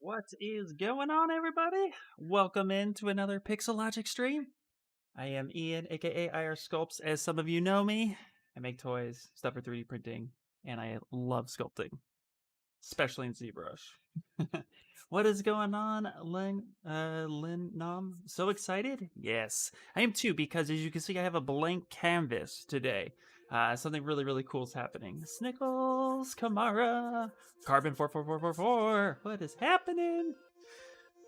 What is going on, everybody? Welcome into another Pixologic stream. I am Ian, aka IR Sculpts, as some of you know me. I make toys, stuff for 3D printing, and I love sculpting, especially in ZBrush. What is going on, Lin Nom? So excited? Yes, I am too, because as you can see, I have a blank canvas today. Something really cool is happening. Snickles, Kamara, Carbon 44444. What is happening?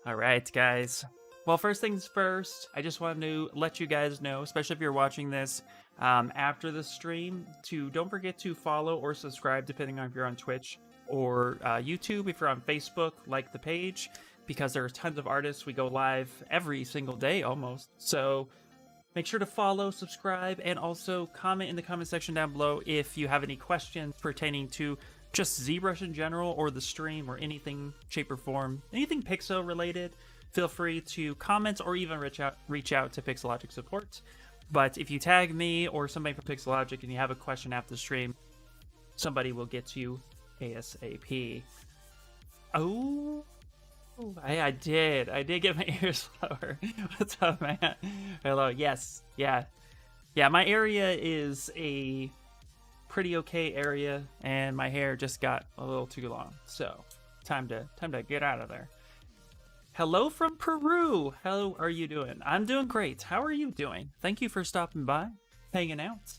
All right, guys. Well, first things first, I just wanted to let you guys know, especially if you're watching this after the stream, to don't forget to follow or subscribe, depending on if you're on Twitch or YouTube. If you're on Facebook, like the page, because there are tons of artists. We go live every single day almost. So make sure to follow, subscribe, and also comment in the comment section down below if you have any questions pertaining to just ZBrush in general, or the stream, or anything, shape or form, anything Pixo related. Feel free to comment or even reach out to Pixologic support. But if you tag me or somebody from Pixologic and you have a question after the stream, somebody will get to you ASAP. Oh, I did get my ears lower. What's up, man? Hello. Yes. Yeah. My area is a pretty okay area, and my hair just got a little too long. So time to get out of there. Hello from Peru. How are you doing? I'm doing great. How are you doing? Thank you for stopping by, hanging out.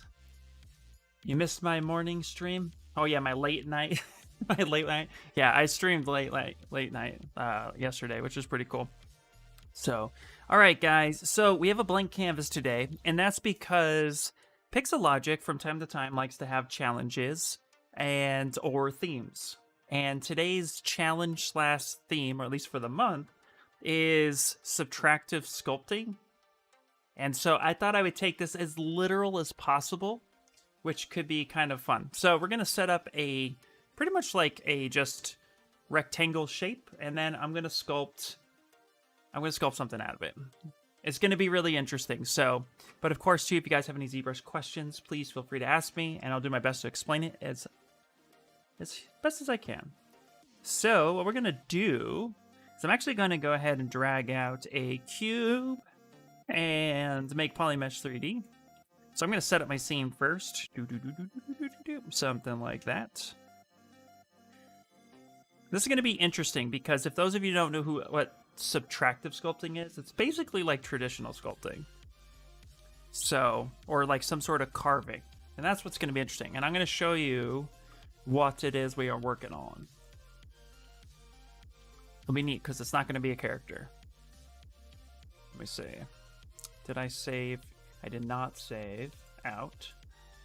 You missed my morning stream? Oh yeah, my late night. My late night. Yeah, I streamed late night yesterday, which was pretty cool. So, all right, guys. So we have a blank canvas today, and that's because Pixologic from time to time likes to have challenges or themes. And today's challenge / theme, or at least for the month, is subtractive sculpting. And so I thought I would take this as literal as possible, which could be kind of fun. So we're going to set up a pretty much like a just rectangle shape, and then I'm going to sculpt something out of it. It's going to be really interesting. So, but of course, too, if you guys have any ZBrush questions, please feel free to ask me, and I'll do my best to explain it as best as I can. So what we're going to do is I'm actually going to go ahead and drag out a cube and make Polymesh 3D. So I'm going to set up my scene first. Something like that. This is going to be interesting because if those of you don't know what subtractive sculpting is, it's basically like traditional sculpting. So, or like some sort of carving. And that's what's going to be interesting. And I'm going to show you what it is we are working on. It'll be neat because it's not going to be a character. Let me see. Did I save? I did not save out.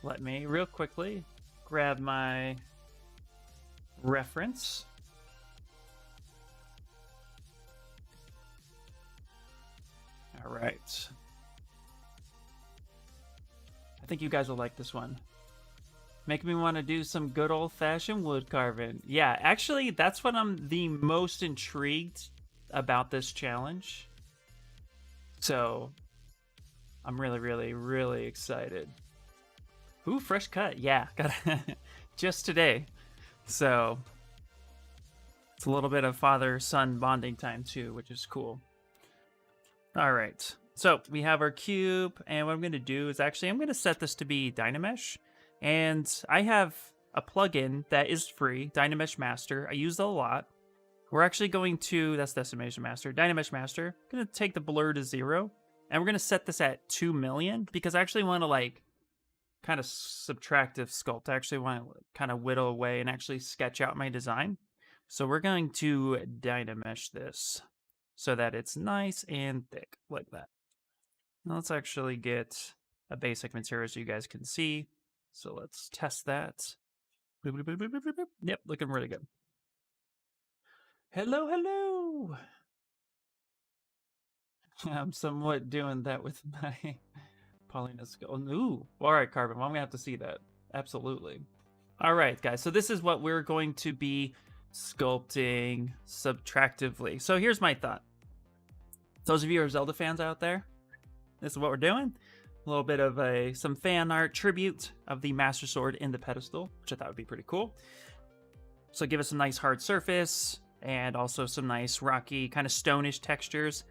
Let me real quickly grab my reference. All right. I think you guys will like this one. Make me want to do some good old-fashioned wood carving. Yeah, actually, that's what I'm the most intrigued about this challenge. So, I'm really excited. Ooh, fresh cut. Yeah, got just today. So, it's a little bit of father-son bonding time too, which is cool. All right, so we have our cube, and what I'm going to do is actually I'm going to set this to be Dynamesh, and I have a plugin that is free, Dynamesh Master. I use it a lot. We're actually going to, that's Decimation Master, Dynamesh Master. I'm going to take the blur to 0, and we're going to set this at 2 million, because I actually want to like kind of subtractive sculpt. I actually want to kind of whittle away and actually sketch out my design. So we're going to Dynamesh this so that it's nice and thick, like that. Now let's actually get a basic material so you guys can see. So let's test that. Yep, looking really good. Hello. I'm somewhat doing that with my Polynus. Ooh, all right, Carbon. Well, I'm gonna have to see that. Absolutely. All right, guys. So this is what we're going to be sculpting subtractively. So here's my thought. Those of you who are Zelda fans out there, this is what we're doing. A little bit of some fan art tribute of the Master Sword in the pedestal, which I thought would be pretty cool. So give us a nice hard surface, and also some nice rocky, kind of stonish textures.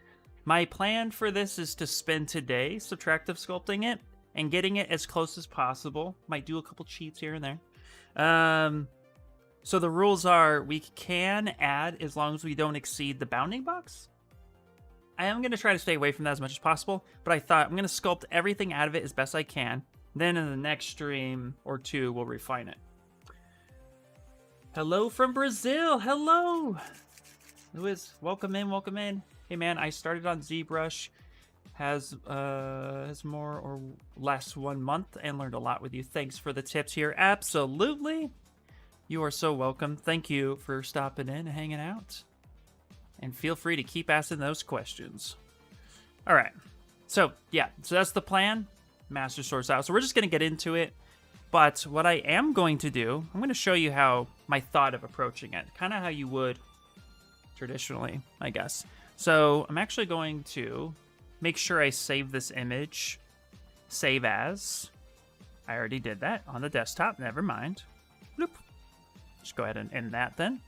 My plan for this is to spend today subtractive sculpting it and getting it as close as possible. Might do a couple cheats here and there. So the rules are we can add as long as we don't exceed the bounding box. I am going to try to stay away from that as much as possible, but I thought I'm going to sculpt everything out of it as best I can. Then in the next stream or two, we'll refine it. Hello from Brazil. Hello. Luis, welcome in, welcome in. Hey man, I started on ZBrush, has more or less 1 month, and learned a lot with you. Thanks for the tips here. Absolutely. You are so welcome. Thank you for stopping in and hanging out. And feel free to keep asking those questions. All right. So, yeah. So that's the plan. Master Source out. So we're just going to get into it. But what I am going to do, I'm going to show you how my thought of approaching it. Kind of how you would traditionally, I guess. So I'm actually going to make sure I save this image. Save as. I already did that on the desktop. Never mind. Bloop. Just go ahead and end that then.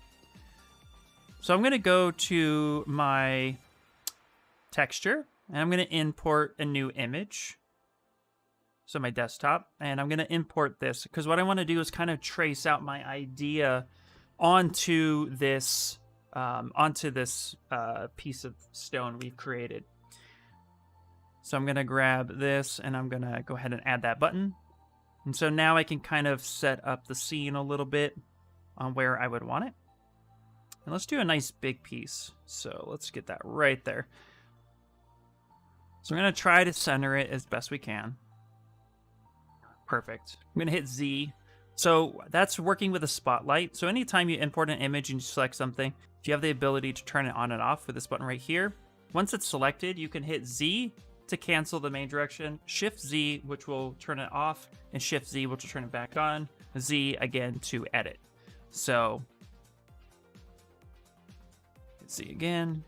So I'm going to go to my texture, and I'm going to import a new image. So my desktop, and I'm going to import this, because what I want to do is kind of trace out my idea onto this piece of stone we've created. So I'm going to grab this, and I'm going to go ahead and add that button. And so now I can kind of set up the scene a little bit on where I would want it. And let's do a nice big piece. So let's get that right there. So I'm going to try to center it as best we can. Perfect. I'm going to hit Z. So that's working with a spotlight. So anytime you import an image and you select something, if you have the ability to turn it on and off with this button right here, once it's selected, you can hit Z to cancel the main direction, Shift Z, which will turn it off, and Shift Z, which will turn it back on, Z again to edit. So Z again.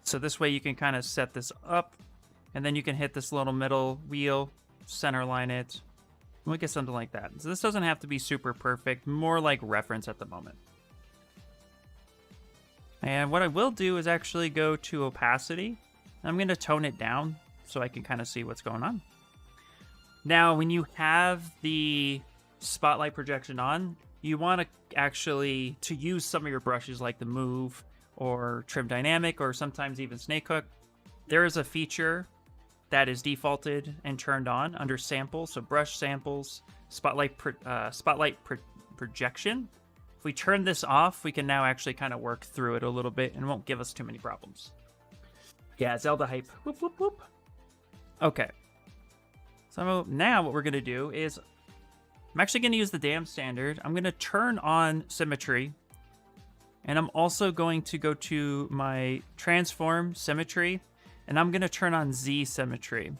So this way you can kind of set this up, and then you can hit this little middle wheel, center line it. We'll get something like that. So this doesn't have to be super perfect, more like reference at the moment. And what I will do is actually go to opacity. I'm going to tone it down so I can kind of see what's going on. Now, when you have the spotlight projection on, you want to actually use some of your brushes like the Move or Trim Dynamic or sometimes even Snake Hook. There is a feature that is defaulted and turned on under Samples, so Brush Samples, Spotlight Projection. If we turn this off, we can now actually kind of work through it a little bit and it won't give us too many problems. Yeah, Zelda hype. Whoop, whoop, whoop. Okay. So now what we're going to do is I'm actually going to use the dam standard. I'm going to turn on symmetry. And I'm also going to go to my transform symmetry. And I'm going to turn on Z symmetry.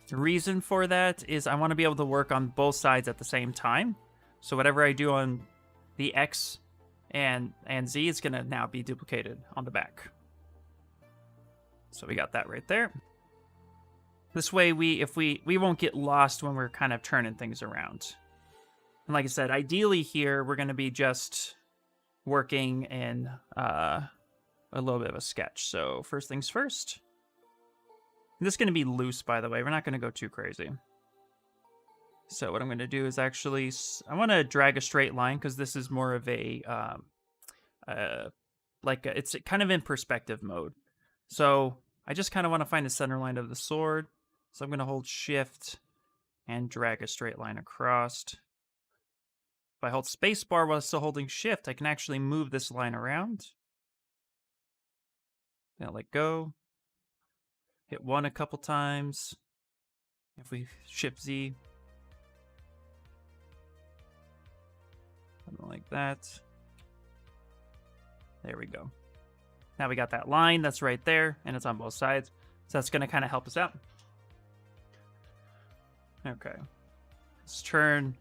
The reason for that is I want to be able to work on both sides at the same time. So whatever I do on the X and Z is going to now be duplicated on the back. So we got that right there. This way we won't get lost when we're kind of turning things around. And like I said, ideally here we're going to be just working in a little bit of a sketch. So first things first. This is going to be loose, by the way. We're not going to go too crazy. So what I'm going to do is actually, I want to drag a straight line because this is more of a, it's kind of in perspective mode. So I just kind of want to find the center line of the sword. So I'm going to hold Shift and drag a straight line across. If I hold spacebar while still holding Shift, I can actually move this line around. Then let go. Hit 1 a couple times. If we Shift Z. Something like that. There we go. Now we got that line that's right there, and it's on both sides. So that's going to kind of help us out. Okay. Let's turn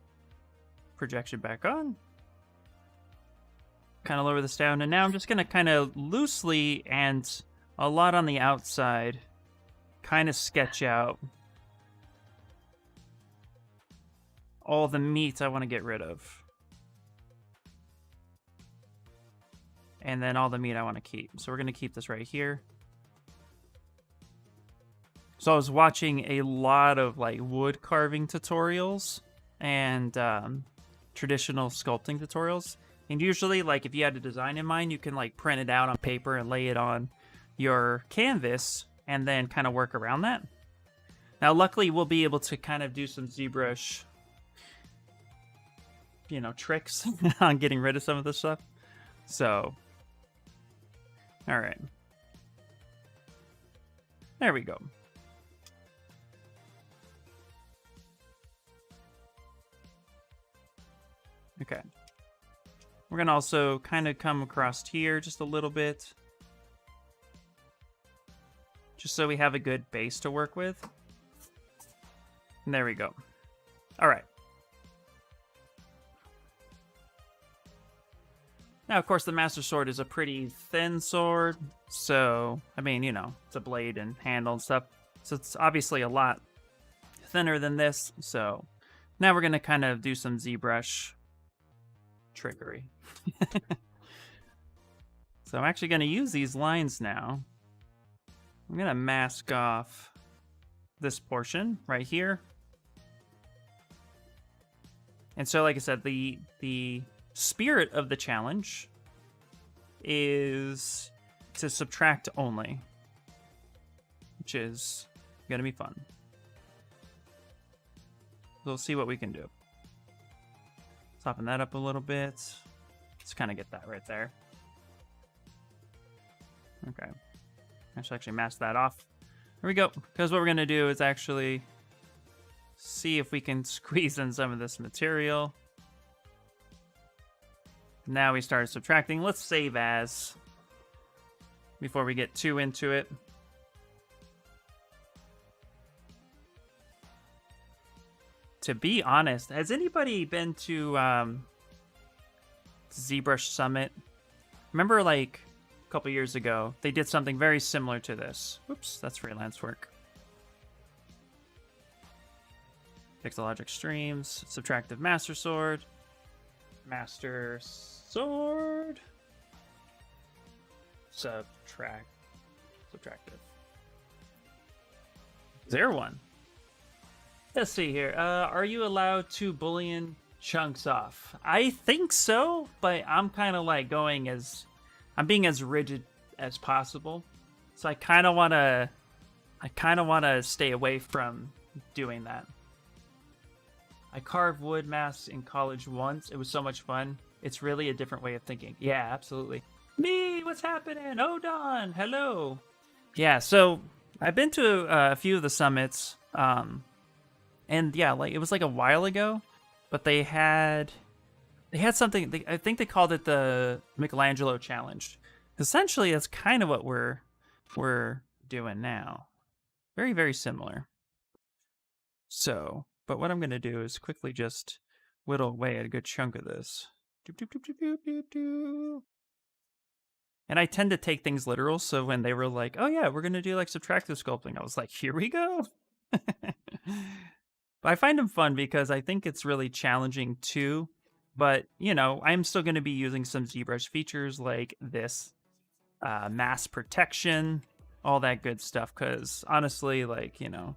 projection back on. Kind of lower this down, and now I'm just going to kind of loosely and a lot on the outside kind of sketch out all the meat I want to get rid of. and then all the meat I want to keep. So we're going to keep this right here. So I was watching a lot of like wood carving tutorials and traditional sculpting tutorials. And usually, like, if you had a design in mind, you can like print it out on paper and lay it on your canvas and then kind of work around that. Now, luckily, we'll be able to kind of do some ZBrush, you know, tricks on getting rid of some of this stuff. So, all right. There we go. Okay. We're going to also kind of come across here just a little bit, just so we have a good base to work with. And there we go. All right. Now, of course, the Master Sword is a pretty thin sword. So, I mean, you know, it's a blade and handle and stuff. So it's obviously a lot thinner than this. So now we're going to kind of do some ZBrush trickery. So I'm actually going to use these lines now. I'm going to mask off this portion right here. And so, like I said, the spirit of the challenge is to subtract only, which is going to be fun. So we'll see what we can do. Soften that up a little bit. Let's kind of get that right there. Okay. I should actually mask that off. There we go. Because what we're going to do is actually see if we can squeeze in some of this material. Now we start subtracting. Let's save as before we get too into it. To be honest, has anybody been to ZBrush Summit? Remember, like, a couple years ago, they did something very similar to this. Oops, that's freelance work. Pixologic streams, Subtractive Master Sword. Master Sword. Subtractive. Is there one? Let's see here. Are you allowed to boolean chunks off? I think so, but I'm kind of like I'm being as rigid as possible. So I kind of want to stay away from doing that. I carved wood masks in college once. It was so much fun. It's really a different way of thinking. Yeah, absolutely. Me, what's happening? Oh, Don, hello. Yeah, so I've been to a few of the summits. And yeah, like it was like a while ago, but they had something. I think they called it the Michelangelo Challenge. Essentially, that's kind of what we're doing now. Very, very similar. So, but what I'm going to do is quickly just whittle away at a good chunk of this. And I tend to take things literal, so when they were like, "Oh yeah, we're going to do like subtractive sculpting," I was like, "Here we go." But I find them fun because I think it's really challenging too. But, you know, I'm still going to be using some ZBrush features like this mask protection, all that good stuff. Because honestly, like, you know,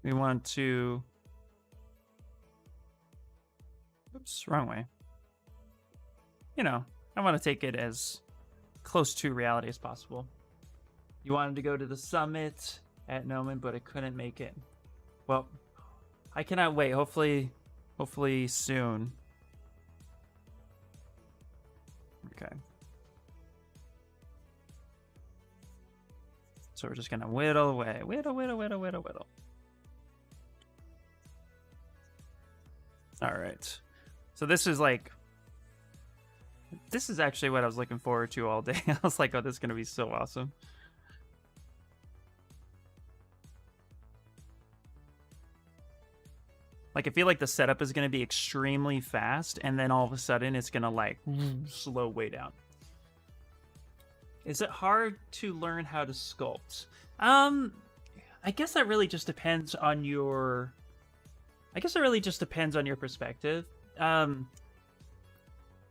we want to... Oops, wrong way. You know, I want to take it as close to reality as possible. You wanted to go to the summit at Noman, but I couldn't make it. Well, I cannot wait. Hopefully soon. Okay. So we're just gonna whittle away. Whittle. All right. So this is actually what I was looking forward to all day. I was like, oh, this is gonna be so awesome. Like, I feel like the setup is going to be extremely fast, and then all of a sudden it's going to, like, slow way down. Is it hard to learn how to sculpt? I guess that really just depends on your... perspective.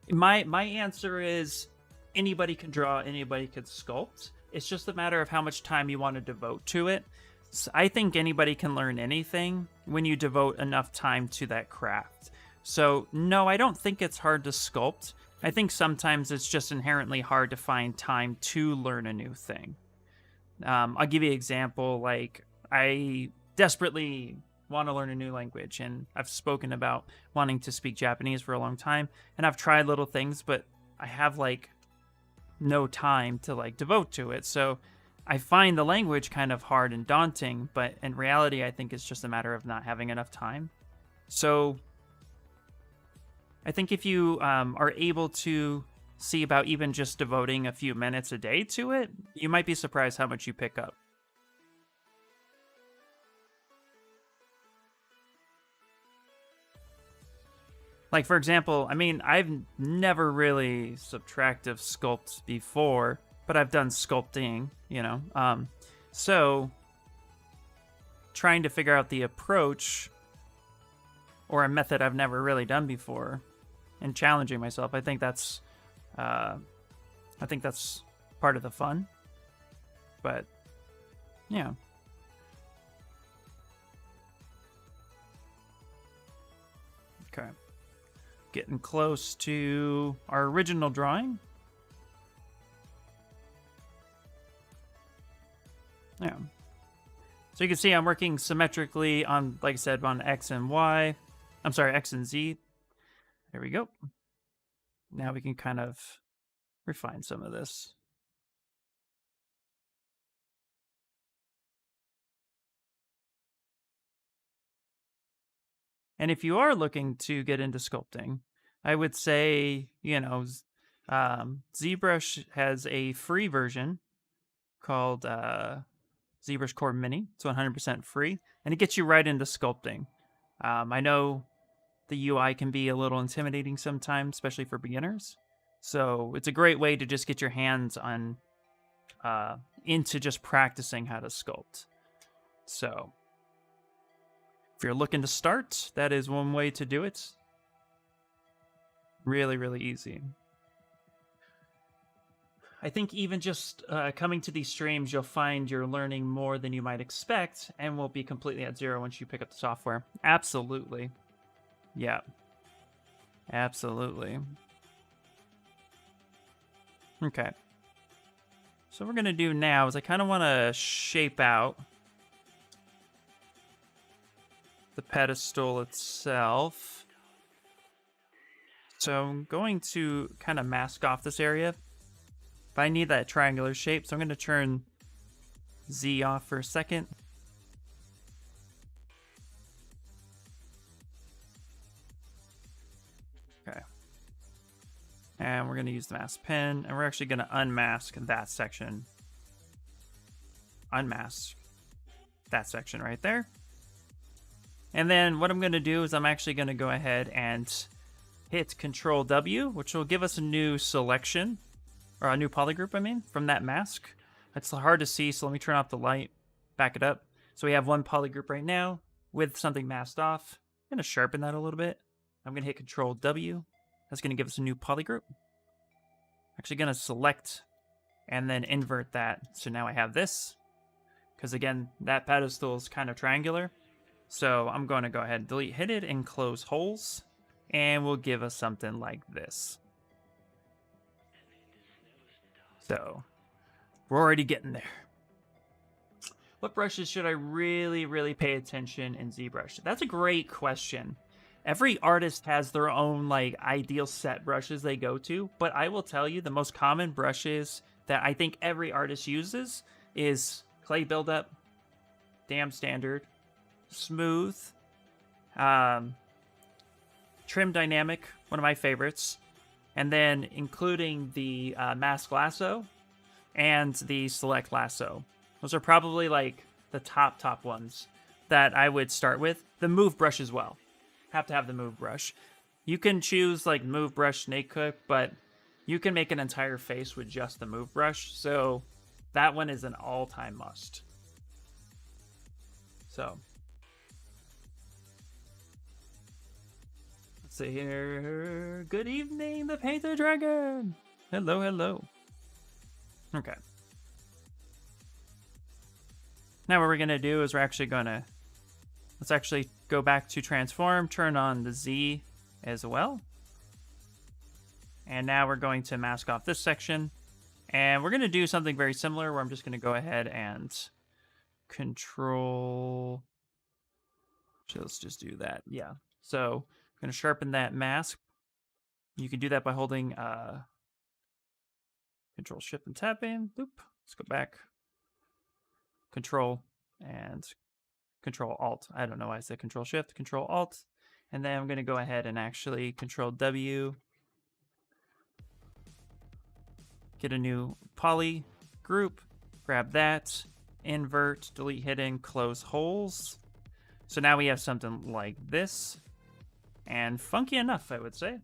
My answer is anybody can draw, anybody can sculpt. It's just a matter of how much time you want to devote to it. So I think anybody can learn anything when you devote enough time to that craft. So no, I don't think it's hard to sculpt. I think sometimes it's just inherently hard to find time to learn a new thing. I'll give you an example. Like, I desperately want to learn a new language, and I've spoken about wanting to speak Japanese for a long time, and I've tried little things, but I have like no time to like devote to it. So I find the language kind of hard and daunting, but in reality, I think it's just a matter of not having enough time. So I think if you are able to see about even just devoting a few minutes a day to it, you might be surprised how much you pick up. Like, for example, I mean, I've never really subtractive sculpted before, but I've done sculpting, you know. So trying to figure out the approach or a method I've never really done before and challenging myself, I think that's part of the fun. But yeah. Okay. Getting close to our original drawing. Yeah. So you can see I'm working symmetrically on, like I said, on X and Y. I'm sorry, X and Z. There we go. Now we can kind of refine some of this. And if you are looking to get into sculpting, I would say, you know, ZBrush has a free version called ZBrush Core Mini. It's 100% free, and it gets you right into sculpting. I know the UI can be a little intimidating sometimes, especially for beginners. So it's a great way to just get your hands on into just practicing how to sculpt. So if you're looking to start, that is one way to do it. Really, really easy. I think even just coming to these streams, you'll find you're learning more than you might expect and will be completely at zero once you pick up the software. Absolutely. Yeah. Absolutely. Okay. So what we're going to do now is I kind of want to shape out the pedestal itself. So I'm going to kind of mask off this area. But I need that triangular shape, so I'm going to turn Z off for a second. Okay. And we're going to use the mask pen, and we're actually going to unmask that section. Unmask that section right there. And then what I'm going to do is I'm actually going to go ahead and hit Control W, which will give us a new selection, or a new polygroup, I mean, from that mask. It's hard to see, so let me turn off the light, back it up. So we have one polygroup right now with something masked off. I'm going to sharpen that a little bit. I'm going to hit Control W. That's going to give us a new polygroup. Actually going to select and then invert that. So now I have this, because again, that pedestal is kind of triangular. So I'm going to go ahead and delete hit it and close holes, and we'll give us something like this. So we're already getting there. What brushes should I really pay attention in ZBrush? That's a great question. Every artist has their own like ideal set brushes they go to, but I will tell you the most common brushes that I think every artist uses is clay buildup, dam standard, smooth, trim dynamic, one of my favorites, and then including the mask lasso and the select lasso. Those are probably like the top ones that I would start with. The move brush as well. Have to have the move brush. You can choose like move brush, snake hook, but you can make an entire face with just the move brush. So that one is an all-time must. So let's see here. Good evening, the Painted Dragon. Hello, hello. Okay. Now what we're gonna do is let's actually go back to transform, turn on the Z as well. And now we're going to mask off this section. And we're gonna do something very similar where I'm just gonna go ahead and control. So let's just do that. Yeah. So I'm going to sharpen that mask. You can do that by holding Control Shift and tapping. Boop. Let's go back. Control and Control Alt. I don't know why I said Control Shift, Control Alt. And then I'm going to go ahead and actually Control W. Get a new poly group. Grab that. Invert, delete hidden, close holes. So now we have something like this. And funky enough, I would say.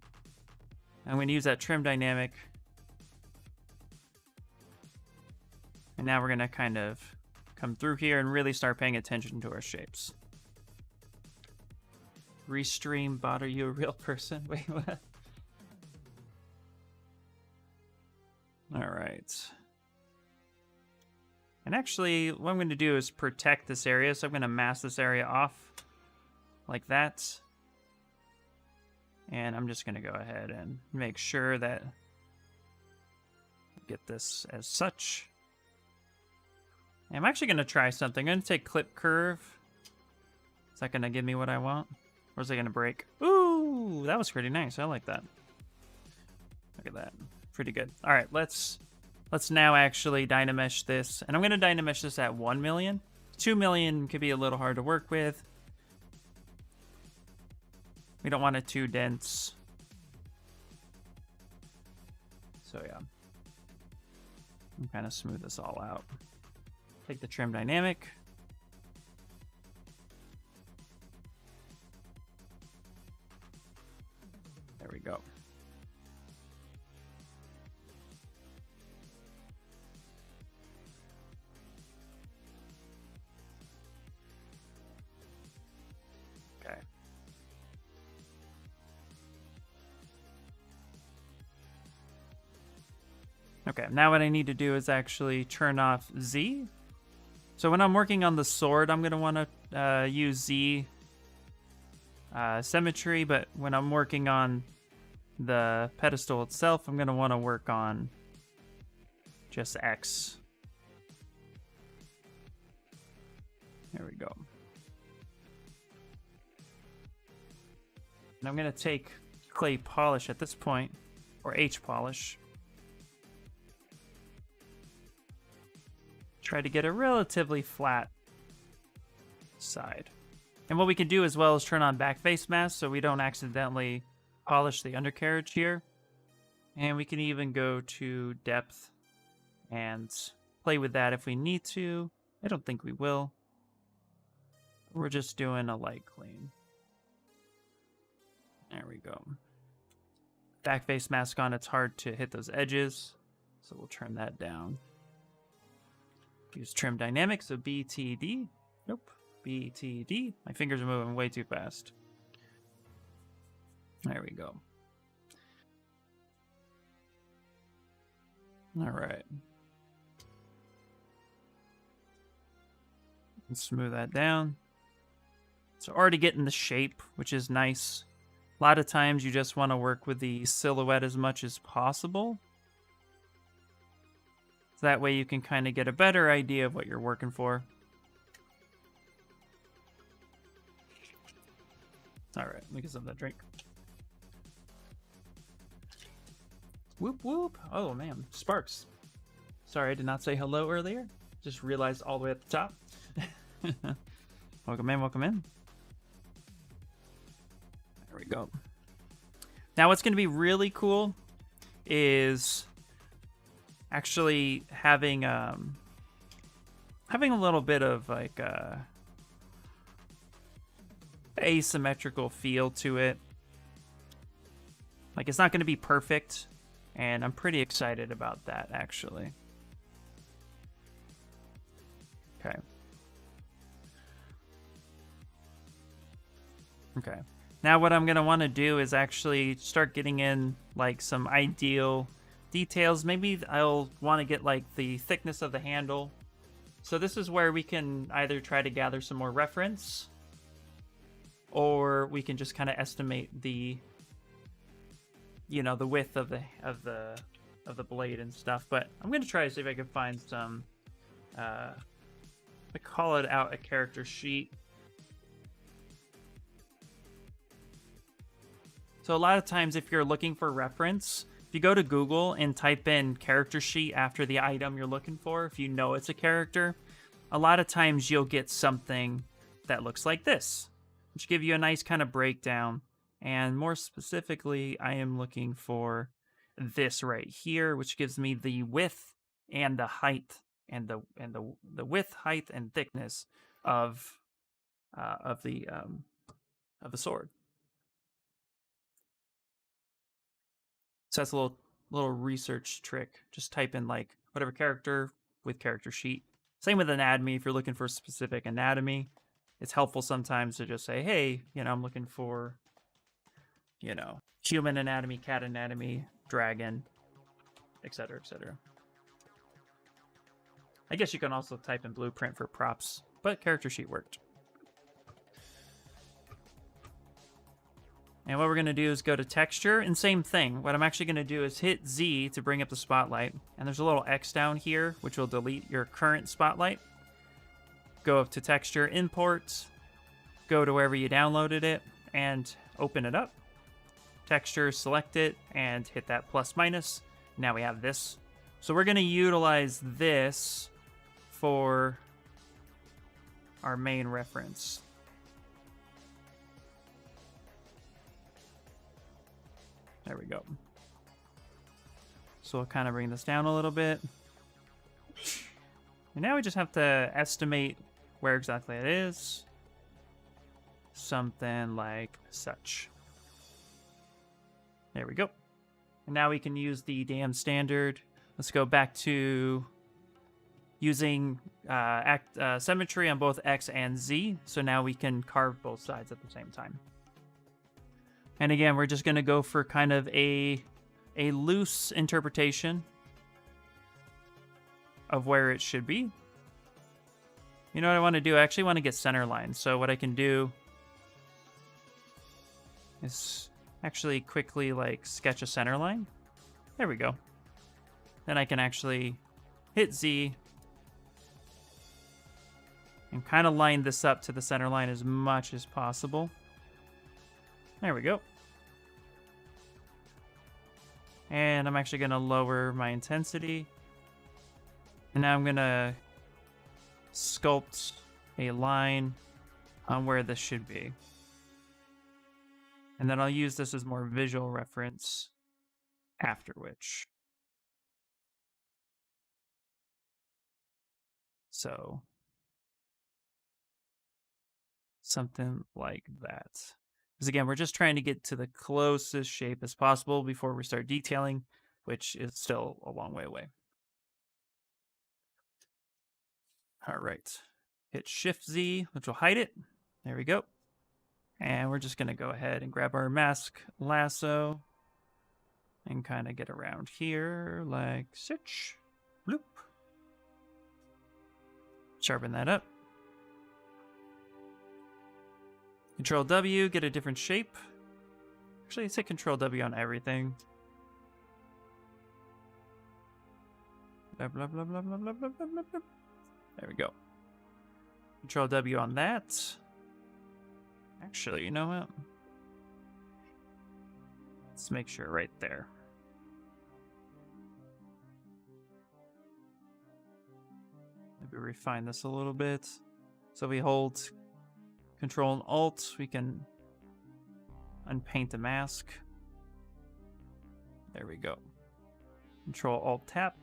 I'm going to use that trim dynamic. And now we're going to kind of come through here and really start paying attention to our shapes. Restream bot, are you a real person? Wait, what? All right. And actually, what I'm going to do is protect this area. So I'm going to mask this area off like that. And I'm just going to go ahead and make sure that I get this as such. And I'm actually going to try something. I'm going to take Clip Curve. Is that going to give me what I want? Or is it going to break? Ooh, that was pretty nice. I like that. Look at that. Pretty good. All right, let's now actually Dynamesh this. And I'm going to Dynamesh this at 1 million. 2 million could be a little hard to work with. We don't want it too dense. So yeah. And kind of smooth this all out. Take the trim dynamic. There we go. Okay. Okay, now what I need to do is actually turn off Z. So when I'm working on the sword, I'm going to want to use Z symmetry, but when I'm working on the pedestal itself, I'm going to want to work on just X. There we go. And I'm going to take clay polish at this point, or H polish. Try to get a relatively flat side. And what we can do as well is turn on back face mask so we don't accidentally polish the undercarriage here. And we can even go to depth and play with that if we need to. I don't think we will. We're just doing a light clean. There we go. Back face mask on, it's hard to hit those edges. So we'll turn that down. Use trim dynamic, so BTD. Nope, BTD. My fingers are moving way too fast. There we go. All right. And smooth that down. So already getting the shape, which is nice. A lot of times you just want to work with the silhouette as much as possible. That way you can kind of get a better idea of what you're working for. All right, let me get some of that drink. Whoop, whoop. Oh, man, sparks. Sorry, I did not say hello earlier. Just realized all the way at the top. Welcome in, welcome in. There we go. Now what's going to be really cool is actually having a little bit of like asymmetrical feel to it. Like it's not going to be perfect, and I'm pretty excited about that actually. Okay. Okay. Now what I'm going to want to do is actually start getting in like some ideal details. Maybe I'll want to get like the thickness of the handle. So this is where we can either try to gather some more reference, or we can just kind of estimate the, you know, the width of the blade and stuff. But I'm going to try to see if I can find some, I call it out a character sheet. So a lot of times if you're looking for reference, if you go to Google and type in character sheet after the item you're looking for, if you know it's a character, a lot of times you'll get something that looks like this, which give you a nice kind of breakdown. And more specifically, I am looking for this right here, which gives me the width and the height and the width, height, and thickness of the sword. So that's a little research trick. Just type in like whatever character with character sheet. Same with anatomy. If you're looking for specific anatomy, it's helpful sometimes to just say, hey, you know, I'm looking for, you know, human anatomy, cat anatomy, dragon, etc., etc. I guess you can also type in blueprint for props, but character sheet worked. And what we're going to do is go to texture, and same thing. What I'm actually going to do is hit Z to bring up the spotlight. And there's a little X down here, which will delete your current spotlight. Go up to texture, import, go to wherever you downloaded it, and open it up. Texture, select it, and hit that plus minus. Now we have this. So we're going to utilize this for our main reference. There we go. So we'll kind of bring this down a little bit. And now we just have to estimate where exactly it is. Something like such. There we go. And now we can use the damn standard. Let's go back to using symmetry on both X and Z. So now we can carve both sides at the same time. And again, we're just going to go for kind of a loose interpretation of where it should be. You know what I want to do? I actually want to get center line. So what I can do is actually quickly like sketch a center line. There we go. Then I can actually hit Z and kind of line this up to the center line as much as possible. There we go. And I'm actually going to lower my intensity. And now I'm going to sculpt a line on where this should be. And then I'll use this as more visual reference after which. So something like that. Because again, we're just trying to get to the closest shape as possible before we start detailing, which is still a long way away. All right, hit Shift Z, which will hide it. There we go. And we're just gonna go ahead and grab our mask lasso and kind of get around here like such. Bloop. Sharpen that up. Control W, get a different shape. Actually, let's hit Control W on everything. Blah, blah, blah, blah, blah, blah, blah, blah, blah. There we go. Control W on that. Actually, you know what? Let's make sure right there. Maybe refine this a little bit. So we hold Control and Alt, we can unpaint the mask. There we go. Control Alt tap.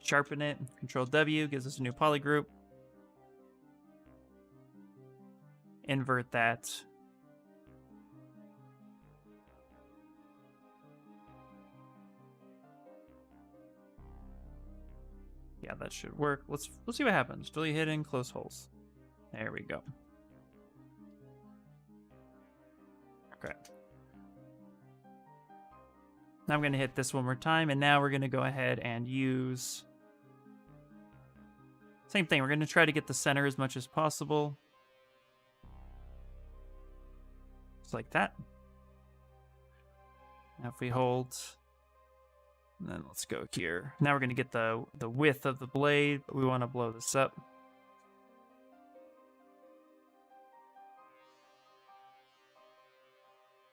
Sharpen it. Control W gives us a new polygroup. Invert that. Yeah, that should work. Let's see what happens. Delete hidden, close holes. There we go. Okay. Now I'm going to hit this one more time, and now we're going to go ahead and use... Same thing, we're going to try to get the center as much as possible. Just like that. Now if we hold, and then let's go here. Now we're going to get the width of the blade, but we want to blow this up.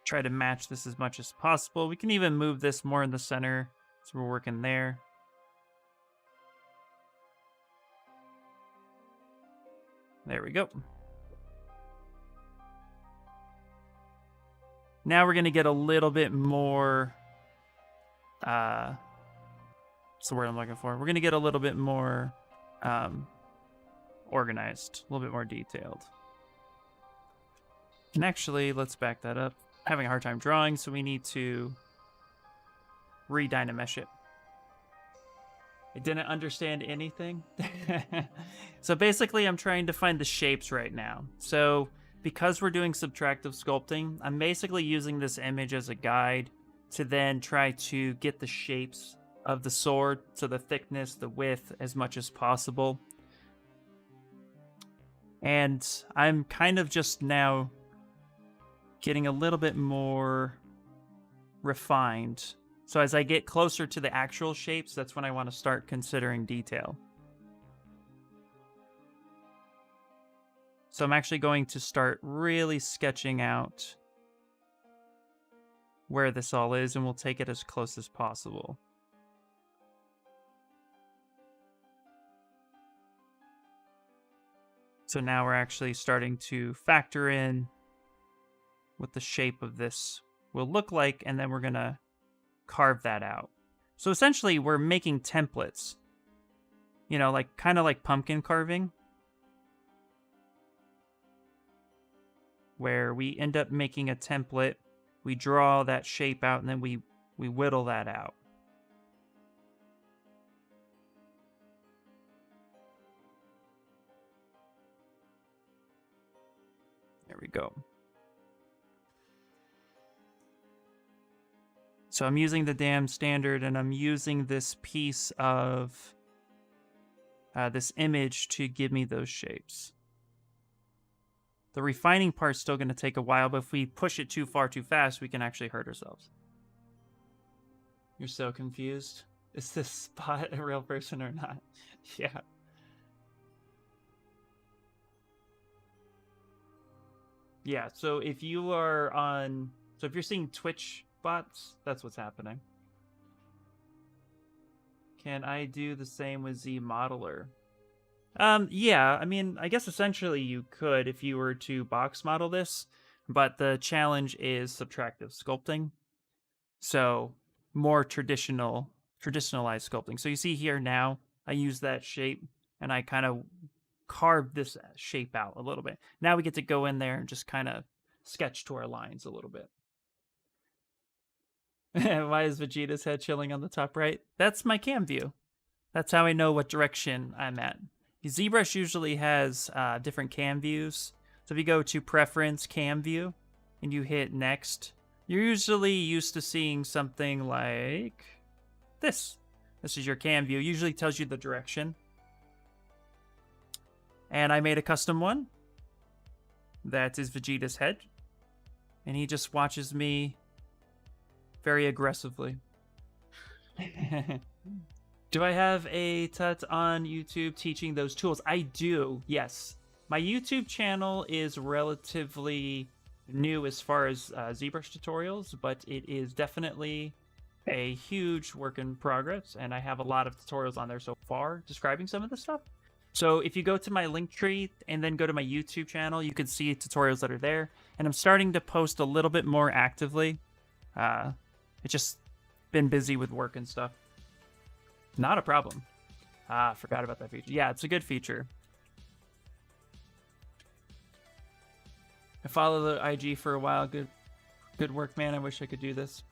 Try to match this as much as possible. We can even move this more in the center, so we're working there. There we go. Now we're going to get a little bit more... what's the word I'm looking for? We're going to get a little bit more organized, a little bit more detailed. And actually, let's back that up. I'm having a hard time drawing, so we need to re-dynamesh it. I didn't understand anything. So basically, I'm trying to find the shapes right now. So because we're doing subtractive sculpting, I'm basically using this image as a guide to then try to get the shapes of the sword, so the thickness, the width, as much as possible. And I'm kind of just now getting a little bit more refined. So as I get closer to the actual shapes, that's when I want to start considering detail. So I'm actually going to start really sketching out where this all is, and we'll take it as close as possible. So now we're actually starting to factor in what the shape of this will look like, and then we're going to carve that out. So essentially we're making templates, you know, like kind of like pumpkin carving, where we end up making a template, we draw that shape out, and then we whittle that out. There we go. So I'm using the damn standard, and I'm using this piece of this image to give me those shapes. The refining part's still going to take a while, but if we push it too far too fast, we can actually hurt ourselves. You're so confused. Is this spot a real person or not? Yeah. Yeah, so if you are on... So if you're seeing Twitch bots, that's what's happening. Can I do the same with ZModeler? Yeah, I mean, I guess essentially you could if you were to box model this, but the challenge is subtractive sculpting. So more traditionalized sculpting. So you see here now, I use that shape and I kind of carved this shape out a little bit. Now we get to go in there and just kind of sketch to our lines a little bit. Why is Vegeta's head chilling on the top right? That's my cam view. That's how I know what direction I'm at. ZBrush usually has different cam views. So if you go to Preference, Cam View, and you hit Next, you're usually used to seeing something like this. This is your cam view. Usually tells you the direction. And I made a custom one. That is Vegeta's head. And he just watches me very aggressively. Do I have a tut on YouTube teaching those tools? I do, yes. My YouTube channel is relatively new as far as ZBrush tutorials, but it is definitely a huge work in progress, and I have a lot of tutorials on there so far describing some of the stuff. So if you go to my link tree and then go to my YouTube channel, you can see tutorials that are there, and I'm starting to post a little bit more actively. It's just been busy with work and stuff. Not a problem. Forgot about that feature. Yeah, it's a good feature. I follow the IG for a while. Good work, man. I wish I could do this.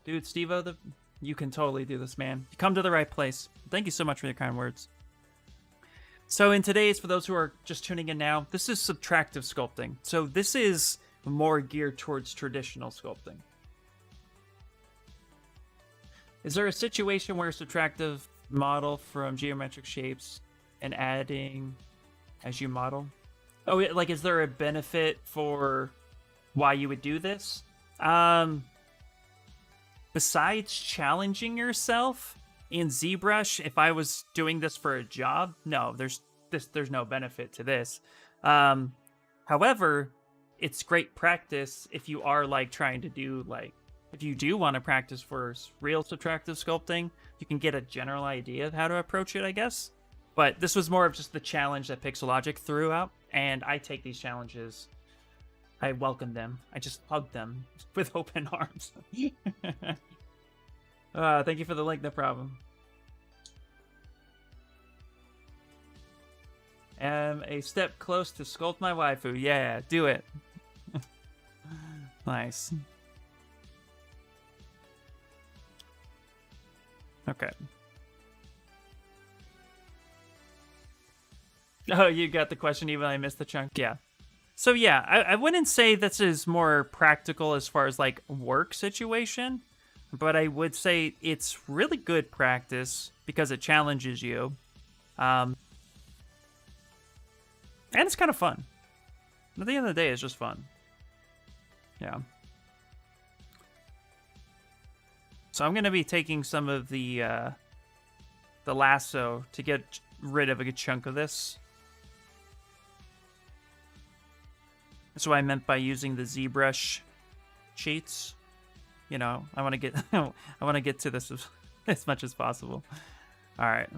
Dude, Steve-O, you can totally do this, man. You come to the right place. Thank you so much for your kind words. So in today's, for those who are just tuning in now, this is subtractive sculpting. So this is more geared towards traditional sculpting. Is there a situation where subtractive model from geometric shapes and adding as you model? Oh, like, is there a benefit for why you would do this? Besides challenging yourself in ZBrush, if I was doing this for a job, no, there's no benefit to this. However, it's great practice if you are like trying to do like, if you do want to practice for real subtractive sculpting, you can get a general idea of how to approach it, I guess. But this was more of just the challenge that Pixologic threw out, and I take these challenges. I welcome them. I just hug them with open arms. Thank you for the link, no problem. Am a step close to sculpt my waifu. Yeah, do it. Nice. Okay. Oh, you got the question even though I missed the chunk? Yeah. So yeah, I wouldn't say this is more practical as far as like work situation, but I would say it's really good practice because it challenges you. And it's kind of fun. At the end of the day, it's just fun. Yeah. So I'm going to be taking some of the lasso to get rid of a good chunk of this. That's what I meant by using the ZBrush cheats. You know, I want to get I want to get to this as much as possible. All right.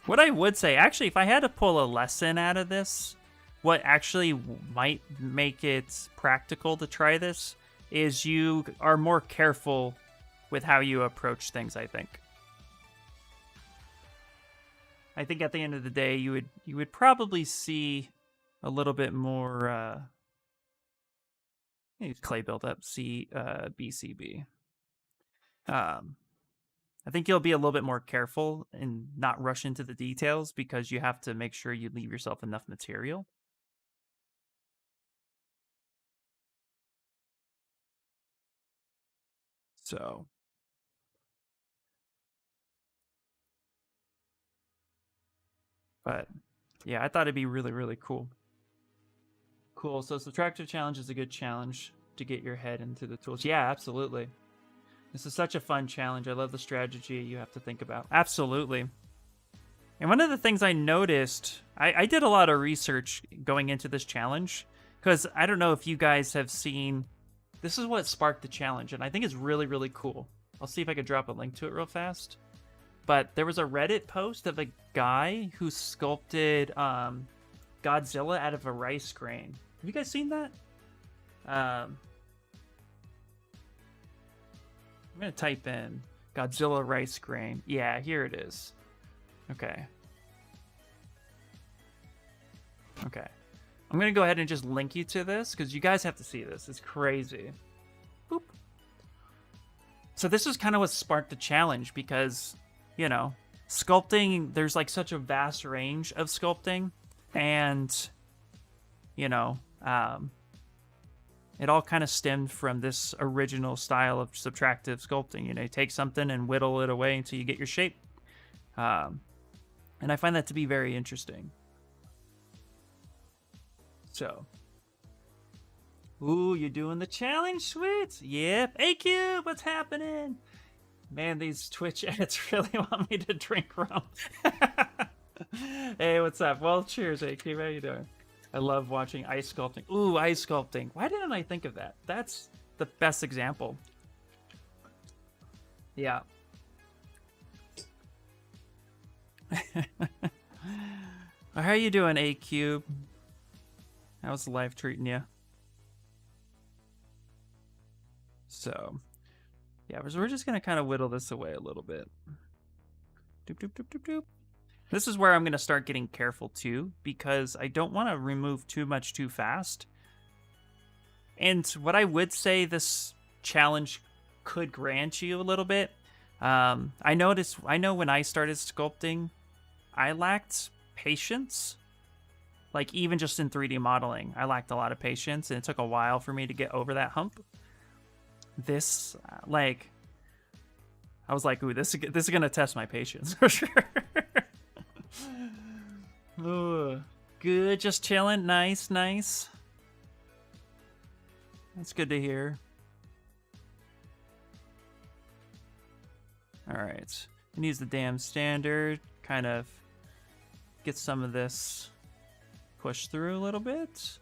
What I would say, actually, if I had to pull a lesson out of this, what actually might make it practical to try this is you are more careful with how you approach things, I think. I think at the end of the day, you would probably see a little bit more clay buildup, BCB. I think you'll be a little bit more careful and not rush into the details because you have to make sure you leave yourself enough material. So, but yeah, I thought it'd be really, really cool. Cool. So subtractive challenge is a good challenge to get your head into the tools. Yeah, absolutely. This is such a fun challenge. I love the strategy you have to think about. Absolutely. And one of the things I noticed, I did a lot of research going into this challenge because I don't know if you guys have seen, this is what sparked the challenge, and I think it's really, really cool. I'll see if I could drop a link to it real fast. But there was a Reddit post of a guy who sculpted Godzilla out of a rice grain. Have you guys seen that? I'm going to type in Godzilla rice grain. Yeah, here it is. Okay. Okay. I'm going to go ahead and just link you to this because you guys have to see this. It's crazy. Boop. So this is kind of what sparked the challenge because, you know, sculpting, there's like such a vast range of sculpting and, you know, it all kind of stemmed from this original style of subtractive sculpting. You know, you take something and whittle it away until you get your shape. And I find that to be very interesting. So. Ooh, you're doing the challenge, sweet. Yep. AQ, what's happening? Man, these Twitch ads really want me to drink rum. Hey, what's up? Well, cheers, AQ. How you doing? I love watching ice sculpting. Ooh, ice sculpting. Why didn't I think of that? That's the best example. Yeah. How you doing, A-Cube? How's life treating you? So, yeah, we're just going to kind of whittle this away a little bit. Doop, doop, doop, doop, doop. This is where I'm going to start getting careful too, because I don't want to remove too much too fast. And what I would say this challenge could grant you a little bit, I know when I started sculpting, I lacked patience. Like, even just in 3D modeling, I lacked a lot of patience, and it took a while for me to get over that hump. This, like, I was like, ooh, this is gonna test my patience for sure. Ooh, good, just chilling. Nice, nice. That's good to hear. All right, and use the damn standard. Kind of get some of this pushed through a little bit.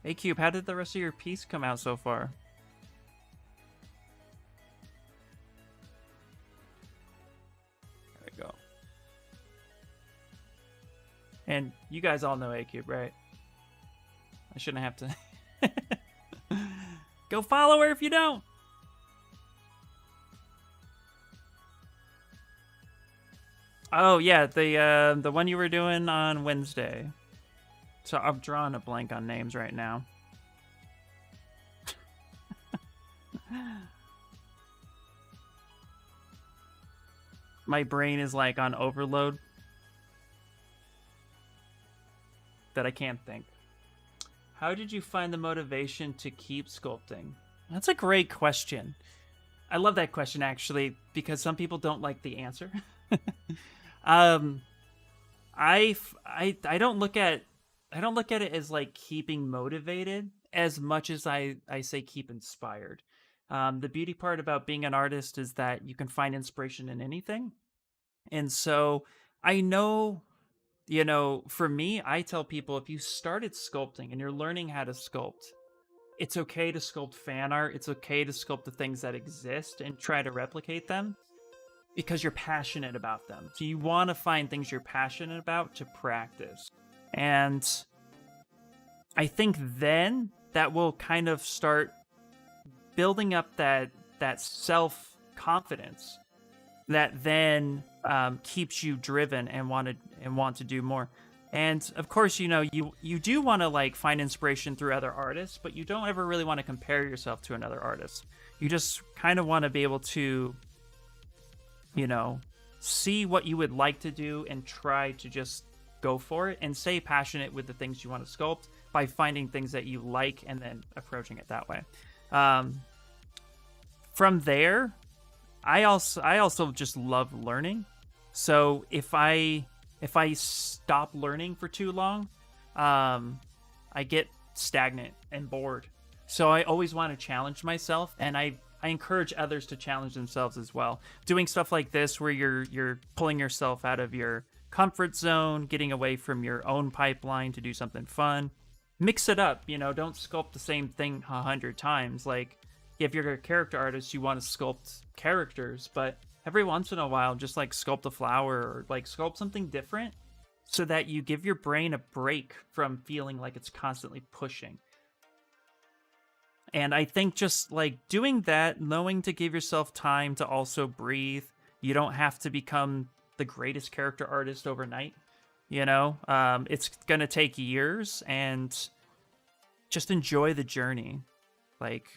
Hey Cube, how did the rest of your piece come out so far? There we go. And you guys all know A-Cube, right? I shouldn't have to. Go follow her if you don't. Oh yeah, the one you were doing on Wednesday. So I'm drawing a blank on names right now. My brain is like on overload that I can't think. How did you find the motivation to keep sculpting? That's a great question. I love that question actually because some people don't like the answer. I don't look at it as like keeping motivated as much as I say keep inspired. The beauty part about being an artist is that you can find inspiration in anything. And so I know, for me, I tell people if you started sculpting and you're learning how to sculpt, it's okay to sculpt fan art. It's okay to sculpt the things that exist and try to replicate them because you're passionate about them. So you want to find things you're passionate about to practice. And I think then that will kind of start building up that self-confidence that then keeps you driven and want to do more. And of course, you do want to like find inspiration through other artists, but you don't ever really want to compare yourself to another artist. You just kind of want to be able to, see what you would like to do and try to just go for it and stay passionate with the things you want to sculpt by finding things that you like and then approaching it that way. From there, I also just love learning. So if I stop learning for too long, I get stagnant and bored. So I always want to challenge myself, and I encourage others to challenge themselves as well. Doing stuff like this where you're pulling yourself out of your comfort zone, getting away from your own pipeline to do something fun. Mix it up, don't sculpt the same thing 100 times. Like, if you're a character artist, you want to sculpt characters, but every once in a while, just like sculpt a flower or like sculpt something different so that you give your brain a break from feeling like it's constantly pushing. And I think just like doing that, knowing to give yourself time to also breathe. You don't have to become the greatest character artist overnight. It's going to take years, and just enjoy the journey. Like,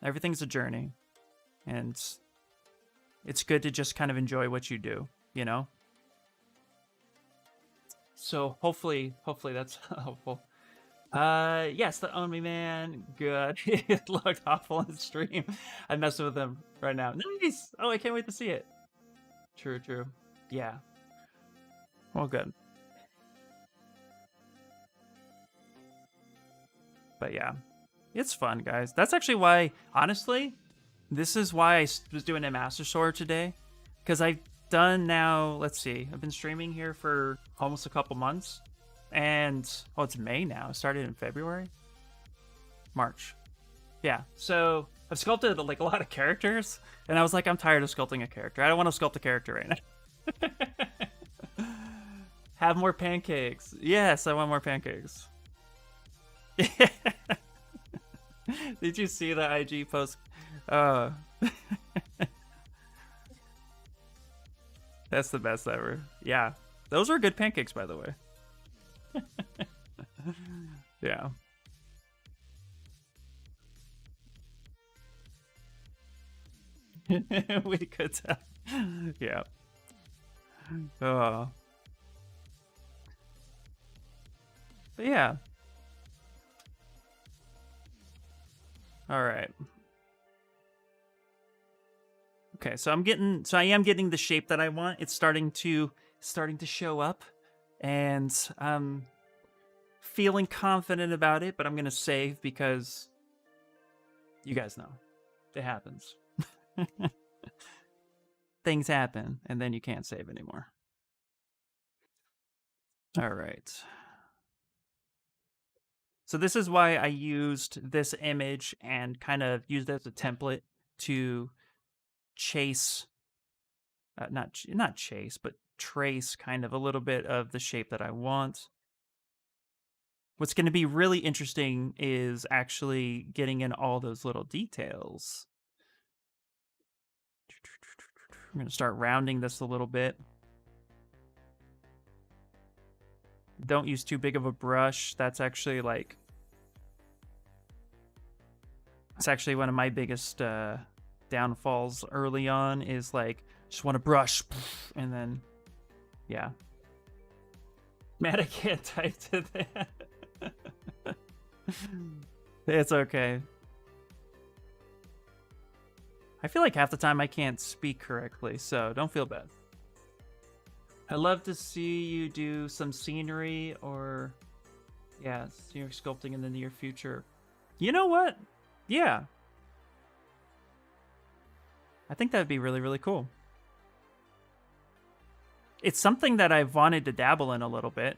everything's a journey, and it's good to just kind of enjoy what you do, So hopefully that's helpful. Yes, the Own Me Man, good. It looked awful on the stream. I'm messing with him right now. Nice! Oh, I can't wait to see it. True. Yeah. Well, good. But yeah, it's fun, guys. That's actually why, honestly, this is why I was doing a Master Sword today. Because I've done now, let's see, I've been streaming here for almost a couple months. And, it's May now. It started in February? March. Yeah, so I've sculpted like a lot of characters. And I was like, I'm tired of sculpting a character. I don't want to sculpt a character right now. Have more pancakes. Yes, I want more pancakes. Did you see the IG post? That's the best ever. Yeah, those were good pancakes, by the way. Yeah. We could tell. Yeah. Oh. But yeah. All right. Okay, so I am getting the shape that I want. It's starting to show up, and I'm feeling confident about it, but I'm gonna save because you guys know it happens. Things happen, and then you can't save anymore. All right. So this is why I used this image and kind of used it as a template to chase, not chase, but trace kind of a little bit of the shape that I want. What's going to be really interesting is actually getting in all those little details. I'm going to start rounding this a little bit. Don't use too big of a brush. That's actually like... It's actually one of my biggest downfalls early on is like, just want to brush, and then, yeah. Man, I can't type to that. It's okay. I feel like half the time I can't speak correctly, so don't feel bad. I'd love to see you do some scenery or, yeah, scenery sculpting in the near future. You know what? Yeah. I think that'd be really, really cool. It's something that I've wanted to dabble in a little bit.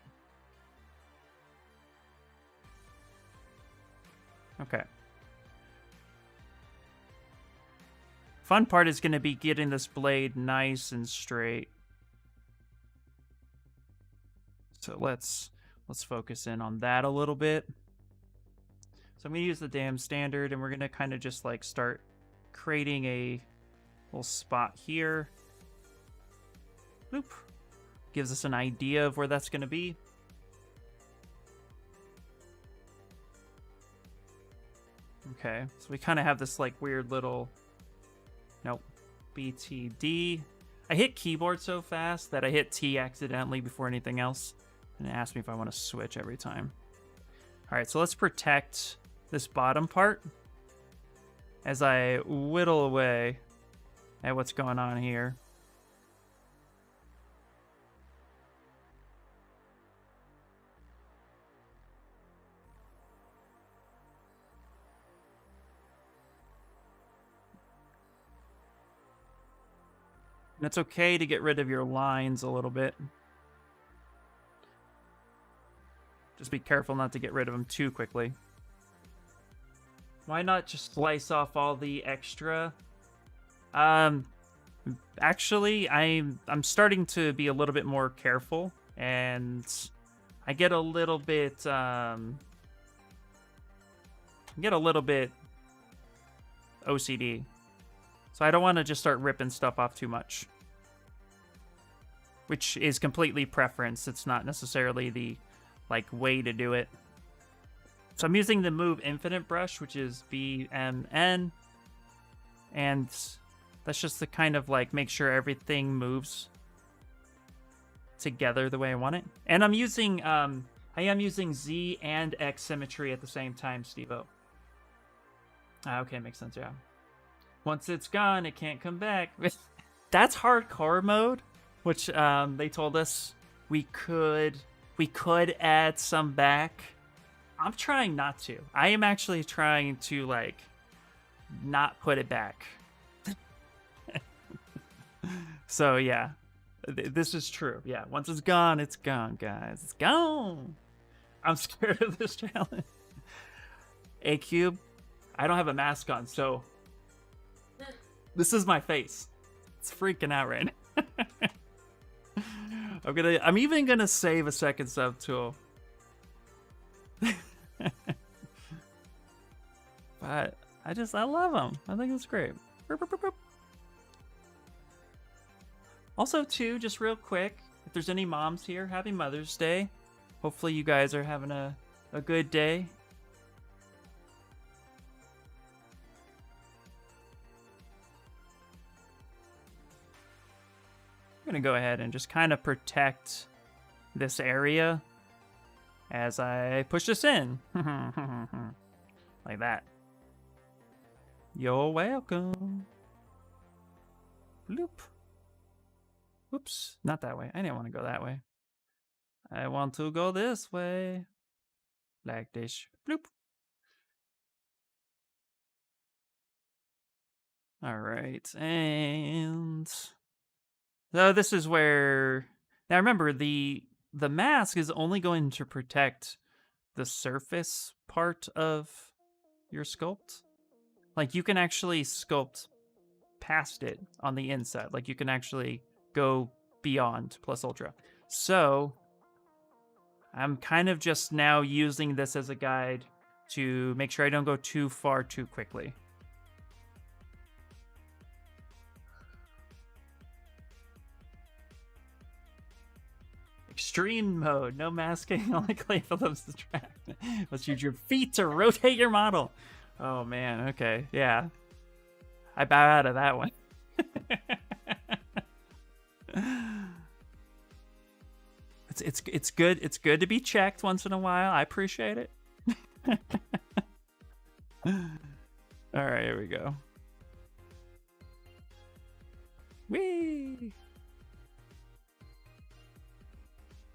Okay. Fun part is going to be getting this blade nice and straight. So let's focus in on that a little bit. So I'm going to use the damn standard, and we're going to kind of just like start creating a little spot here. Boop. Gives us an idea of where that's going to be. Okay, so we kind of have this like weird little, nope, BTD. I hit keyboard so fast that I hit T accidentally before anything else, and it asked me if I want to switch every time. All right, so let's protect this bottom part as I whittle away at what's going on here. And it's okay to get rid of your lines a little bit. Just be careful not to get rid of them too quickly. Why not just slice off all the extra? Actually, I'm starting to be a little bit more careful, and I get a little bit OCD. So I don't want to just start ripping stuff off too much, which is completely preference. It's not necessarily the way to do it. So I'm using the Move Infinite brush, which is BMN, and that's just to kind of make sure everything moves together the way I want it. And I'm using I am using Z and X symmetry at the same time, Steve-O. Okay, makes sense, yeah. Once it's gone, it can't come back. That's hardcore mode, which they told us we could add some back. I'm trying not to. I am actually trying to not put it back. So yeah, this is true. Yeah, once it's gone, guys. It's gone. I'm scared of this challenge. A Cube, I don't have a mask on, so this is my face. It's freaking out right now. I'm even gonna save a second sub tool. But I love them. I think it's great. Also, too, just real quick, if there's any moms here, happy Mother's Day. Hopefully you guys are having a good day. I'm going to go ahead and just kind of protect this area as I push this in. Like that. You're welcome. Bloop. Whoops, not that way. I didn't want to go that way. I want to go this way. Like this. Bloop. All right, and so this is where, now remember, the mask is only going to protect the surface part of your sculpt. Like, you can actually sculpt past it on the inside. Like, you can actually go beyond plus ultra. So I'm kind of just now using this as a guide to make sure I don't go too far too quickly. Extreme mode, no masking, only clay for those to track. Let's use your feet to rotate your model. Oh man, okay, yeah. I bow out of that one. It's good. It's good to be checked once in a while. I appreciate it. All right, here we go. Whee!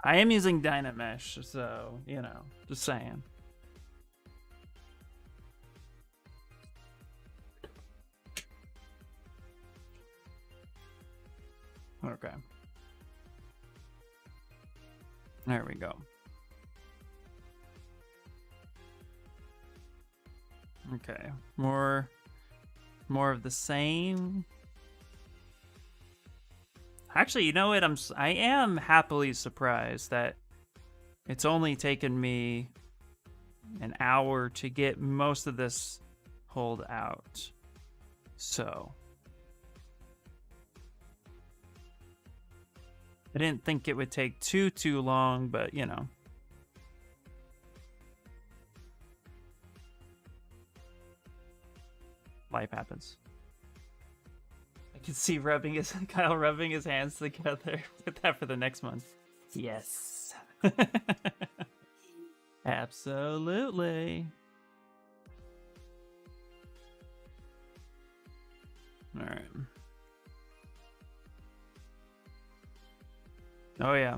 I am using Dynamesh, so, you know, just saying. Okay. There we go. Okay, more of the same. Actually, you know what? I am happily surprised that it's only taken me an hour to get most of this pulled out. So I didn't think it would take too long, but you know. Life happens. I can see Kyle rubbing his hands together. Get that for the next month. Yes. Absolutely. All right. Oh yeah.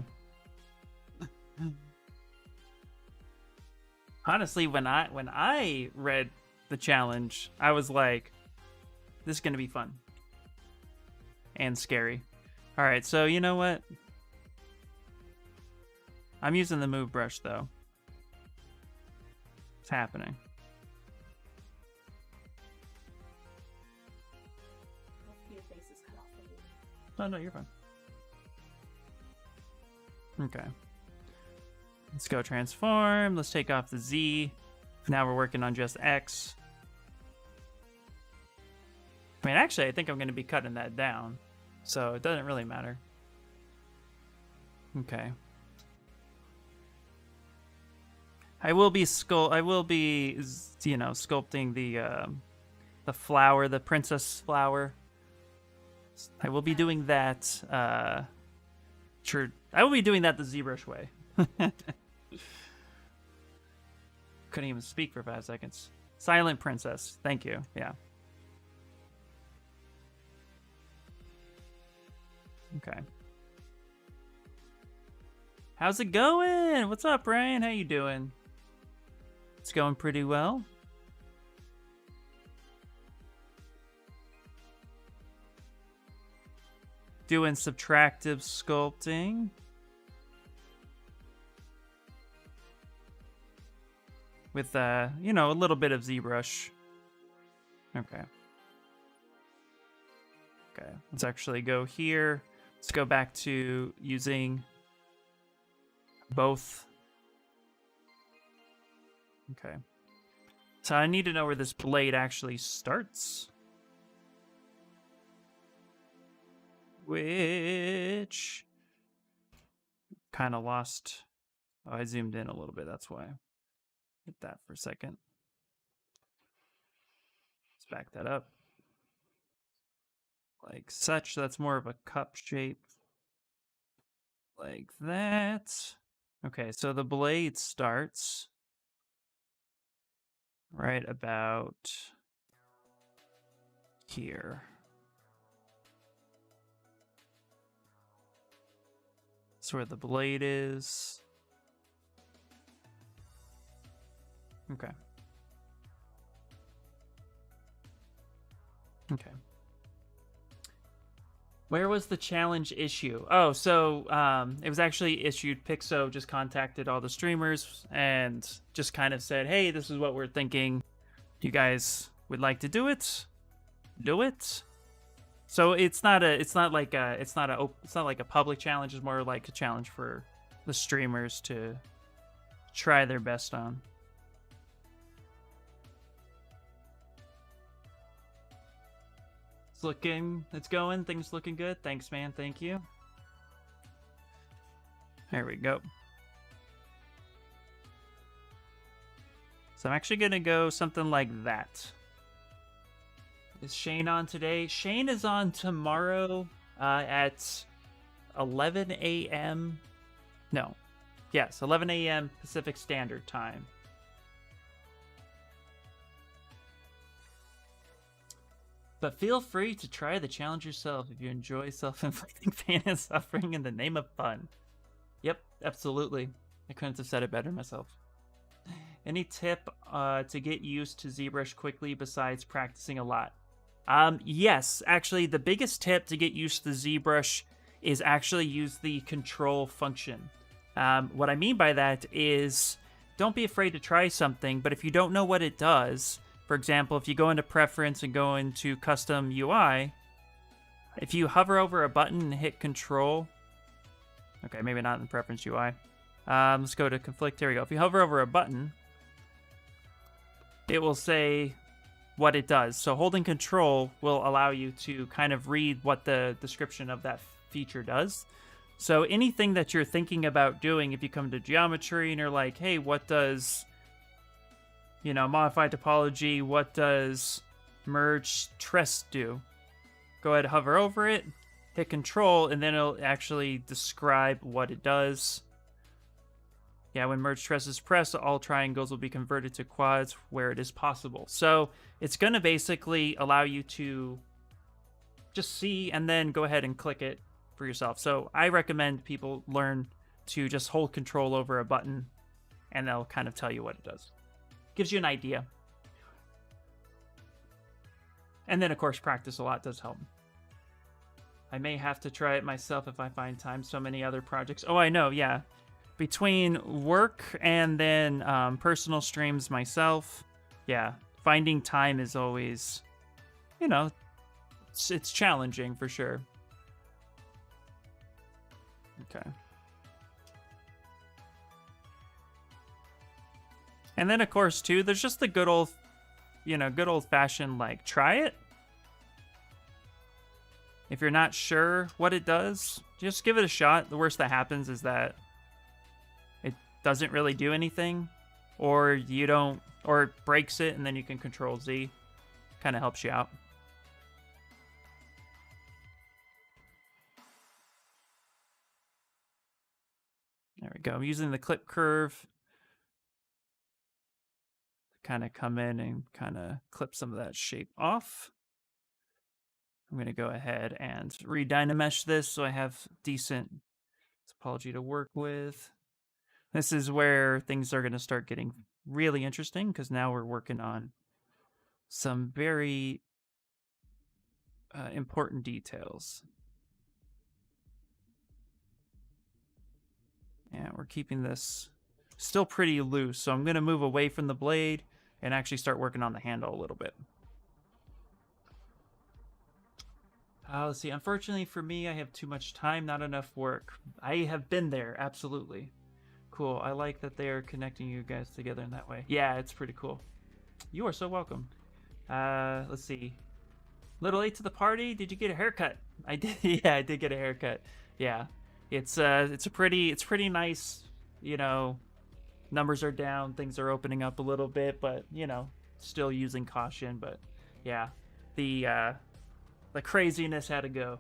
Honestly, when I read the challenge, I was like, this is gonna be fun and scary. All right, so you know what? I'm using the move brush though. It's happening. Your face is cut off. Oh no, you're fine. Okay. Let's go transform. Let's take off the Z. Now we're working on just X. I mean, actually, I think I'm going to be cutting that down, so it doesn't really matter. Okay. I will be you know, sculpting the flower, the princess flower. I will be doing that. Sure, I will be doing that the ZBrush way. Couldn't even speak for 5 seconds. Silent princess. Thank you. Yeah. Okay. How's it going? What's up, Brian? How you doing? It's going pretty well. Doing subtractive sculpting. With, you know, a little bit of ZBrush. Okay. Okay, let's actually go here. Let's go back to using both. Okay. So I need to know where this blade actually starts. Which kind of lost. Oh, I zoomed in a little bit, that's why. Hit that for a second. Let's back that up. Like such, that's more of a cup shape. like that. Okay, so the blade starts right about here. That's where the blade is. Okay. Okay. Where was the challenge issue? Oh, so it was actually issued. Pixo just contacted all the streamers and just kind of said, "Hey, this is what we're thinking. You guys would like to do it? Do it." So it's not like a public challenge. It's more like a challenge for the streamers to try their best on. It's going. Things looking good. Thanks, man. Thank you. There we go. So I'm actually gonna go something like that. Is Shane on today? Shane is on tomorrow at 11 a.m. No. Yes, 11 a.m. Pacific Standard Time. But feel free to try the challenge yourself if you enjoy self-inflicting pain and suffering in the name of fun. Yep, absolutely. I couldn't have said it better myself. Any tip to get used to ZBrush quickly besides practicing a lot? Yes, actually, the biggest tip to get used to the ZBrush is actually use the control function. What I mean by that is don't be afraid to try something, but if you don't know what it does, for example, if you go into preference and go into custom UI, if you hover over a button and hit control, okay, maybe not in preference UI. Let's go to conflict. Here we go. If you hover over a button, it will say what it does. So holding control will allow you to kind of read what the description of that feature does. So anything that you're thinking about doing, if you come to geometry and you're like, hey, what does, modify topology, what does merge tress do? Go ahead, hover over it, hit control, and then it'll actually describe what it does. Yeah, when merge tress is pressed, all triangles will be converted to quads where it is possible. So it's going to basically allow you to just see and then go ahead and click it for yourself. So I recommend people learn to just hold control over a button and they'll kind of tell you what it does. Gives you an idea. And then, of course, practice a lot does help. I may have to try it myself if I find time. So many other projects. Oh, I know, yeah. Between work and then personal streams myself, yeah, finding time is always, it's challenging for sure. Okay. And then, of course, too, there's just the good old-fashioned, like, try it. If you're not sure what it does, just give it a shot. The worst that happens is that it doesn't really do anything, or or it breaks it, and then you can Control Z. Kind of helps you out. There we go. I'm using the clip curve. Kind of come in and kind of clip some of that shape off. I'm going to go ahead and re-dynamesh this so I have decent topology to work with. This is where things are going to start getting really interesting because now we're working on some very important details. And we're keeping this still pretty loose, so I'm going to move away from the blade and actually start working on the handle a little bit. Let's see. Unfortunately for me, I have too much time, not enough work. I have been there, absolutely. Cool. I like that they are connecting you guys together in that way. Yeah, it's pretty cool. You are so welcome. Let's see. Little late to the party. Did you get a haircut? I did. Yeah, I did get a haircut. Yeah, it's pretty nice. Numbers are down, things are opening up a little bit, but still using caution. But yeah, the craziness had to go.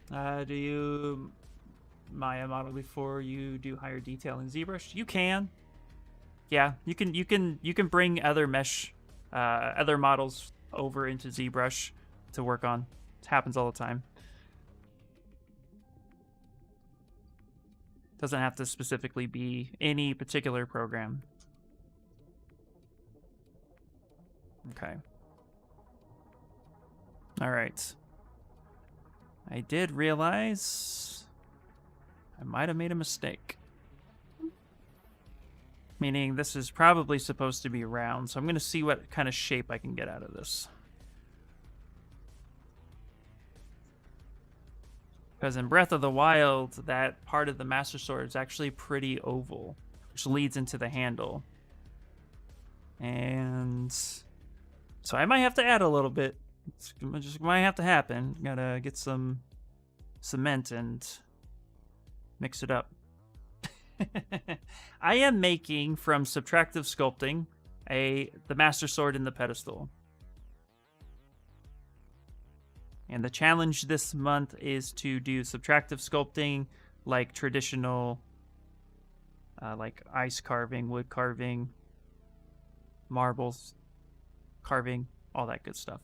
Do you Maya model before you do higher detail in ZBrush? You can. Yeah, you can bring other mesh, other models over into ZBrush to work on. It happens all the time. Doesn't have to specifically be any particular program. Okay. All right. I did realize I might have made a mistake. Meaning this is probably supposed to be round, so I'm going to see what kind of shape I can get out of this. Because in Breath of the Wild, that part of the Master Sword is actually pretty oval, which leads into the handle. And so I might have to add a little bit. It's just might have to happen. Gotta get some cement and mix it up. I am making from Subtractive Sculpting the Master Sword in the pedestal. And the challenge this month is to do subtractive sculpting, like traditional, like ice carving, wood carving, marbles carving, all that good stuff.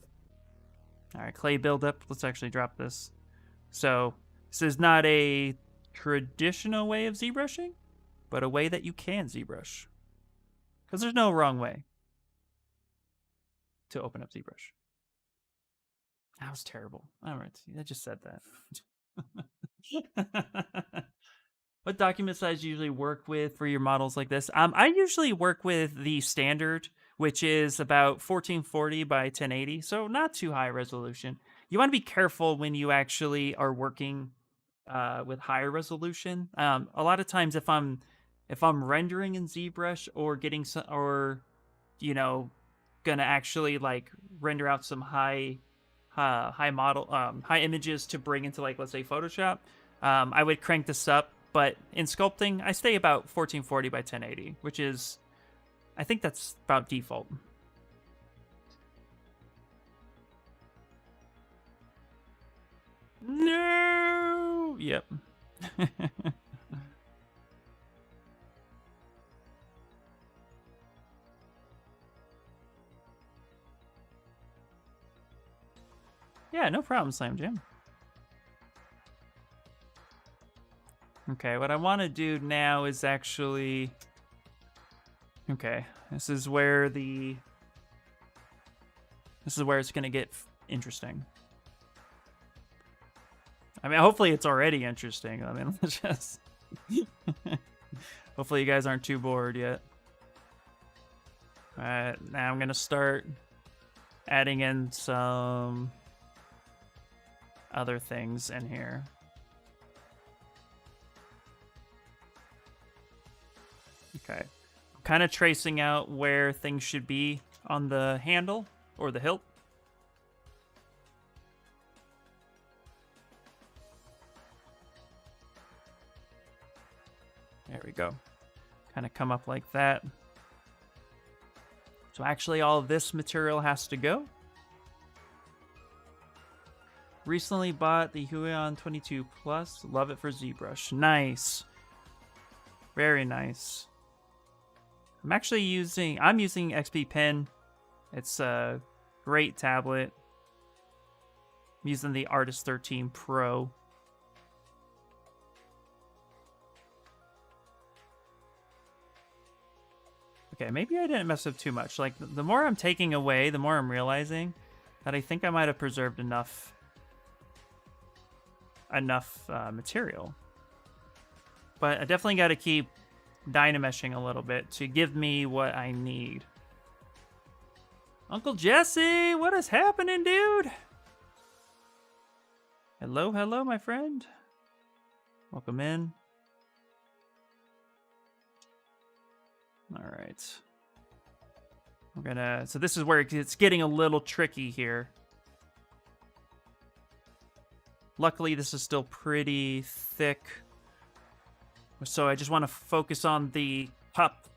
All right, clay buildup. Let's actually drop this. So this is not a traditional way of ZBrushing, but a way that you can ZBrush. Because there's no wrong way to open up ZBrush. That was terrible. All right, I just said that. What document size do you usually work with for your models like this? I usually work with the standard, which is about 1440 by 1080, so not too high resolution. You want to be careful when you actually are working with higher resolution. A lot of times, if I'm rendering in ZBrush or getting some, or gonna actually like render out some high images to bring into, like, let's say Photoshop, I would crank this up. But in sculpting, I stay about 1440 by 1080, which is, I think that's about default. No. Yep. Yeah, no problem, Slam Jam. Okay, what I want to do now is actually... Okay, this is where it's going to get interesting. I mean, hopefully it's already interesting. I mean, let's just... Hopefully you guys aren't too bored yet. Alright, now I'm going to start adding in some other things in here. Okay, I'm kind of tracing out where things should be on the handle or the hilt. There we go. Kind of come up like that. So actually all of this material has to go. Recently bought the Hyrule 22 Plus. Love it for ZBrush. Nice. Very nice. I'm using XP Pen. It's a great tablet. I'm using the Artist 13 Pro. Okay, maybe I didn't mess up too much. Like, the more I'm taking away, the more I'm realizing that I think I might have preserved enough material. But I definitely got to keep dynameshing a little bit to give me what I need. Uncle Jesse, what is happening, dude? Hello, hello, my friend. Welcome in. All right. We're gonna... So this is where it's getting a little tricky here. Luckily, this is still pretty thick. So I just want to focus on the cup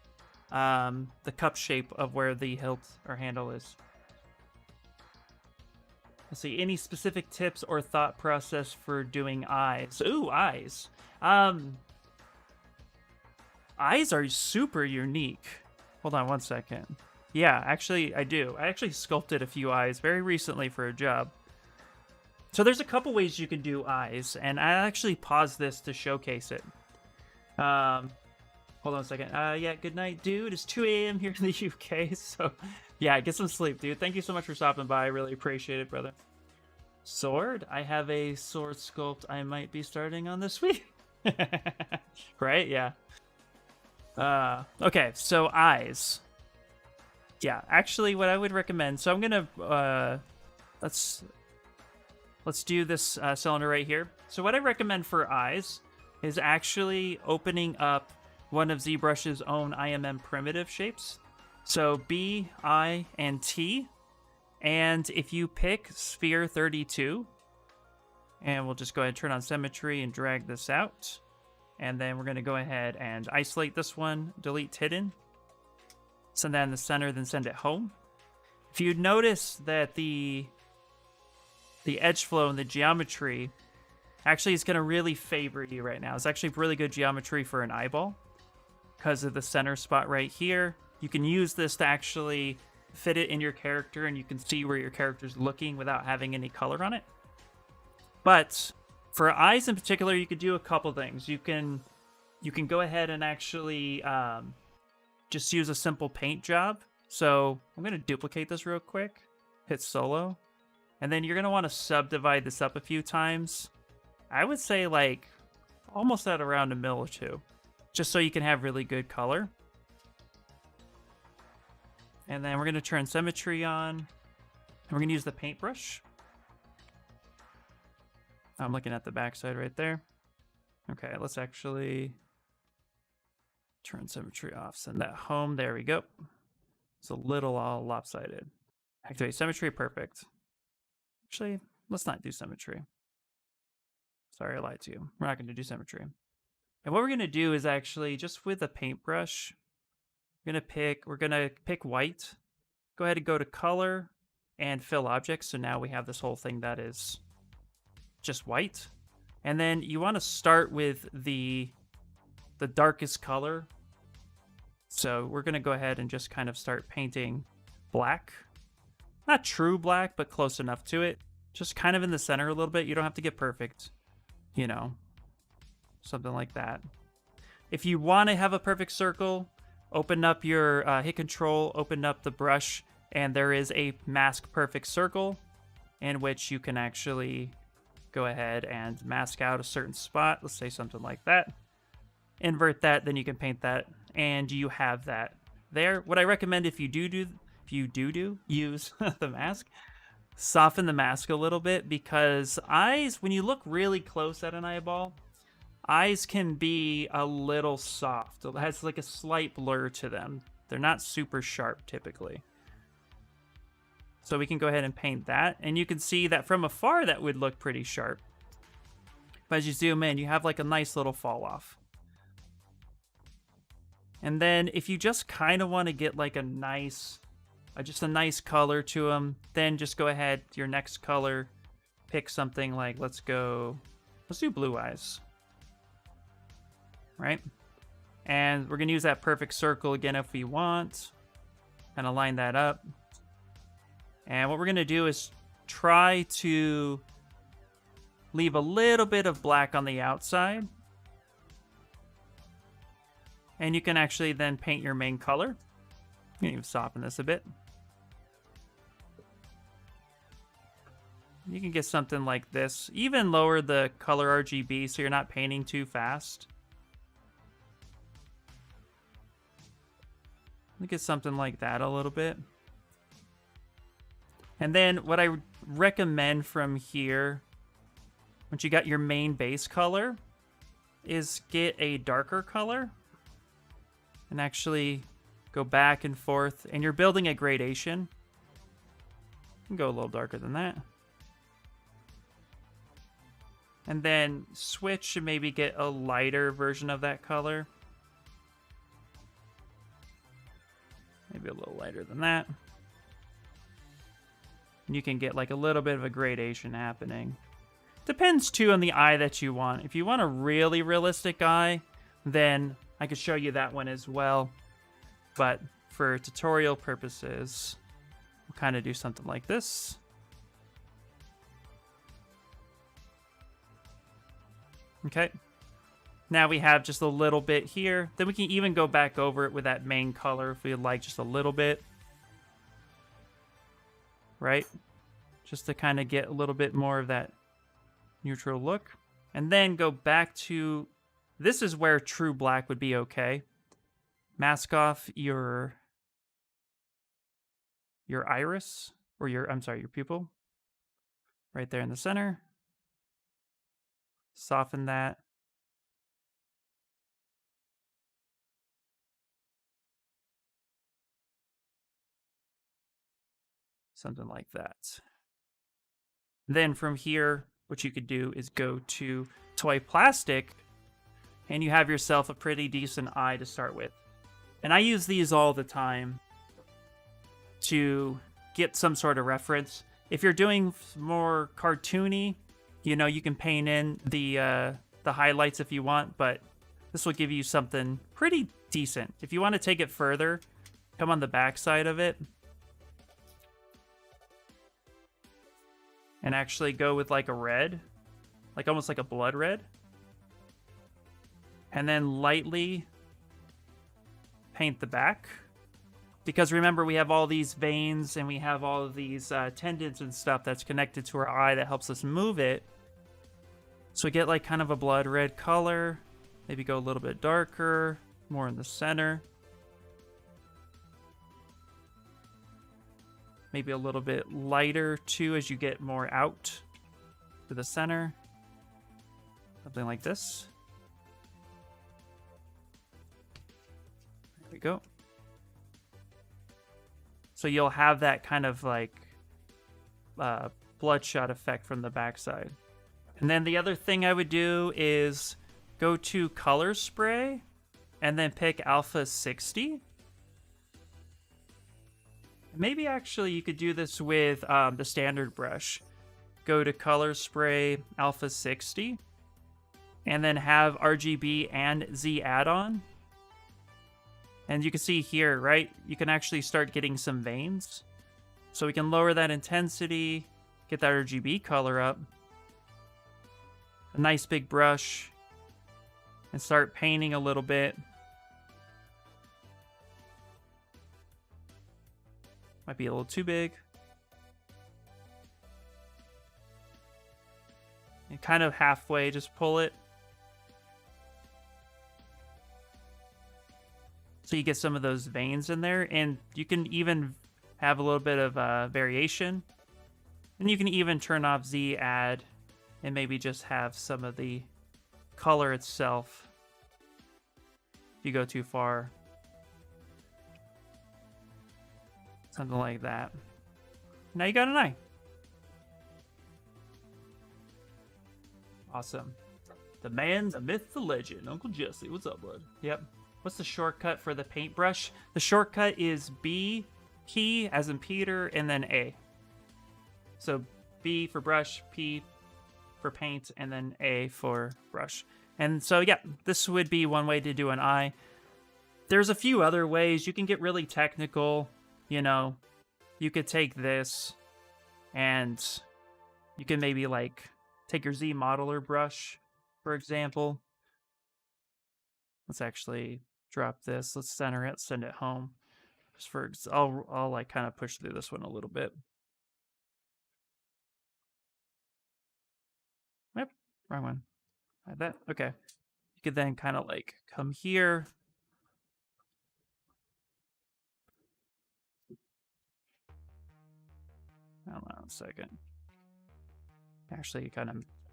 shape of where the hilt or handle is. Let's see, any specific tips or thought process for doing eyes? Ooh, eyes. Eyes are super unique. Hold on one second. Yeah, actually, I do. I actually sculpted a few eyes very recently for a job. So there's a couple ways you can do eyes, and I actually paused this to showcase it. Hold on a second. Yeah, good night, dude. It's 2 a.m. here in the UK, so yeah, get some sleep, dude. Thank you so much for stopping by. I really appreciate it, brother. Sword? I have a sword sculpt I might be starting on this week. Right? Yeah. Okay, so eyes. Yeah, actually, what I would recommend. So I'm gonna let's do this cylinder right here. So what I recommend for eyes is actually opening up one of ZBrush's own IMM primitive shapes. So B, I, and T. And if you pick sphere 32, and we'll just go ahead and turn on symmetry and drag this out. And then we're going to go ahead and isolate this one, delete hidden, send that in the center, then send it home. If you notice that the edge flow and the geometry actually is going to really favor you right now. It's actually really good geometry for an eyeball because of the center spot right here. You can use this to actually fit it in your character, and you can see where your character's looking without having any color on it. But for eyes in particular, you could do a couple things. You can go ahead and actually just use a simple paint job. So I'm going to duplicate this real quick, hit solo, and then you're going to want to subdivide this up a few times. I would say like almost at around 1 mil or 2, just so you can have really good color. And then we're going to turn symmetry on, and we're going to use the paintbrush. I'm looking at the backside right there. Okay, let's actually turn symmetry off, send that home. There we go. It's a little all lopsided. Activate symmetry, perfect. Actually, let's not do symmetry. Sorry, I lied to you. We're not going to do symmetry. And what we're going to do is actually, just with a paintbrush, we're going to pick white. Go ahead and go to color and fill objects. So now we have this whole thing that is just white. And then you want to start with the darkest color. So we're going to go ahead and just kind of start painting black. Not true black, but close enough to it. Just kind of in the center a little bit. You don't have to get perfect, you know, something like that. If you want to have a perfect circle, open up your hit control, open up the brush, and there is a mask perfect circle in which you can actually go ahead and mask out a certain spot. Let's say something like that. Invert that, then you can paint that, and you have that there. What I recommend if you do use the mask, soften the mask a little bit, because eyes, when you look really close at an eyeball, eyes can be a little soft. It has like a slight blur to them. They're not super sharp typically. So we can go ahead and paint that, and you can see that from afar that would look pretty sharp. But as you zoom in, you have like a nice little fall off. And then if you just kind of want to get like a nice nice color to them, then just go ahead, your next color, pick something like, let's do blue eyes. Right? And we're going to use that perfect circle again if we want. Kind of line that up. And what we're going to do is try to leave a little bit of black on the outside. And you can actually then paint your main color. You can even soften this a bit. You can get something like this. Even lower the color RGB so you're not painting too fast. Look at something like that a little bit. And then what I recommend from here, once you got your main base color, is get a darker color and actually go back and forth. And you're building a gradation. You can go a little darker than that. And then switch and maybe get a lighter version of that color. Maybe a little lighter than that. And you can get like a little bit of a gradation happening. Depends too on the eye that you want. If you want a really realistic eye, then I could show you that one as well. But for tutorial purposes, we'll kind of do something like this. Okay. Now we have just a little bit here. Then we can even go back over it with that main color if we'd like, just a little bit. Right? Just to kind of get a little bit more of that neutral look. And then go back to, this is where true black would be okay. Mask off your iris, or your pupil. Right there in the center. Soften that. Something like that. Then from here, what you could do is go to toy plastic, and you have yourself a pretty decent eye to start with. And I use these all the time to get some sort of reference. If you're doing more cartoony, you know, you can paint in the highlights if you want, but this will give you something pretty decent. If you want to take it further, come on the back side of it and actually go with like a red, like almost like a blood red, and then lightly paint the back. Because remember, we have all these veins and we have all of these tendons and stuff that's connected to our eye that helps us move it. So we get like kind of a blood red color. Maybe go a little bit darker, more in the center. Maybe a little bit lighter too as you get more out to the center. Something like this. There we go. So you'll have that kind of like bloodshot effect from the backside. And then the other thing I would do is go to color spray and then pick alpha 60. Maybe actually you could do this with the standard brush. Go to color spray alpha 60 and then have RGB and Z add-on. And you can see here, right? You can actually start getting some veins. So we can lower that intensity, get that RGB color up. A nice big brush. And start painting a little bit. Might be a little too big. And kind of halfway, just pull it. So you get some of those veins in there, and you can even have a little bit of variation. And you can even turn off Z add and maybe just have some of the color itself if you go too far. Something like that. Now you got an eye. Awesome. The man, the myth, the legend. Uncle Jesse, what's up, bud? Yep. What's the shortcut for the paintbrush? The shortcut is B key as in Peter and then A. So B for brush, P for paint, and then A for brush. And so yeah, this would be one way to do an eye. There's a few other ways. You can get really technical. You know, you could take this and you can maybe like take your Z modeler brush, for example. Let's actually drop this. Let's center it, send it home. Just for I'll like kind of push through this one a little bit. Yep, wrong one. Like that. Okay. You could then kind of like come here. Hold on a second. Actually,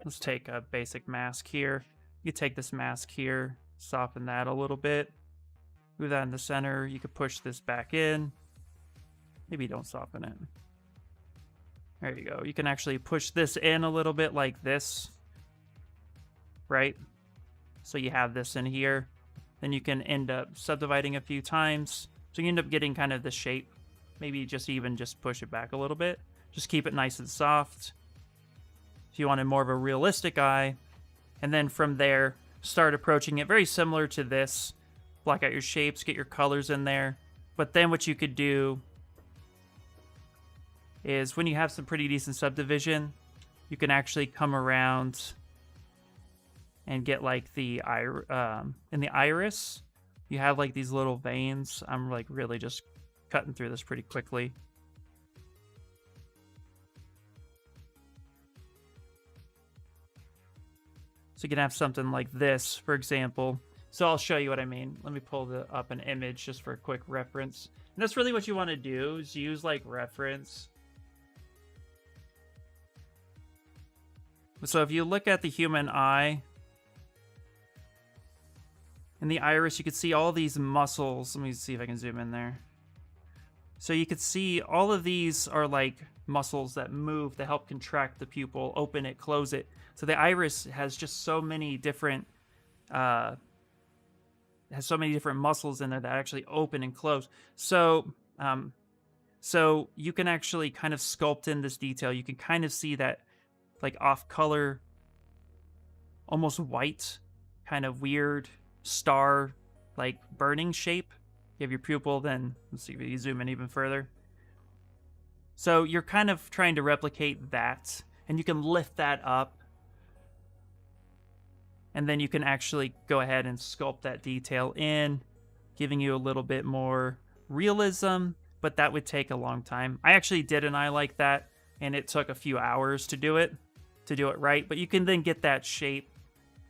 let's take a basic mask here. You take this mask here, soften that a little bit. Move that in the center. You could push this back in. Maybe don't soften it. There you go. You can actually push this in a little bit like this. Right? So you have this in here. Then you can end up subdividing a few times. So you end up getting kind of the shape. Maybe just push it back a little bit. Just keep it nice and soft. If you wanted more of a realistic eye, and then from there, start approaching it very similar to this. Block out your shapes, get your colors in there. But then what you could do is when you have some pretty decent subdivision, you can actually come around and get like the in the iris, you have like these little veins. I'm like really just cutting through this pretty quickly. So you can have something like this, for example. So I'll show you what I mean. Let me pull up an image just for a quick reference. And that's really what you want to do, is use like reference. So if you look at the human eye, in the iris, you can see all these muscles. Let me see if I can zoom in there. So you can see all of these are like muscles that move to help contract the pupil, open it, close it. So the iris has just so many different muscles in there that actually open and close. So so you can actually kind of sculpt in this detail. You can kind of see that like off color, almost white, kind of weird star like burning shape. You have your pupil, then let's see if you zoom in even further. So you're kind of trying to replicate that, and you can lift that up, and then you can actually go ahead and sculpt that detail in, giving you a little bit more realism, but that would take a long time. I actually did an eye like that, and it took a few hours to do it right, but you can then get that shape,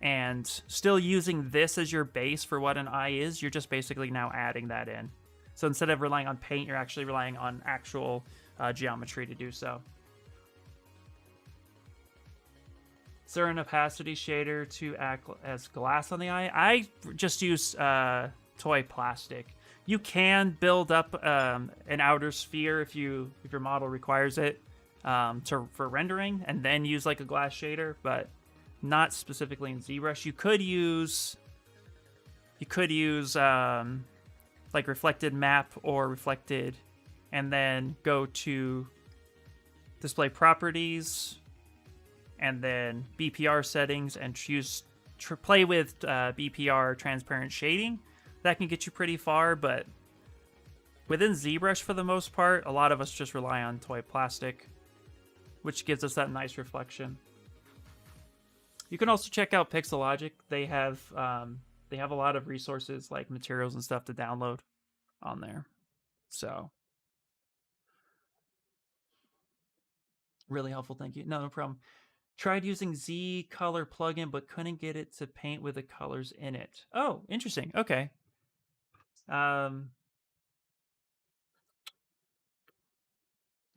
and still using this as your base for what an eye is, you're just basically now adding that in. So instead of relying on paint, you're actually relying on actual geometry to do so. Is there an opacity shader to act as glass on the eye? I just use toy plastic. You can build up an outer sphere if your model requires it for rendering, and then use like a glass shader, but not specifically in ZBrush. You could use like reflected map or reflected, and then go to display properties, and then BPR settings, and choose play with BPR transparent shading. That can get you pretty far, but within ZBrush, for the most part, a lot of us just rely on toy plastic, which gives us that nice reflection. You can also check out Pixologic. They have a lot of resources like materials and stuff to download on there. So really helpful. Thank you. No problem. Tried using Z color plugin, but couldn't get it to paint with the colors in it. Oh, interesting. Okay.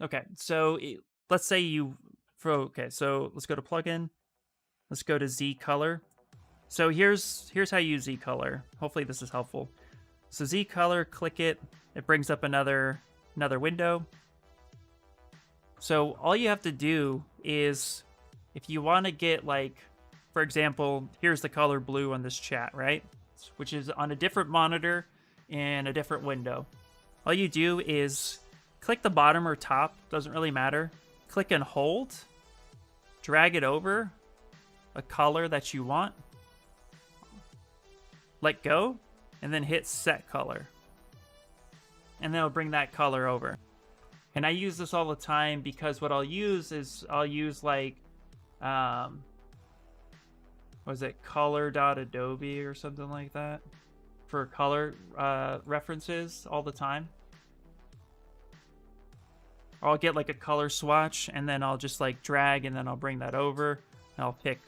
Okay. So let's say so let's go to plugin. Let's go to Z color. So here's how you use Z color. Hopefully this is helpful. So Z color, click it. It brings up another window. So all you have to do is, if you want to get, like, for example, here's the color blue on this chat, right? Which is on a different monitor in a different window. All you do is click the bottom or top, doesn't really matter. Click and hold, drag it over a color that you want, let go, and then hit set color. And then it'll bring that color over. And I use this all the time because what I'll use like, was it color.adobe or something like that for color references all the time. Or I'll get like a color swatch, and then I'll just like drag, and then I'll bring that over, and I'll pick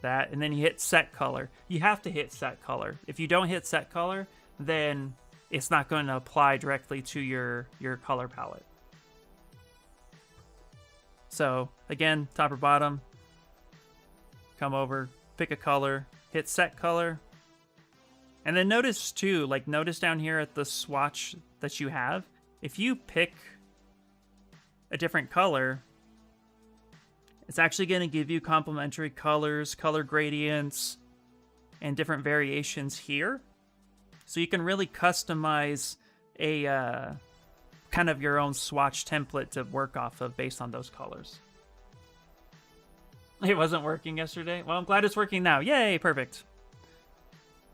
that, and then you hit set color. You have to hit set color. If you don't hit set color, then it's not going to apply directly to your color palette. So again, top or bottom, come over, pick a color, hit set color, and then notice too, like notice down here at the swatch that you have, if you pick a different color, it's actually going to give you complementary colors, color gradients, and different variations here. So you can really customize kind of your own swatch template to work off of based on those colors. It wasn't working yesterday. Well, I'm glad it's working now. Yay, perfect.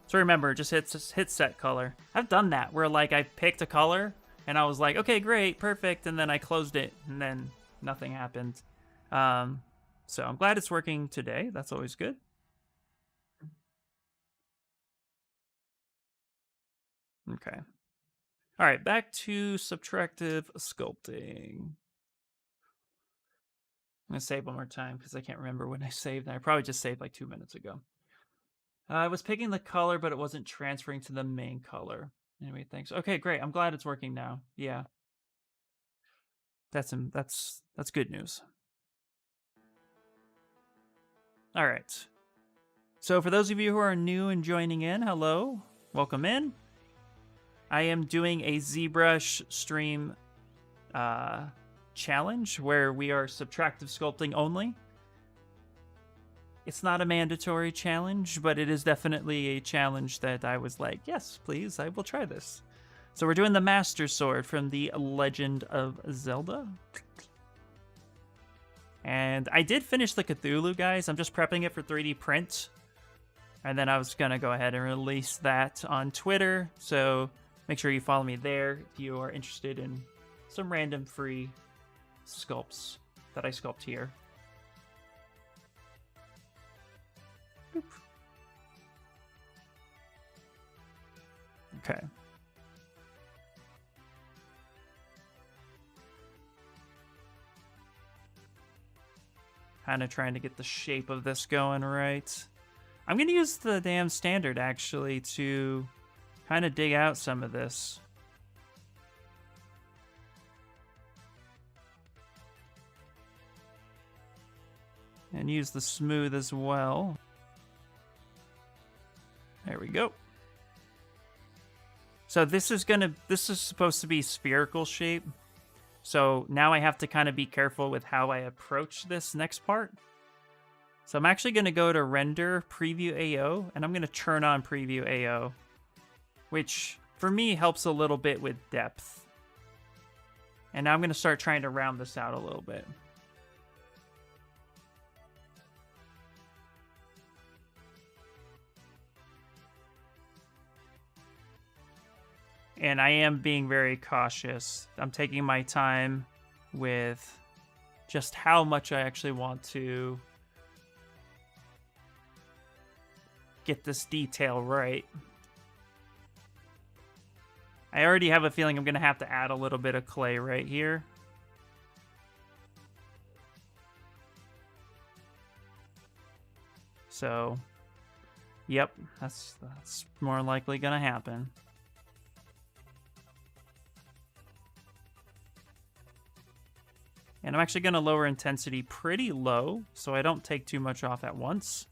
So remember, just hit set color. I've done that where like I picked a color and I was like, okay, great, perfect, and then I closed it and then nothing happened. So I'm glad it's working today. That's always good. Okay. All right, back to subtractive sculpting. I'm gonna save one more time because I can't remember when I saved. I probably just saved like 2 minutes ago. I was picking the color, but it wasn't transferring to the main color. Anyway, thanks. Okay, great. I'm glad it's working now. Yeah, that's good news. All right. So for those of you who are new and joining in, hello, welcome in. I am doing a ZBrush stream challenge where we are subtractive sculpting only. It's not a mandatory challenge, but it is definitely a challenge that I was like, yes, please, I will try this. So we're doing the Master Sword from the Legend of Zelda. And I did finish the Cthulhu, guys. I'm just prepping it for 3D print. And then I was going to go ahead and release that on Twitter. So make sure you follow me there if you are interested in some random free sculpts that I sculpt here. Boop. Okay. Kind of trying to get the shape of this going right. I'm going to use the damn standard, actually, to kind of dig out some of this. And use the smooth as well. There we go. So this is supposed to be spherical shape. So now I have to kind of be careful with how I approach this next part. So I'm actually going to go to render preview AO, and I'm going to turn on preview AO, which for me helps a little bit with depth. And now I'm going to start trying to round this out a little bit. And I am being very cautious. I'm taking my time with just how much I actually want to get this detail right. I already have a feeling I'm going to have to add a little bit of clay right here. So, yep, that's more likely going to happen. And I'm actually going to lower intensity pretty low, so I don't take too much off at once.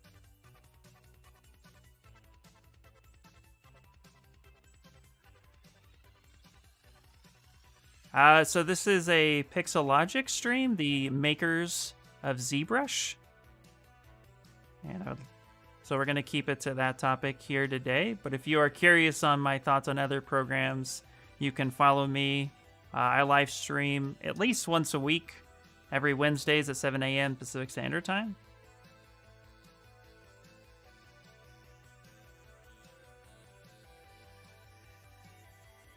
So this is a Pixologic stream, the makers of ZBrush. And so we're going to keep it to that topic here today. But if you are curious on my thoughts on other programs, you can follow me. I live stream at least once a week, every Wednesdays at 7 a.m. Pacific Standard Time.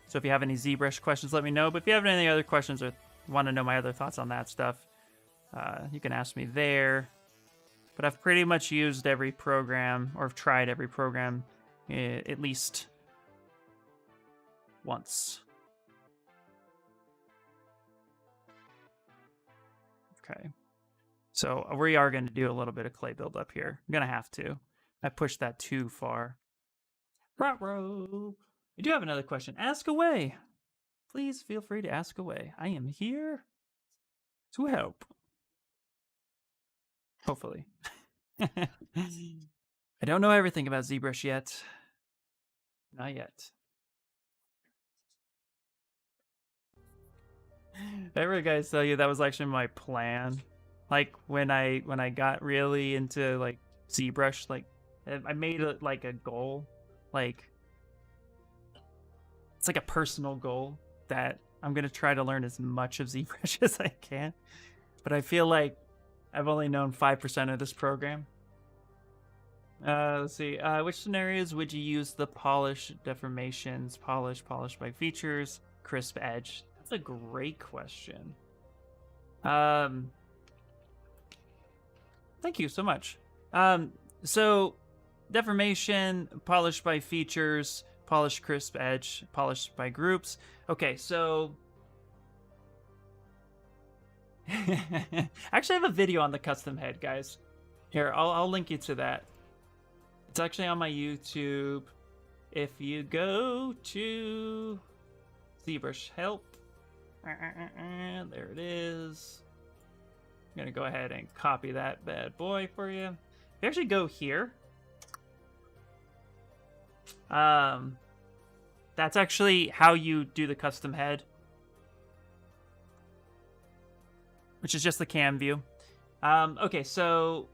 So if you have any ZBrush questions, let me know. But if you have any other questions or want to know my other thoughts on that stuff, you can ask me there. But I've pretty much used every program, or tried every program, at least once. Okay, so we are going to do a little bit of clay buildup here. I'm going to have to. I pushed that too far. Ruh-roh. I do have another question. Ask away. Please feel free to ask away. I am here to help. Hopefully. I don't know everything about ZBrush yet. Not yet. Ever guys tell you that was actually my plan? Like when I got really into like ZBrush, like I made it like a goal, like it's like a personal goal that I'm going to try to learn as much of ZBrush as I can. But I feel like I've only known 5% of this program. Let's see. Which scenarios would you use the polish, deformations, polish by features, crisp edge? That's a great question. Thank you so much. So deformation, polish by features, polish crisp edge, polish by groups. Okay, so actually I have a video on the custom head, guys. Here, I'll link you to that. It's actually on my YouTube. If you go to ZBrush help, there it is. I'm gonna go ahead and copy that bad boy for you. If you actually go here, that's actually how you do the custom head, which is just the cam view. Okay, so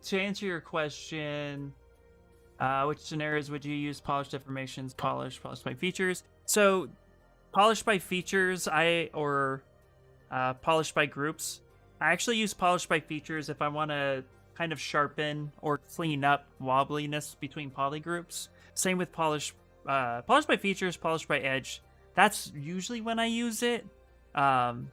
to answer your question, which scenarios would you use polish deformations, polish by features? So polish by features, polish by groups. I actually use polish by features if I want to kind of sharpen or clean up wobbliness between poly groups. Same with polish by features, polish by edge. That's usually when I use it. To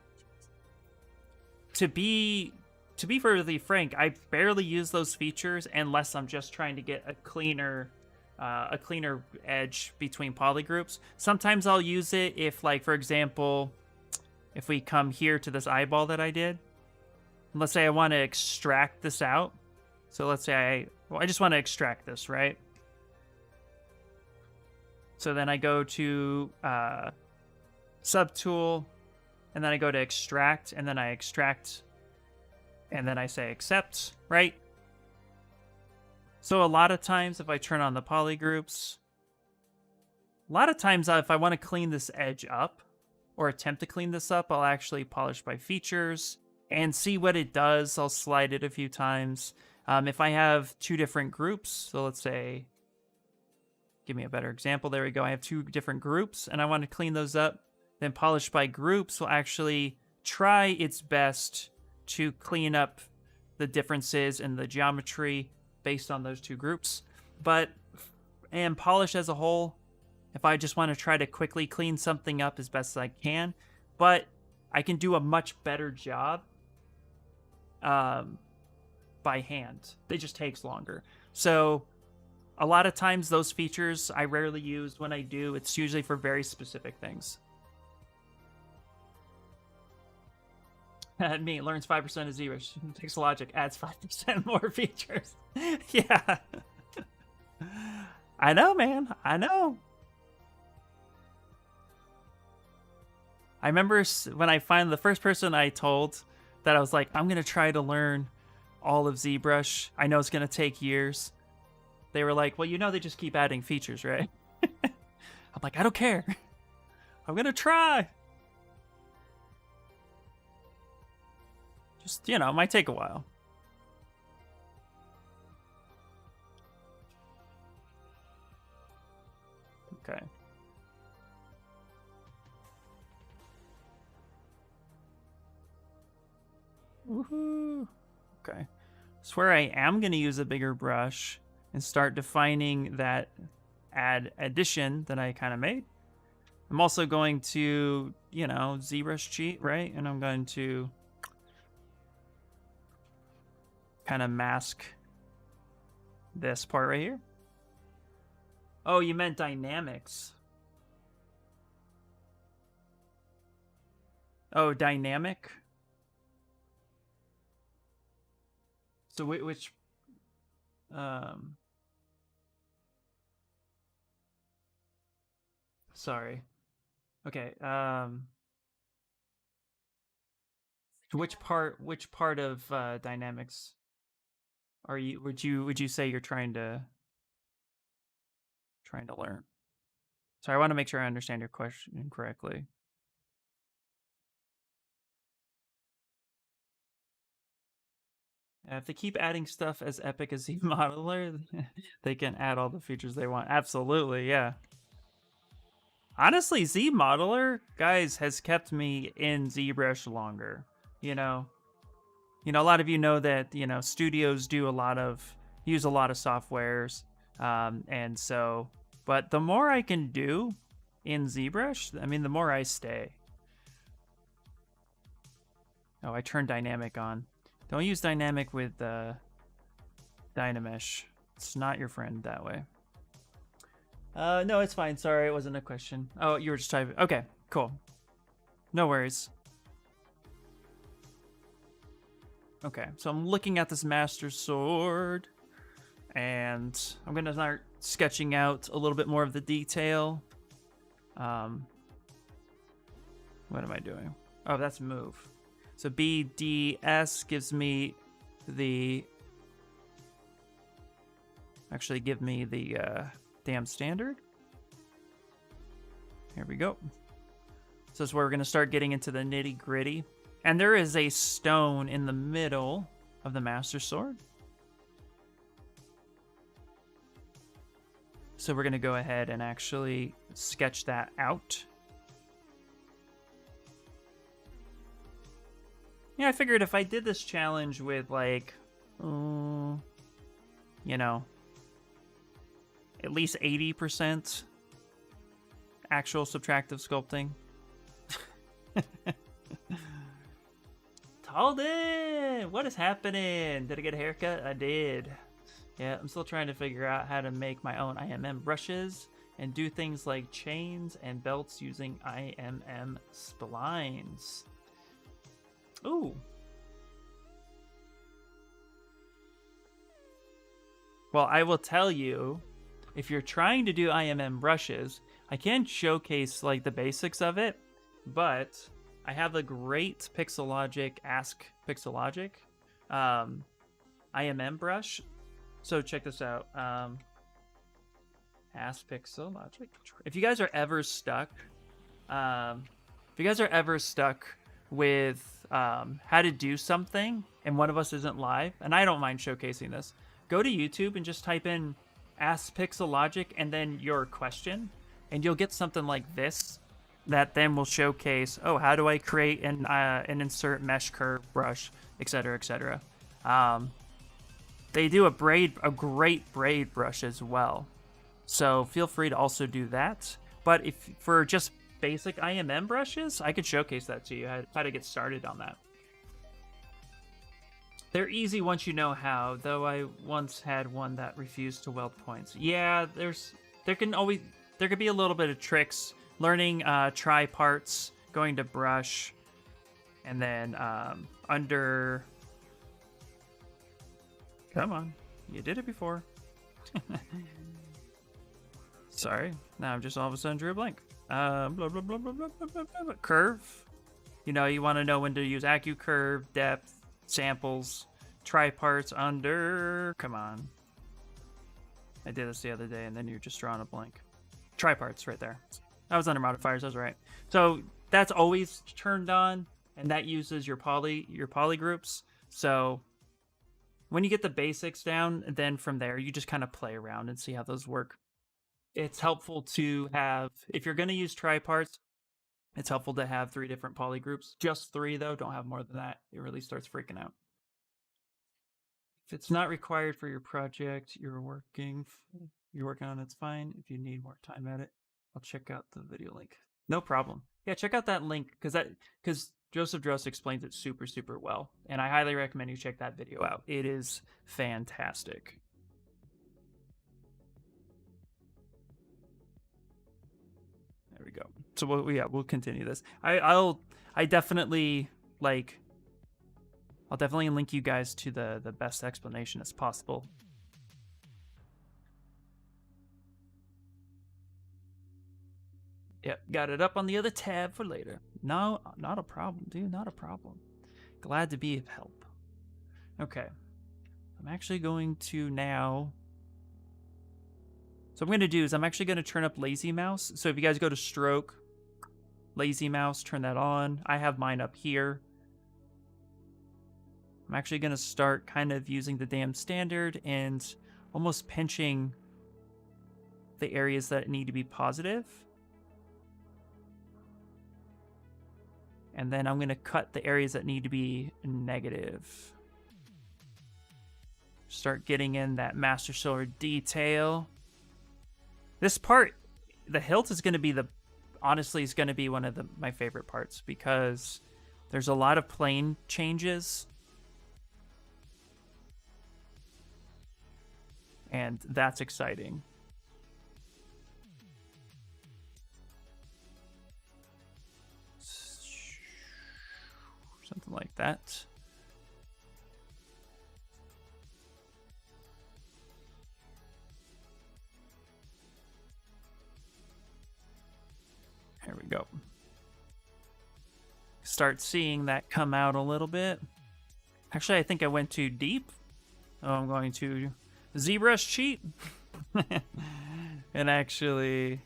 be perfectly frank, I barely use those features unless I'm just trying to get a cleaner edge between poly groups. Sometimes I'll use it if, like, for example, if we come here to this eyeball that I did, and let's say I want to extract this out. So let's say I just want to extract this, right? So then I go to subtool, and then I go to extract, and then I extract, and then I say accept, right? So a lot of times if I turn on the poly groups, a lot of times if I want to clean this edge up or attempt to clean this up, I'll actually polish by features and see what it does. I'll slide it a few times. If I have two different groups, so let's say, give me a better example. There we go. I have two different groups and I want to clean those up. Then polish by groups will actually try its best to clean up the differences in the geometry based on those two groups. And polish as a whole, if I just want to try to quickly clean something up as best as I can, but I can do a much better job by hand. It just takes longer. So a lot of times those features I rarely use. When I do, it's usually for very specific things. Me learns 5% of ZBrush. Pixologic adds 5% more features. Yeah. I know, man. I know. I remember when I the first person I told that I was like, I'm going to try to learn all of ZBrush. I know it's going to take years. They were like, well, you know, they just keep adding features, right? I'm like, I don't care. I'm going to try. Just, you know, it might take a while. Okay. Woohoo. Okay. So where I am going to use a bigger brush and start defining that addition that I kind of made. I'm also going to, you know, ZBrush cheat, right? And I'm going to kind of mask this part right here. Oh, you meant dynamics. Oh, dynamic. So which sorry. Okay. Which part of dynamics are you would you say you're trying to learn? So I want to make sure I understand your question correctly. If they keep adding stuff as epic as ZModeler, they can add all the features they want. Absolutely, yeah. Honestly, Z Modeler, guys, has kept me in ZBrush longer. You know, a lot of you know that, studios do use a lot of softwares. And so, but the more I can do in ZBrush, I mean, the more I stay. Oh, I turned dynamic on. Don't use dynamic with Dynamesh. It's not your friend that way. No, it's fine. Sorry, it wasn't a question. Oh, you were just typing. Okay, cool. No worries. Okay, so I'm looking at this Master Sword, and I'm gonna start sketching out a little bit more of the detail. What am I doing? Oh, that's move. So BDS gives me the... Actually, give me the damn standard. Here we go. So this is where we're going to start getting into the nitty gritty. And there is a stone in the middle of the Master Sword. So we're going to go ahead and actually sketch that out. Yeah, I figured if I did this challenge with, like, you know, at least 80% actual subtractive sculpting. Talden, what is happening? Did I get a haircut? I did. Yeah, I'm still trying to figure out how to make my own IMM brushes and do things like chains and belts using IMM splines. Ooh. Well, I will tell you, if you're trying to do IMM brushes, I can showcase like the basics of it, but I have a great Pixologic, Ask Pixologic IMM brush. So check this out. Ask Pixologic. If you guys are ever stuck, with how to do something and one of us isn't live, and I don't mind showcasing this, go to YouTube and just type in Ask Pixologic and then your question, and you'll get something like this that then will showcase, oh, how do I create an insert mesh curve brush, etc., etc. They do a great braid brush as well, so feel free to also do that. But if for just basic IMM brushes, I could showcase that to you, how to get started on that. They're easy once you know how, though I once had one that refused to weld points. Yeah, there could be a little bit of tricks. Learning try parts, going to brush, and then under... Come on, you did it before. Sorry, now I'm just all of a sudden drew a blank. Blah, blah, blah, blah, blah, blah, blah, blah. Curve. You know, you want to know when to use AccuCurve, depth, samples, try parts under... Come on. I did this the other day, and then you're just drawing a blank. Try parts right there. That was under modifiers, I was right. So that's always turned on, and that uses your poly groups. So when you get the basics down, then from there, you just kind of play around and see how those work. It's helpful to have, if you're going to use try parts, it's helpful to have 3 different poly groups. Just 3, though. Don't have more than that. It really starts freaking out. If it's not required for your project you're working on, it's fine. If you need more time at it, I'll check out the video link. No problem. Yeah, check out that link, because Joseph Drost explains it super, super well. And I highly recommend you check that video out. It is fantastic. There we go. So we'll continue this. I'll definitely link you guys to the best explanation as possible. Yep, got it up on the other tab for later. No, not a problem, dude, not a problem. Glad to be of help. Okay. I'm actually going to now... So what I'm going to do is I'm actually going to turn up Lazy Mouse. So if you guys go to Stroke, Lazy Mouse, turn that on. I have mine up here. I'm actually going to start kind of using the damn standard and almost pinching the areas that need to be positive. And then I'm going to cut the areas that need to be negative. Start getting in that Master Sword detail. This part, the hilt is going to be honestly, is going to be one of my favorite parts because there's a lot of plane changes. And that's exciting. Something like that. There we go. Start seeing that come out a little bit. Actually, I think I went too deep. Oh, I'm going to ZBrush cheat and actually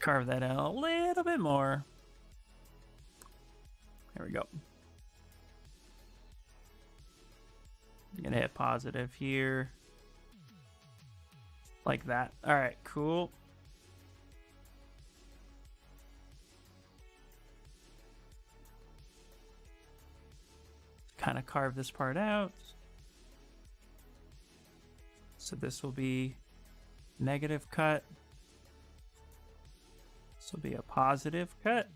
carve that out a little bit more. There we go. I'm gonna hit positive here. Like that. All right, cool. Kind of carve this part out. So this will be negative cut. This will be a positive cut.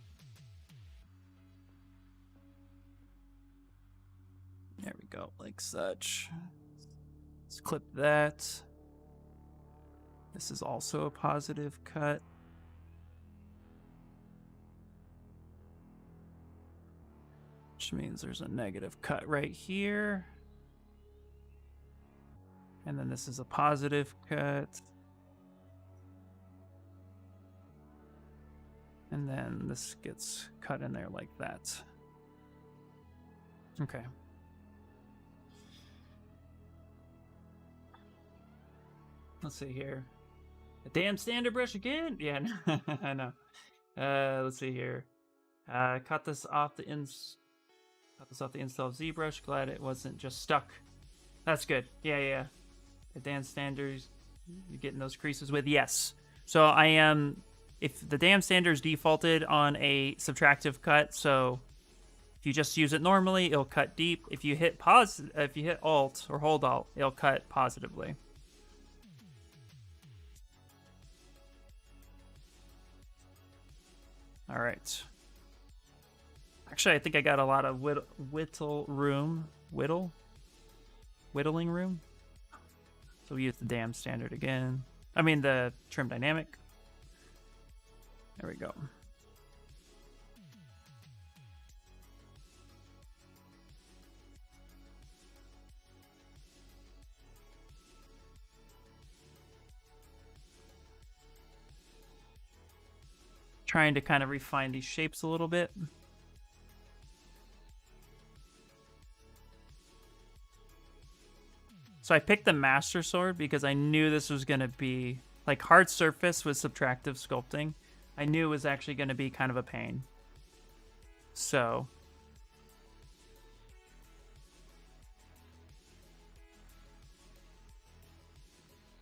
There we go, like such. Let's clip that. This is also a positive cut. Which means there's a negative cut right here. And then this is a positive cut. And then this gets cut in there like that. Okay. Let's see here. A damn standard brush again? Yeah, I know. Let's see here. Cut this off the install of ZBrush. Glad it wasn't just stuck. That's good. Yeah. Advanced standards. You're getting those creases with yes. So I am. If the damn standards defaulted on a subtractive cut, so if you just use it normally, it'll cut deep. If you hit Alt or hold Alt, it'll cut positively. All right. Actually, I think I got a lot of whittling room. So we use the damn standard again. I mean the trim dynamic. There we go. Trying to kind of refine these shapes a little bit. So I picked the Master Sword because I knew this was going to be like hard surface with subtractive sculpting. I knew it was actually going to be kind of a pain. So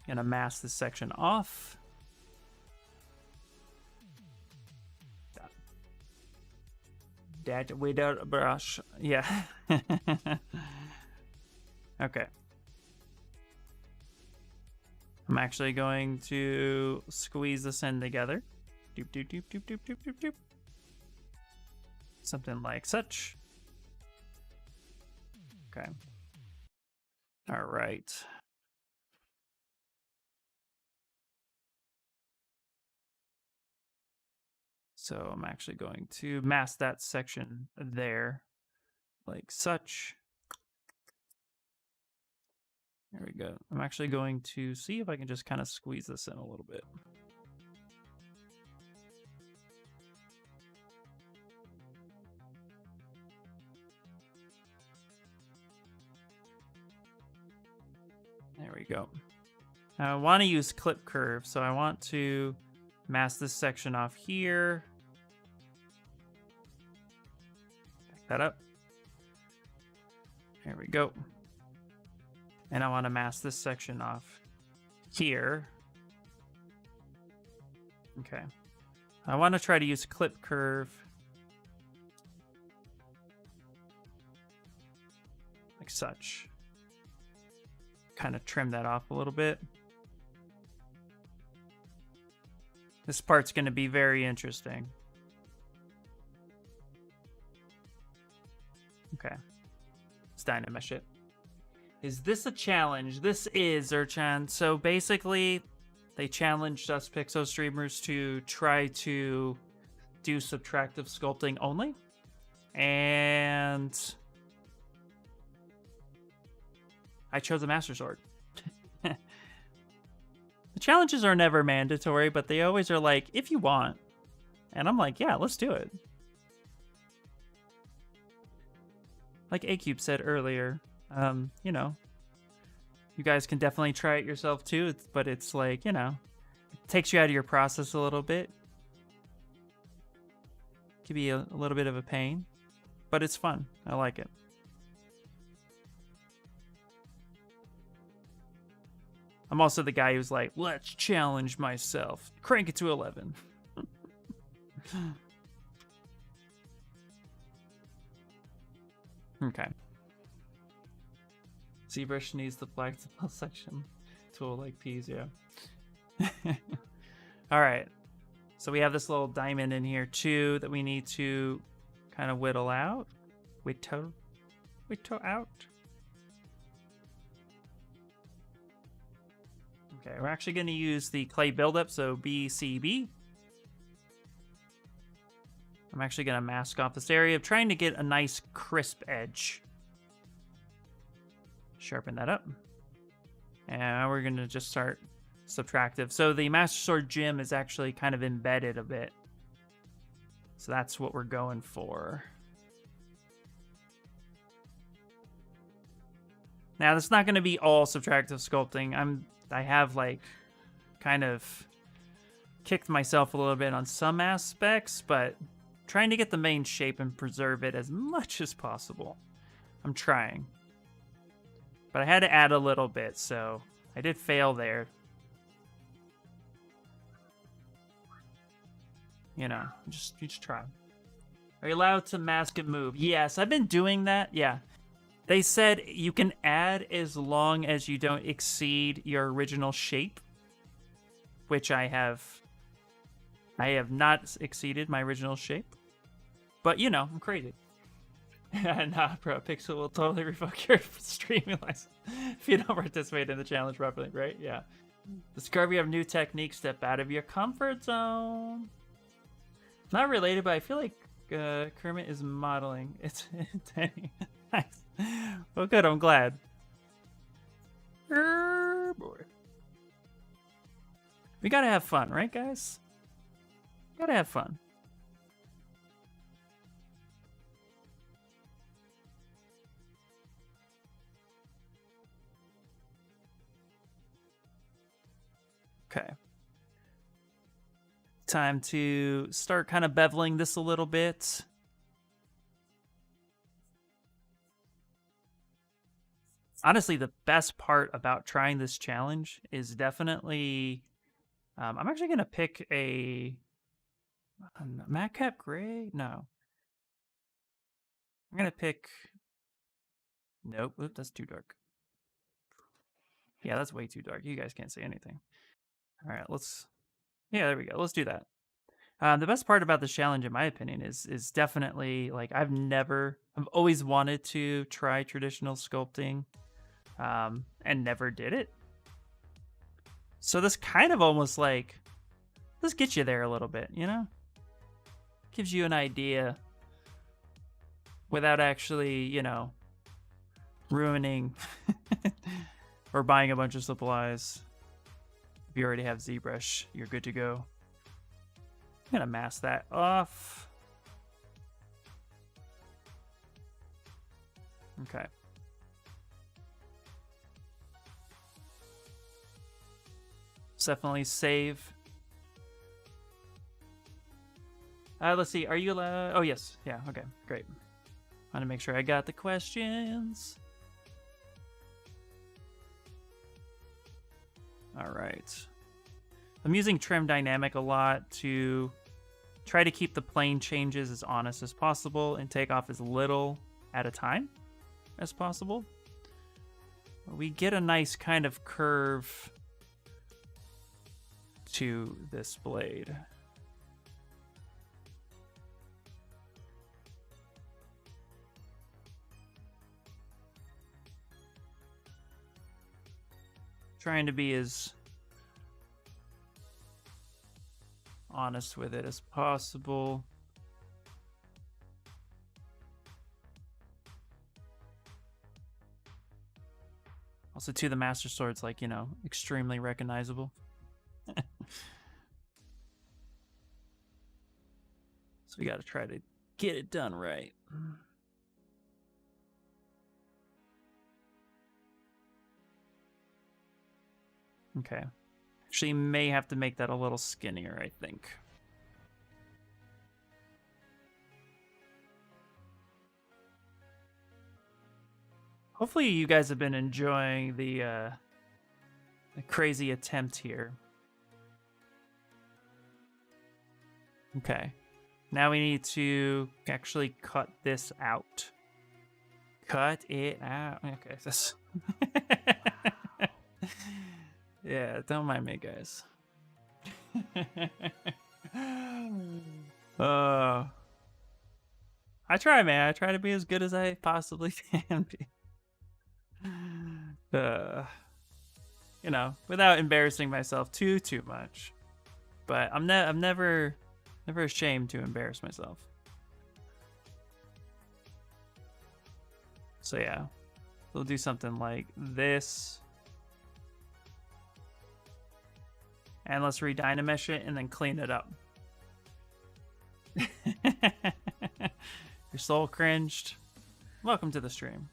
gonna mask this section off. That without a brush. Yeah. Okay. I'm actually going to squeeze this in together. Doop, doop, doop, doop, doop, doop, doop, doop. Something like such. Okay. All right. So I'm actually going to mask that section there, like such. There we go. I'm actually going to see if I can just kind of squeeze this in a little bit. There we go. Now I want to use clip curve, so I want to mask this section off here. Back that up. There we go. And I want to mask this section off here. Okay. I want to try to use clip curve like such. Kind of trim that off a little bit. This part's going to be very interesting. Okay. It's Dynamesh it. Is this a challenge? This is, Urchan. So basically, they challenged us Pixo streamers to try to do subtractive sculpting only. And I chose a Master Sword. The challenges are never mandatory, but they always are like, if you want. And I'm like, yeah, let's do it. Like A-Cube said earlier, you know, you guys can definitely try it yourself too, but it's like, you know, it takes you out of your process a little bit. Could be a little bit of a pain, but it's fun. I like it. I'm also the guy who's like, let's challenge myself. Crank it to 11. Okay. ZBrush needs the flexible section tool like peas, yeah. Alright. So we have this little diamond in here too that we need to kind of whittle out. Whittle out. Okay, we're actually going to use the clay buildup, so BCB. I'm actually going to mask off this area, trying to get a nice crisp edge. Sharpen that up. And we're going to just start subtractive. So the Master Sword gem is actually kind of embedded a bit. So that's what we're going for. Now, that's not going to be all subtractive sculpting. I have like kind of kicked myself a little bit on some aspects, but trying to get the main shape and preserve it as much as possible. I'm trying. But I had to add a little bit, so I did fail there. You know, you just try. Are you allowed to mask and move? Yes, I've been doing that. Yeah. They said you can add as long as you don't exceed your original shape, which I have not exceeded my original shape. But, you know, I'm crazy. Nah, bro, Pixel will totally revoke your streaming license if you don't participate in the challenge properly, right? Yeah. Discover you have new techniques, step out of your comfort zone. Not related, but I feel like Kermit is modeling. It's Danny. Nice. Well, good. I'm glad. Boy. We gotta have fun, right, guys? Gotta have fun. Okay. Time to start kind of beveling this a little bit. Honestly, the best part about trying this challenge is definitely... I'm actually going to pick a Madcap Gray? No. I'm going to pick... Nope, that's too dark. Yeah, that's way too dark. You guys can't see anything. All right, let's... Yeah, there we go. Let's do that. The best part about this challenge, in my opinion, is definitely, like, I've always wanted to try traditional sculpting, and never did it. So this kind of almost like, this gets you there a little bit, you know? Gives you an idea without actually, you know, ruining or buying a bunch of supplies. If you already have ZBrush, you're good to go. I'm gonna mask that off. Okay. Definitely save. Let's see. Are you allowed? Oh, yes. Yeah. Okay. Great. Want to make sure I got the questions. All right. I'm using Trim Dynamic a lot to try to keep the plane changes as honest as possible and take off as little at a time as possible. we get a nice kind of curve to this blade. Trying to be as honest with it as possible. Also, too, the Master Sword's like, you know, extremely recognizable. So we got to try to get it done right. Okay. Actually, may have to make that a little skinnier, I think. Hopefully you guys have been enjoying the crazy attempt here. Okay. Now we need to actually cut this out. Cut it out. Okay, this. Yeah, don't mind me, guys. I try, man. I try to be as good as I possibly can be. You know, without embarrassing myself too much. But I'm never ashamed to embarrass myself. So yeah, we'll do something like this. And let's re-dynamesh it and then clean it up. Your soul cringed. Welcome to the stream.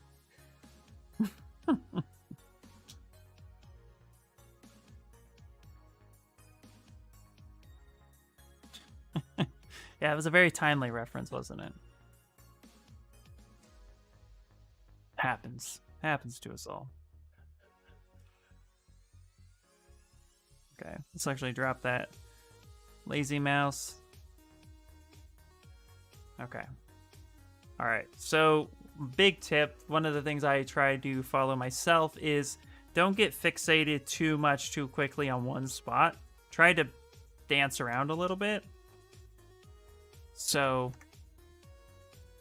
Yeah, it was a very timely reference, wasn't it? Happens to us all. Okay, let's actually drop that lazy mouse. Okay. All right, so big tip, one of the things I try to follow myself is don't get fixated too much too quickly on one spot. Try to dance around a little bit. So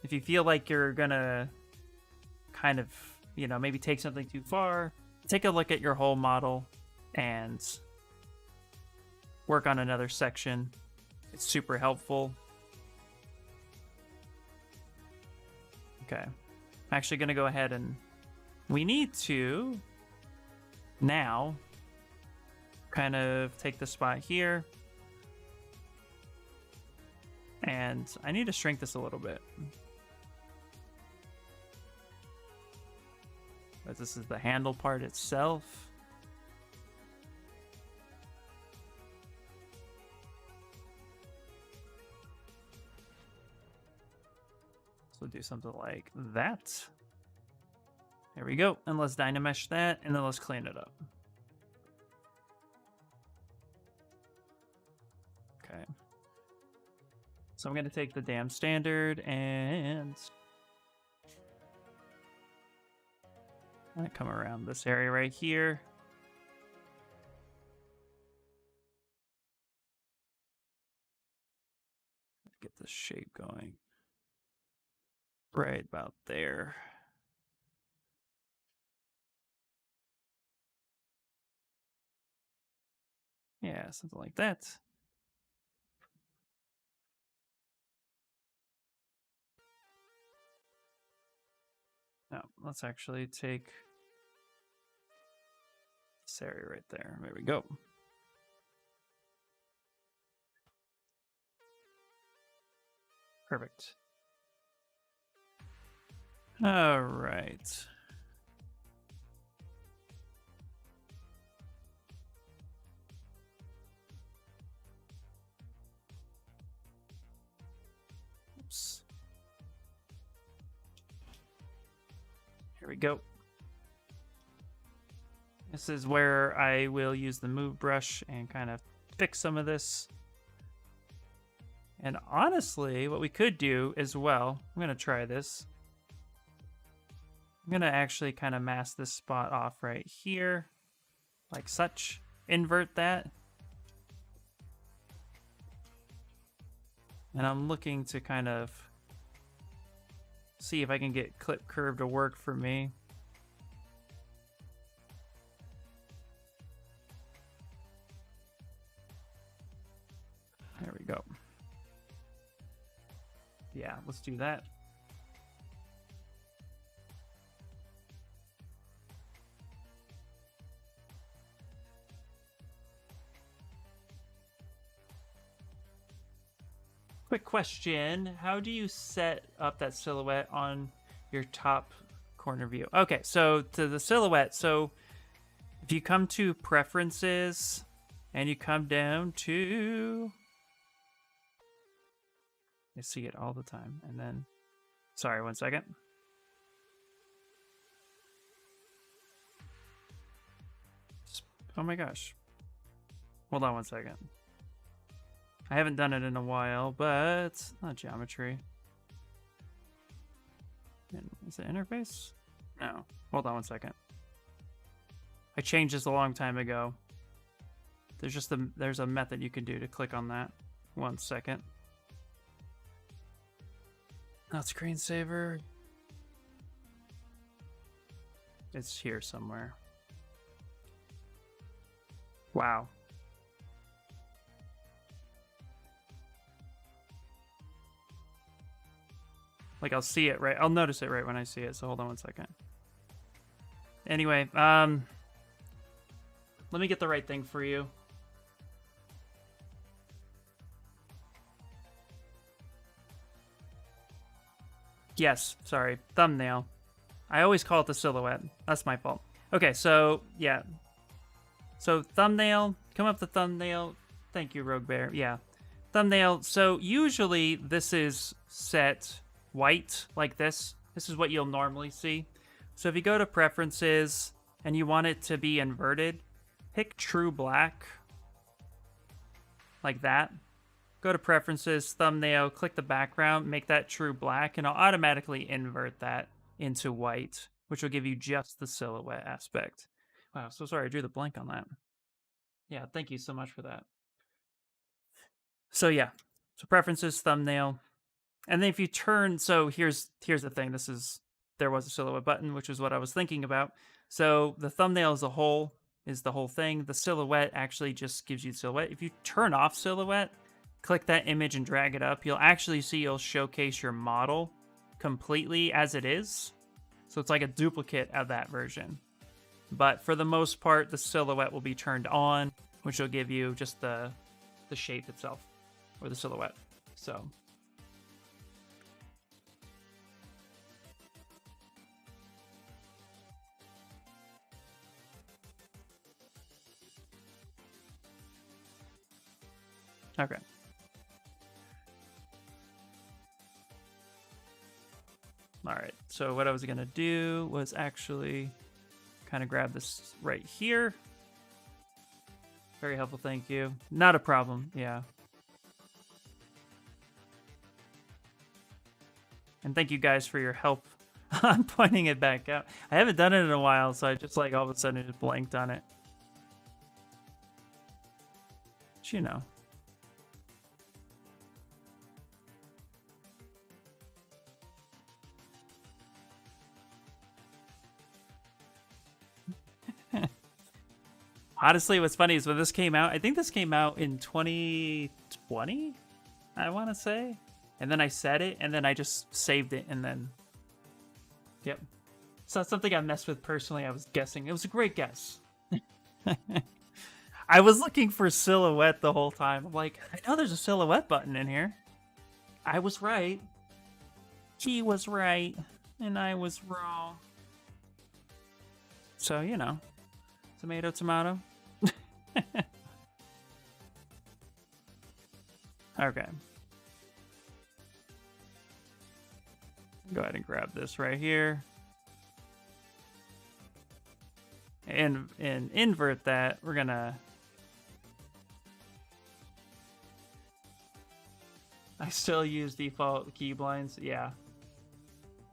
if you feel like you're gonna kind of, you know, maybe take something too far, take a look at your whole model and work on another section. It's super helpful. Okay. I'm actually going to go ahead and we need to now kind of take the spot here. And I need to shrink this a little bit. But this is the handle part itself. So do something like that. There we go. And let's dynamesh that, and then let's clean it up. Okay. So I'm going to take the damn standard and I'm going to come around this area right here. Get this shape going. Right about there. Yeah, something like that. Now, let's actually take this area right there. There we go. Perfect. All right. Oops. Here we go. This is where I will use the move brush and kind of fix some of this. And honestly, what we could do as well, I'm going to try this. I'm gonna actually kind of mask this spot off right here, like such. Invert that. And I'm looking to kind of see if I can get clip curve to work for me. There we go. Yeah, let's do that. Quick question. How do you set up that silhouette on your top corner view? Okay, so to the silhouette, so if you come to preferences and you come down to, you see it all the time, and then, sorry, 1 second. Oh my gosh. Hold on 1 second. I haven't done it in a while, but not geometry. Is it interface? No. Hold on 1 second. I changed this a long time ago. There's a method you can do to click on that. 1 second. Not screensaver. It's here somewhere. Wow. Like, I'll see it right. I'll notice it right when I see it. So hold on 1 second. Anyway, let me get the right thing for you. Yes, sorry. Thumbnail. I always call it the silhouette. That's my fault. Okay, so, yeah. So, thumbnail. Come up the thumbnail. Thank you, Rogue Bear. Yeah. Thumbnail. So, usually, this is set white, like this. This is what you'll normally see. So, if you go to Preferences, and you want it to be inverted, pick True Black. Like that. Go to Preferences, Thumbnail, click the background, make that True Black, and I'll automatically invert that into white, which will give you just the silhouette aspect. Wow, so sorry I drew the blank on that. Yeah, thank you so much for that. So yeah, so Preferences, Thumbnail, and then if you turn, so here's the thing. There was a silhouette button, which is what I was thinking about. So the thumbnail as a whole is the whole thing. The silhouette actually just gives you the silhouette. If you turn off silhouette, click that image and drag it up, you'll actually see it'll showcase your model completely as it is. So it's like a duplicate of that version. But for the most part, the silhouette will be turned on, which will give you just the shape itself, or the silhouette. So okay. All right, so what I was gonna do was actually kind of grab this right here. Very helpful, thank you. Not a problem, yeah. And thank you guys for your help on pointing it back out. I haven't done it in a while, so I just like all of a sudden just blanked on it. But you know. Honestly, what's funny is when this came out, I think this came out in 2020, I want to say. And then I set it, and then I just saved it, and then... Yep. It's not something I messed with personally, I was guessing. It was a great guess. I was looking for silhouette the whole time. I'm like, I know there's a silhouette button in here. I was right. He was right, and I was wrong. So, you know. Tomato, tomato. Okay. Go ahead and grab this right here. And invert that. We're gonna... I still use default keyblinds. Yeah.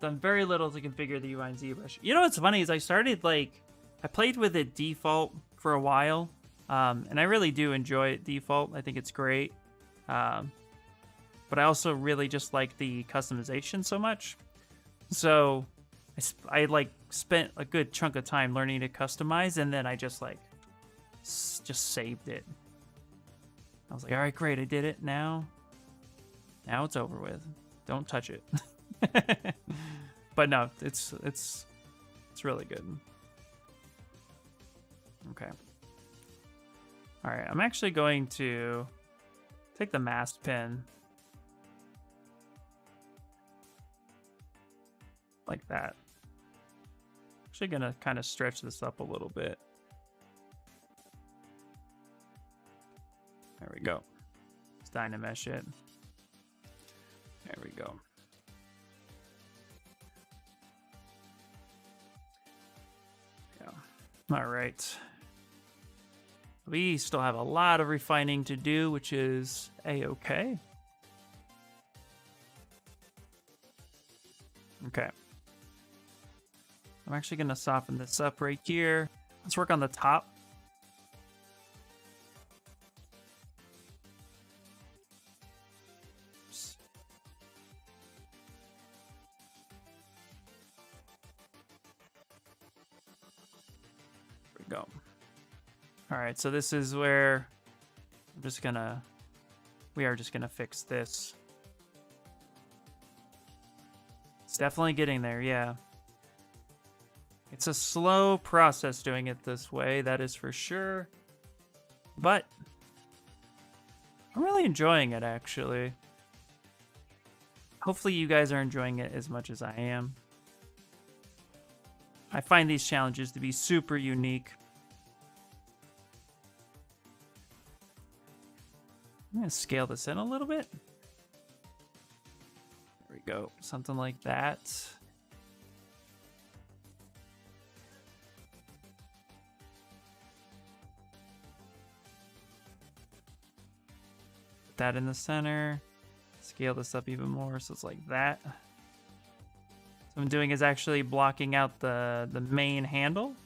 done very little to configure the UI in ZBrush. You know what's funny is I played with it default for a while, and I really do enjoy it default. I think it's great, but I also really just like the customization so much. So I like spent a good chunk of time learning to customize, and then I just saved it. I was like, all right, great, I did it. Now it's over with. Don't touch it. But no, it's really good. Okay. All right, I'm actually going to take the mask pen like that. Actually gonna kind of stretch this up a little bit. There we go. Let's Dynamesh it. There we go. Yeah. All right. We still have a lot of refining to do, which is a-okay. Okay. I'm actually going to soften this up right here. Let's work on the top. There we go. All right, so this is where we are just gonna fix this. It's definitely getting there, yeah. It's a slow process doing it this way, that is for sure. But I'm really enjoying it, actually. Hopefully you guys are enjoying it as much as I am. I find these challenges to be super unique. I'm gonna scale this in a little bit. There we go, something like that. Put that in the center. Scale this up even more, so it's like that. So what I'm doing is actually blocking out the main handle.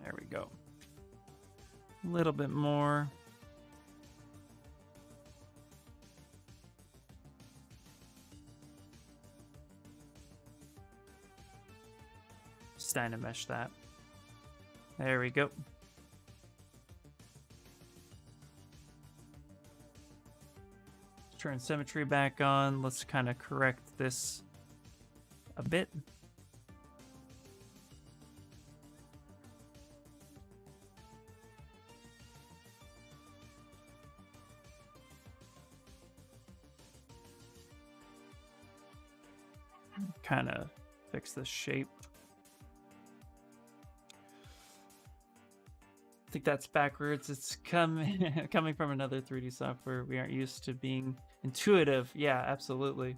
There we go. A little bit more. Just Dynamesh that. There we go. Turn symmetry back on. Let's kind of correct this a bit. Kind of fix the shape. I think that's backwards. It's coming from another 3D software. We aren't used to being intuitive. Yeah, absolutely.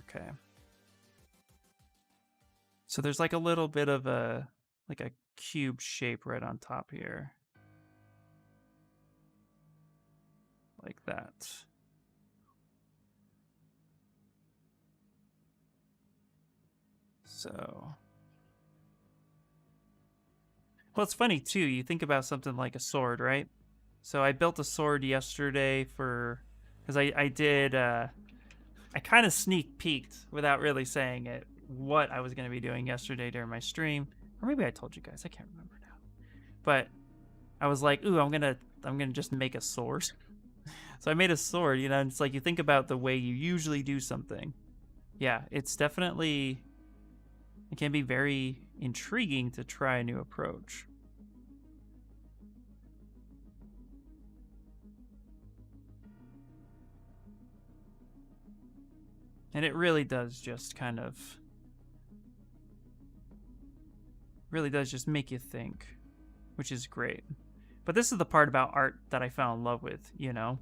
Okay. So there's like a little bit of a cube shape right on top here. Like that. So, well, it's funny too. You think about something like a sword, right? So I built a sword yesterday because I did, I kind of sneak peeked without really saying it what I was going to be doing yesterday during my stream. Or maybe I told you guys, I can't remember now. But I was like, ooh, I'm gonna just make a sword. So I made a sword, you know, and it's like you think about the way you usually do something. Yeah, it's definitely, it can be very intriguing to try a new approach. And it really does just kind of, really does just make you think, which is great. But this is the part about art that I fell in love with, you know?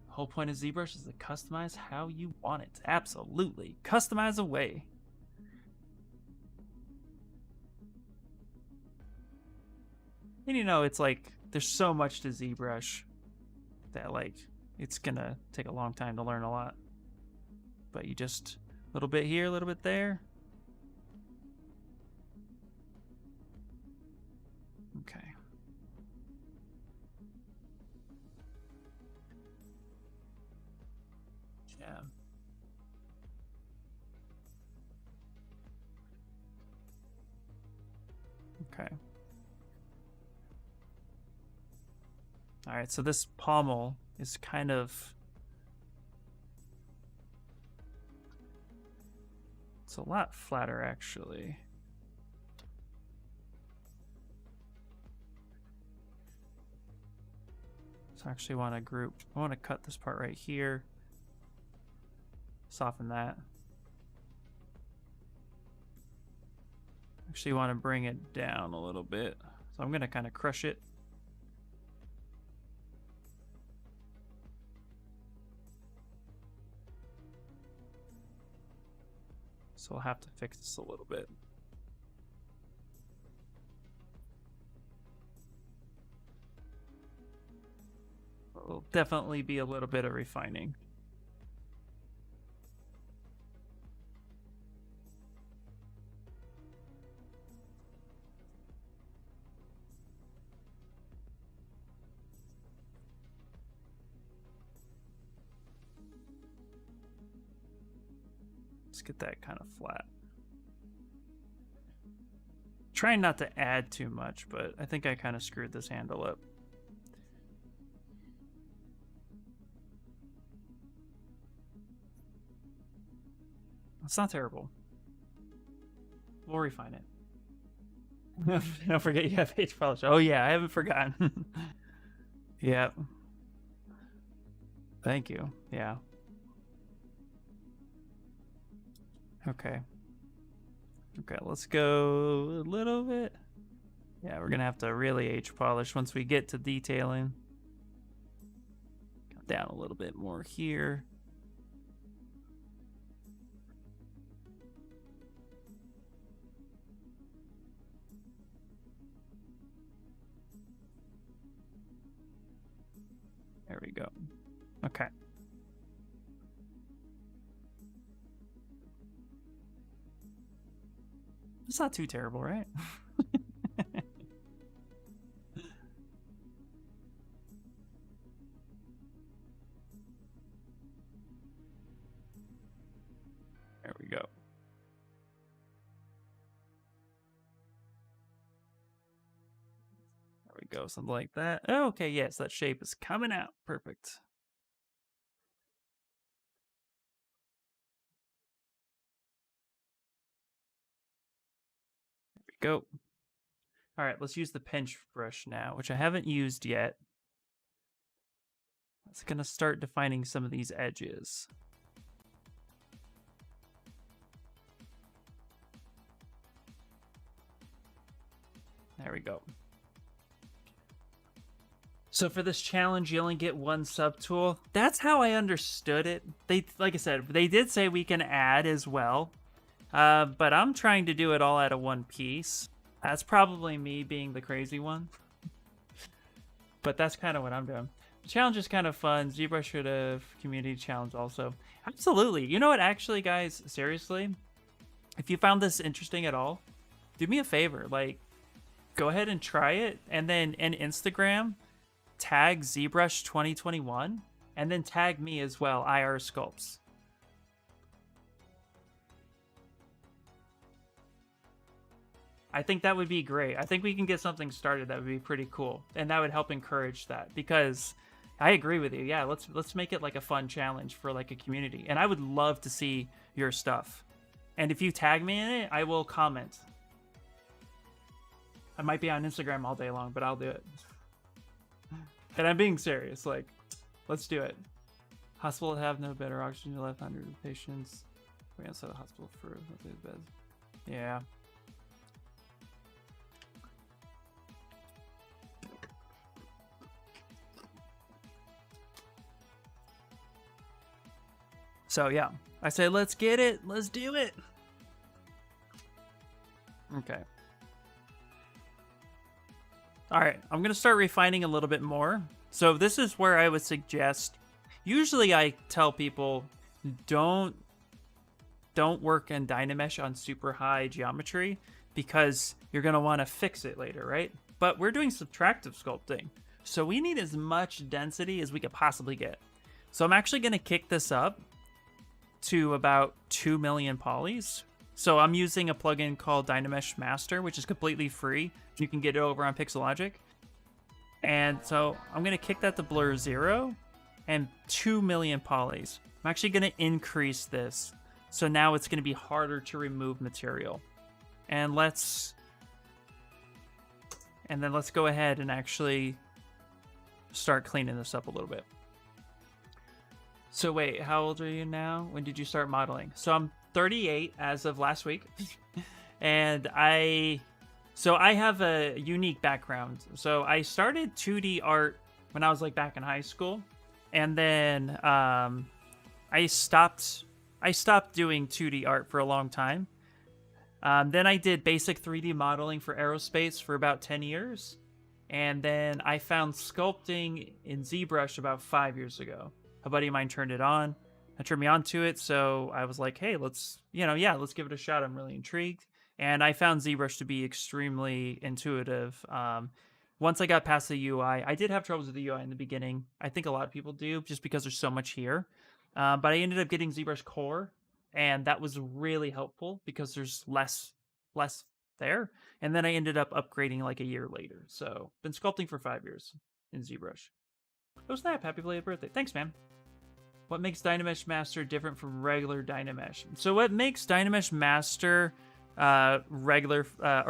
The whole point of ZBrush is to customize how you want it. Absolutely. Customize away. And you know, it's like, there's so much to ZBrush that like, it's gonna take a long time to learn a lot. But you just, a little bit here, a little bit there. Okay. Yeah. Okay. All right, so this pommel is kind of, it's a lot flatter actually. So I actually want to group, I want to cut this part right here, soften that. Actually want to bring it down a little bit. So I'm going to kind of crush it. So I'll have to fix this a little bit. It'll definitely be a little bit of refining. Let's get that kind of flat. Trying not to add too much, but I think I kind of screwed this handle up. It's not terrible. We'll refine it. Don't forget you have page polish. Oh yeah, I haven't forgotten. Yeah. Thank you. Yeah. Okay. Okay, let's go a little bit. Yeah, we're gonna have to really age polish once we get to detailing. Come down a little bit more here. There we go. Okay. It's not too terrible, right? There we go. There we go, something like that. Oh, okay, yes, that shape is coming out. Perfect. There we go. All right, let's use the pinch brush now, which I haven't used yet. It's gonna start defining some of these edges. There we go. So for this challenge, you only get one subtool. That's how I understood it. They, like I said, they did say we can add as well, but I'm trying to do it all out of one piece. That's probably me being the crazy one, but that's kind of what I'm doing. The challenge is kind of fun. ZBrush should have community challenge also. Absolutely. You know what? Actually, guys, seriously, if you found this interesting at all, do me a favor. Like, go ahead and try it, and then in Instagram, tag ZBrush 2021, and then tag me as well, IR Sculpts. I think that would be great. I think we can get something started that would be pretty cool, and that would help encourage that, because I agree with you. Yeah, let's make it like a fun challenge for like a community, and I would love to see your stuff. And if you tag me in it, I will comment. I might be on Instagram all day long, but I'll do it. And I'm being serious. Like, let's do it. Hospital have no better oxygen to left 100 patients. We're gonna set a hospital for beds. Yeah. So yeah, I say let's get it. Let's do it. Okay. All right, I'm going to start refining a little bit more. So this is where I would suggest, usually I tell people don't work in Dynamesh on super high geometry because you're going to want to fix it later, right? But we're doing subtractive sculpting, so we need as much density as we could possibly get. So I'm actually going to kick this up to about 2 million polys. So I'm using a plugin called Dynamesh Master, which is completely free. You can get it over on Pixologic. And so I'm going to kick that to blur 0 and 2 million polys. I'm actually going to increase this. So now it's going to be harder to remove material. And then let's go ahead and actually start cleaning this up a little bit. So wait, how old are you now? When did you start modeling? So I'm 38 as of last week. And I have a unique background. So I started 2D art when I was like back in high school. And then I stopped doing 2D art for a long time. Then I did basic 3D modeling for aerospace for about 10 years. And then I found sculpting in ZBrush about 5 years ago. A buddy of mine turned it on. Turned me on to it. So I was like, hey, let's give it a shot. I'm really intrigued. And I found ZBrush to be extremely intuitive. Once I got past the UI, I did have troubles with the UI in the beginning. I think a lot of people do, just because there's so much here. But I ended up getting ZBrush Core, and that was really helpful because there's less there. And then I ended up upgrading like a year later. So been sculpting for 5 years in ZBrush. Oh snap! Happy belated birthday! Thanks, man. What makes Dynamesh Master different from regular Dynamesh? So what makes Dynamesh Master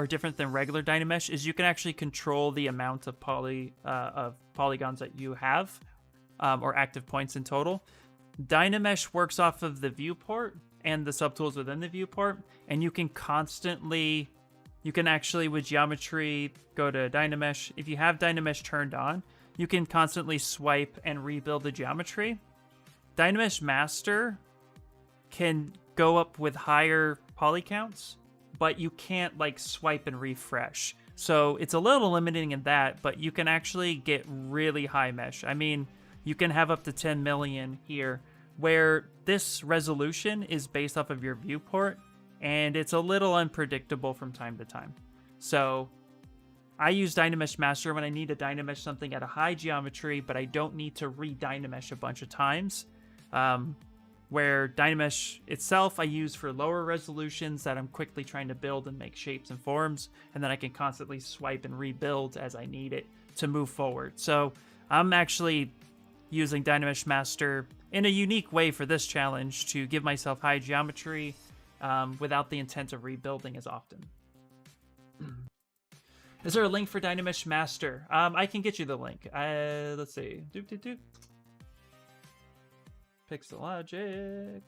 different than regular Dynamesh is you can actually control the amount of polygons that you have, or active points in total. Dynamesh works off of the viewport and the subtools within the viewport, and you can actually with geometry go to Dynamesh. If you have Dynamesh turned on, you can constantly swipe and rebuild the geometry. Dynamesh Master can go up with higher poly counts, but you can't like swipe and refresh. So it's a little limiting in that, but you can actually get really high mesh. I mean, you can have up to 10 million here, where this resolution is based off of your viewport, and it's a little unpredictable from time to time. So I use Dynamesh Master when I need to Dynamesh something at a high geometry, but I don't need to re-Dynamesh a bunch of times. Where Dynamesh itself I use for lower resolutions that I'm quickly trying to build and make shapes and forms, and then I can constantly swipe and rebuild as I need it to move forward. So I'm actually using Dynamesh Master in a unique way for this challenge to give myself high geometry without the intent of rebuilding as often. Is there a link for Dynamesh Master? I can get you the link. Let's see. Pixologic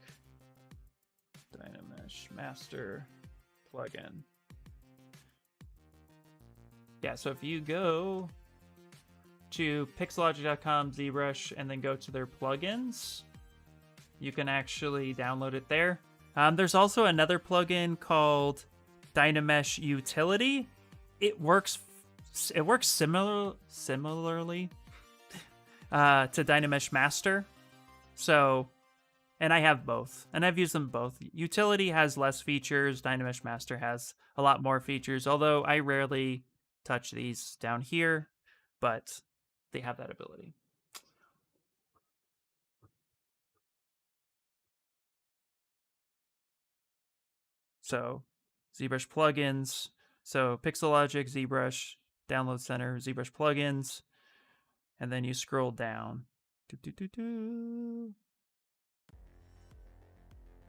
Dynamesh Master plugin. Yeah, so if you go to pixologic.com ZBrush and then go to their plugins, you can actually download it there. There's also another plugin called Dynamesh Utility. It works similarly to Dynamesh Master. So, and I have both, and I've used them both. Utility has less features. Dynamesh Master has a lot more features, although I rarely touch these down here, but they have that ability. So, ZBrush plugins. So, Pixologic, ZBrush, Download Center, ZBrush plugins, and then you scroll down.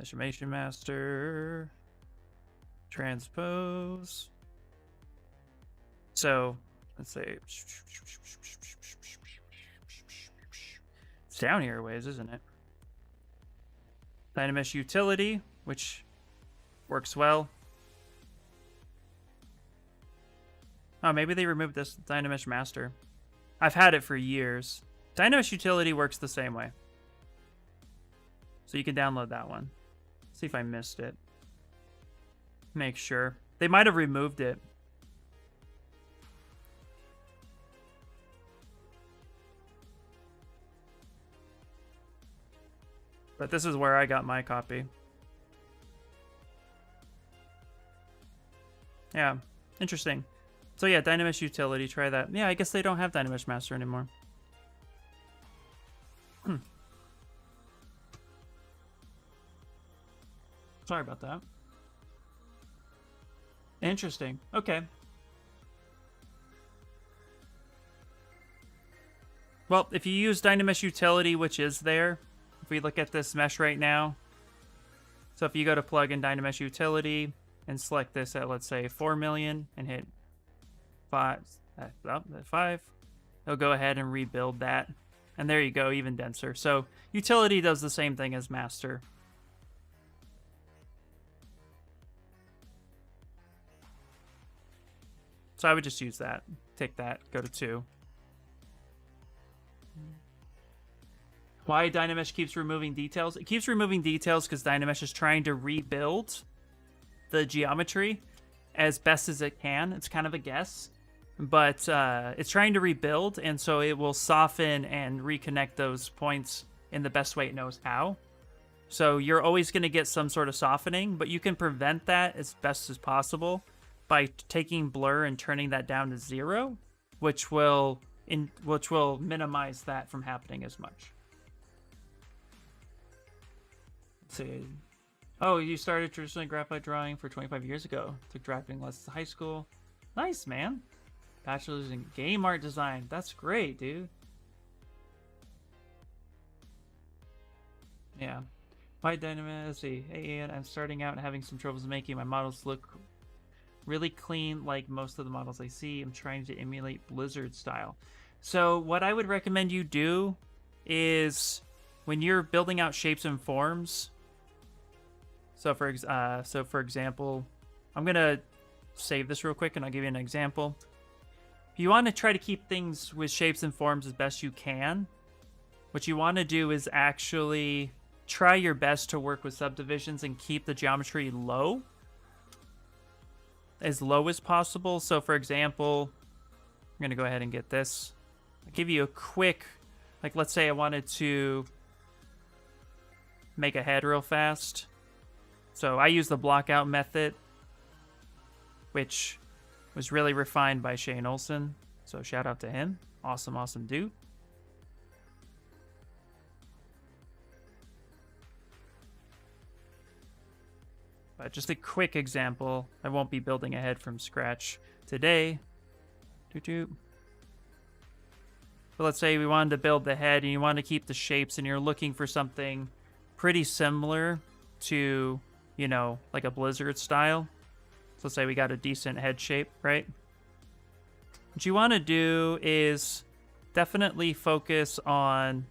Estimation Master, Transpose. So let's say it's down here a ways, isn't it? Dynamesh Utility, which works well. Oh, maybe they removed this Dynamesh Master. I've had it for years. Dynamesh Utility works the same way. So you can download that one. See if I missed it. Make sure. They might have removed it. But this is where I got my copy. Yeah, interesting. So yeah, Dynamesh utility, try that. Yeah, I guess they don't have Dynamesh Master anymore. Sorry about that. Interesting. Okay. Well, if you use Dynamesh utility, which is there, if we look at this mesh right now, so if you go to plug in Dynamesh utility and select this at, let's say, 4 million and hit 5, it'll go ahead and rebuild that. And there you go, even denser. So utility does the same thing as master. So I would just use that. Take that, go to 2. Why Dynamesh keeps removing details? It keeps removing details because Dynamesh is trying to rebuild the geometry as best as it can. It's kind of a guess. But it's trying to rebuild, and so it will soften and reconnect those points in the best way it knows how. So you're always going to get some sort of softening, but you can prevent that as best as possible by taking blur and turning that down to 0, which will minimize that from happening as much. Let's see. Oh, you started traditionally graphite drawing for 25 years ago. Took drafting lessons in high school. Nice, man. Bachelor's in game art design. That's great, dude. Yeah. By Dynamesh, let's see. Hey, Ian, I'm starting out and having some troubles making my models look really clean like most of the models I see. I'm trying to emulate Blizzard style. So what I would recommend you do is when you're building out shapes and forms. So for example, I'm going to save this real quick and I'll give you an example. If you want to try to keep things with shapes and forms as best you can, what you want to do is actually try your best to work with subdivisions and keep the geometry low, as low as possible. So for example, I'm going to go ahead and get this. I'll give you a quick, like let's say I wanted to make a head real fast. So I use the block out method, which was really refined by Shane Olson. So shout out to him. Awesome, awesome dude. But just a quick example. I won't be building a head from scratch today. But let's say we wanted to build the head and you want to keep the shapes and you're looking for something pretty similar to, you know, like a Blizzard style. So let's say we got a decent head shape, right? What you want to do is definitely focus on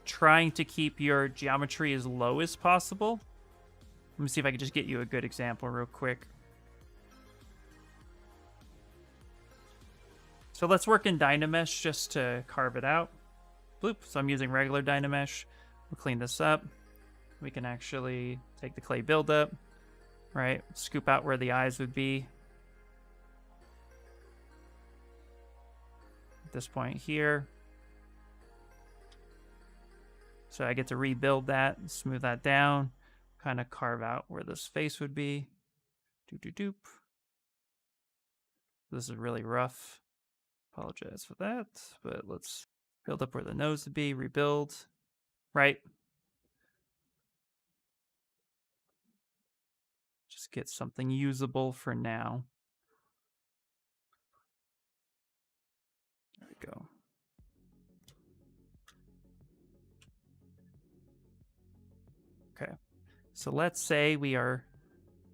trying to keep your geometry as low as possible. Let me see if I can just get you a good example real quick. So let's work in Dynamesh just to carve it out. Bloop. So I'm using regular Dynamesh. We'll clean this up. We can actually take the clay buildup, right? Scoop out where the eyes would be. At this point here. So I get to rebuild that, smooth that down, kind of carve out where this face would be. Doop. This is really rough. Apologize for that, but let's build up where the nose would be, rebuild, right? Just get something usable for now. There we go. Okay, so let's say we are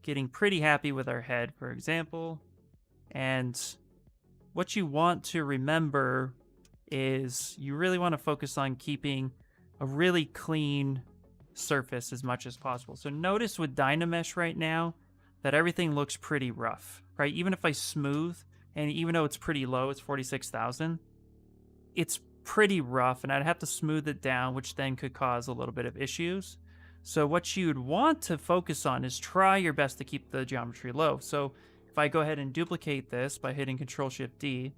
getting pretty happy with our head, for example, and what you want to remember is you really want to focus on keeping a really clean surface as much as possible. So notice with Dynamesh right now that everything looks pretty rough, right? Even if I smooth, and even though it's pretty low, it's 46,000, it's pretty rough, and I'd have to smooth it down, which then could cause a little bit of issues. So what you'd want to focus on is try your best to keep the geometry low. So if I go ahead and duplicate this by hitting Control-Shift-D,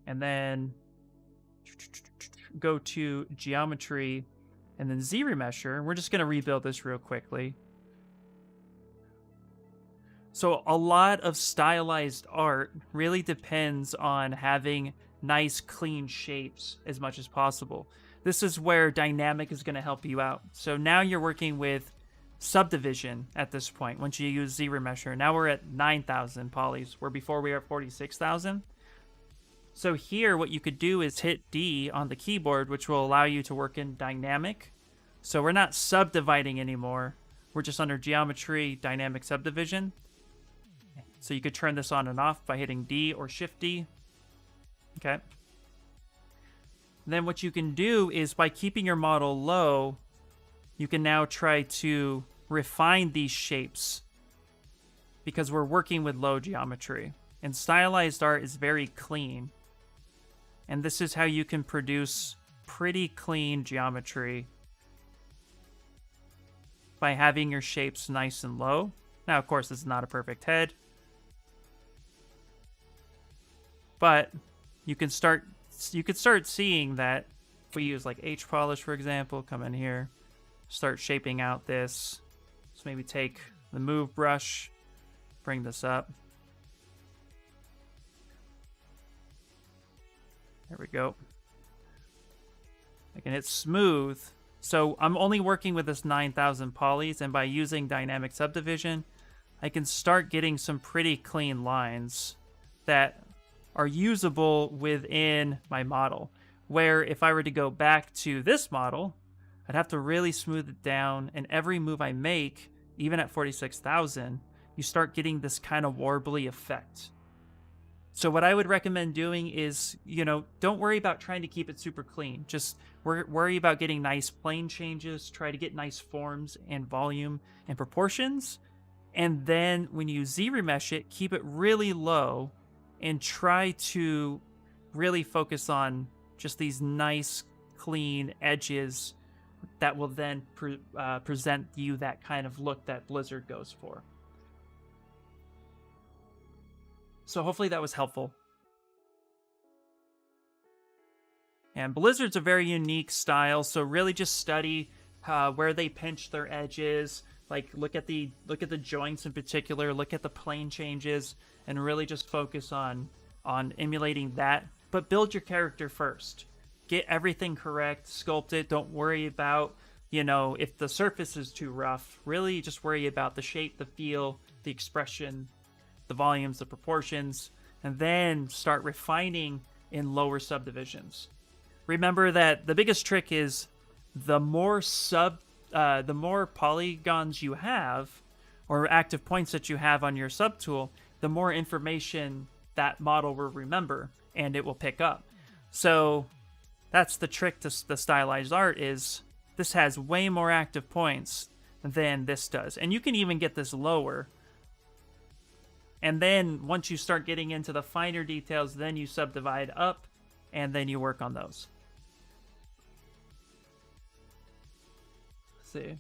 and then go to Geometry, and then ZRemesher, we're just going to rebuild this real quickly. So a lot of stylized art really depends on having nice, clean shapes as much as possible. This is where dynamic is going to help you out. So now you're working with subdivision at this point once you use ZRemesher. Now we're at 9,000 polys, where before we were at 46,000. So here what you could do is hit D on the keyboard, which will allow you to work in dynamic. So we're not subdividing anymore. We're just under geometry, dynamic subdivision. So you could turn this on and off by hitting D or Shift D. Okay. Then what you can do is by keeping your model low, you can now try to refine these shapes because we're working with low geometry. And stylized art is very clean. And this is how you can produce pretty clean geometry by having your shapes nice and low. Now, of course, this is not a perfect head, but you could start seeing that if we use like H polish, for example, come in here, start shaping out this. So maybe take the move brush, bring this up. There we go. I can hit smooth. So I'm only working with this 9,000 polys, and by using dynamic subdivision, I can start getting some pretty clean lines that are usable within my model. Where if I were to go back to this model, I'd have to really smooth it down, and every move I make, even at 46,000, you start getting this kind of warbly effect. So what I would recommend doing is, don't worry about trying to keep it super clean. Just worry about getting nice plane changes, try to get nice forms and volume and proportions. And then when you Z-remesh it, keep it really low and try to really focus on just these nice, clean edges that will then present you that kind of look that Blizzard goes for. So hopefully that was helpful. And Blizzard's a very unique style, so really just study where they pinch their edges. Like look at the joints in particular, look at the plane changes, and really just focus on emulating that. But build your character first. Get everything correct, sculpt it. Don't worry about, if the surface is too rough. Really just worry about the shape, the feel, the expression, the volumes, the proportions, and then start refining in lower subdivisions. Remember that the biggest trick is the more polygons you have, or active points that you have on your subtool, the more information that model will remember and it will pick up. So that's the trick to the stylized art, is this has way more active points than this does. And you can even get this lower. And then once you start getting into the finer details, then you subdivide up and then you work on those. Let's see.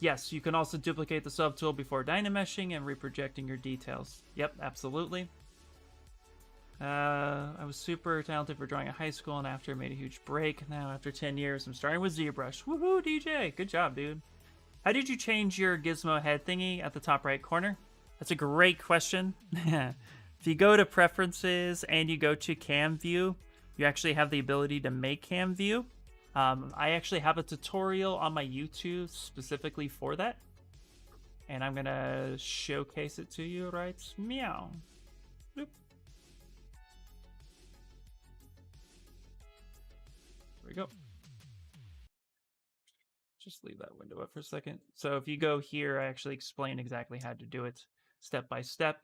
Yes, you can also duplicate the subtool before dynameshing and reprojecting your details. Yep, absolutely. I was super talented for drawing in high school, and after I made a huge break. Now, after 10 years, I'm starting with ZBrush. Woohoo, DJ! Good job, dude. How did you change your gizmo head thingy at the top right corner? That's a great question. If you go to Preferences and you go to Cam View, you actually have the ability to make Cam View. I actually have a tutorial on my YouTube specifically for that. And I'm going to showcase it to you right meow. Boop. There we go. Just leave that window up for a second. So if you go here, I actually explain exactly how to do it step by step.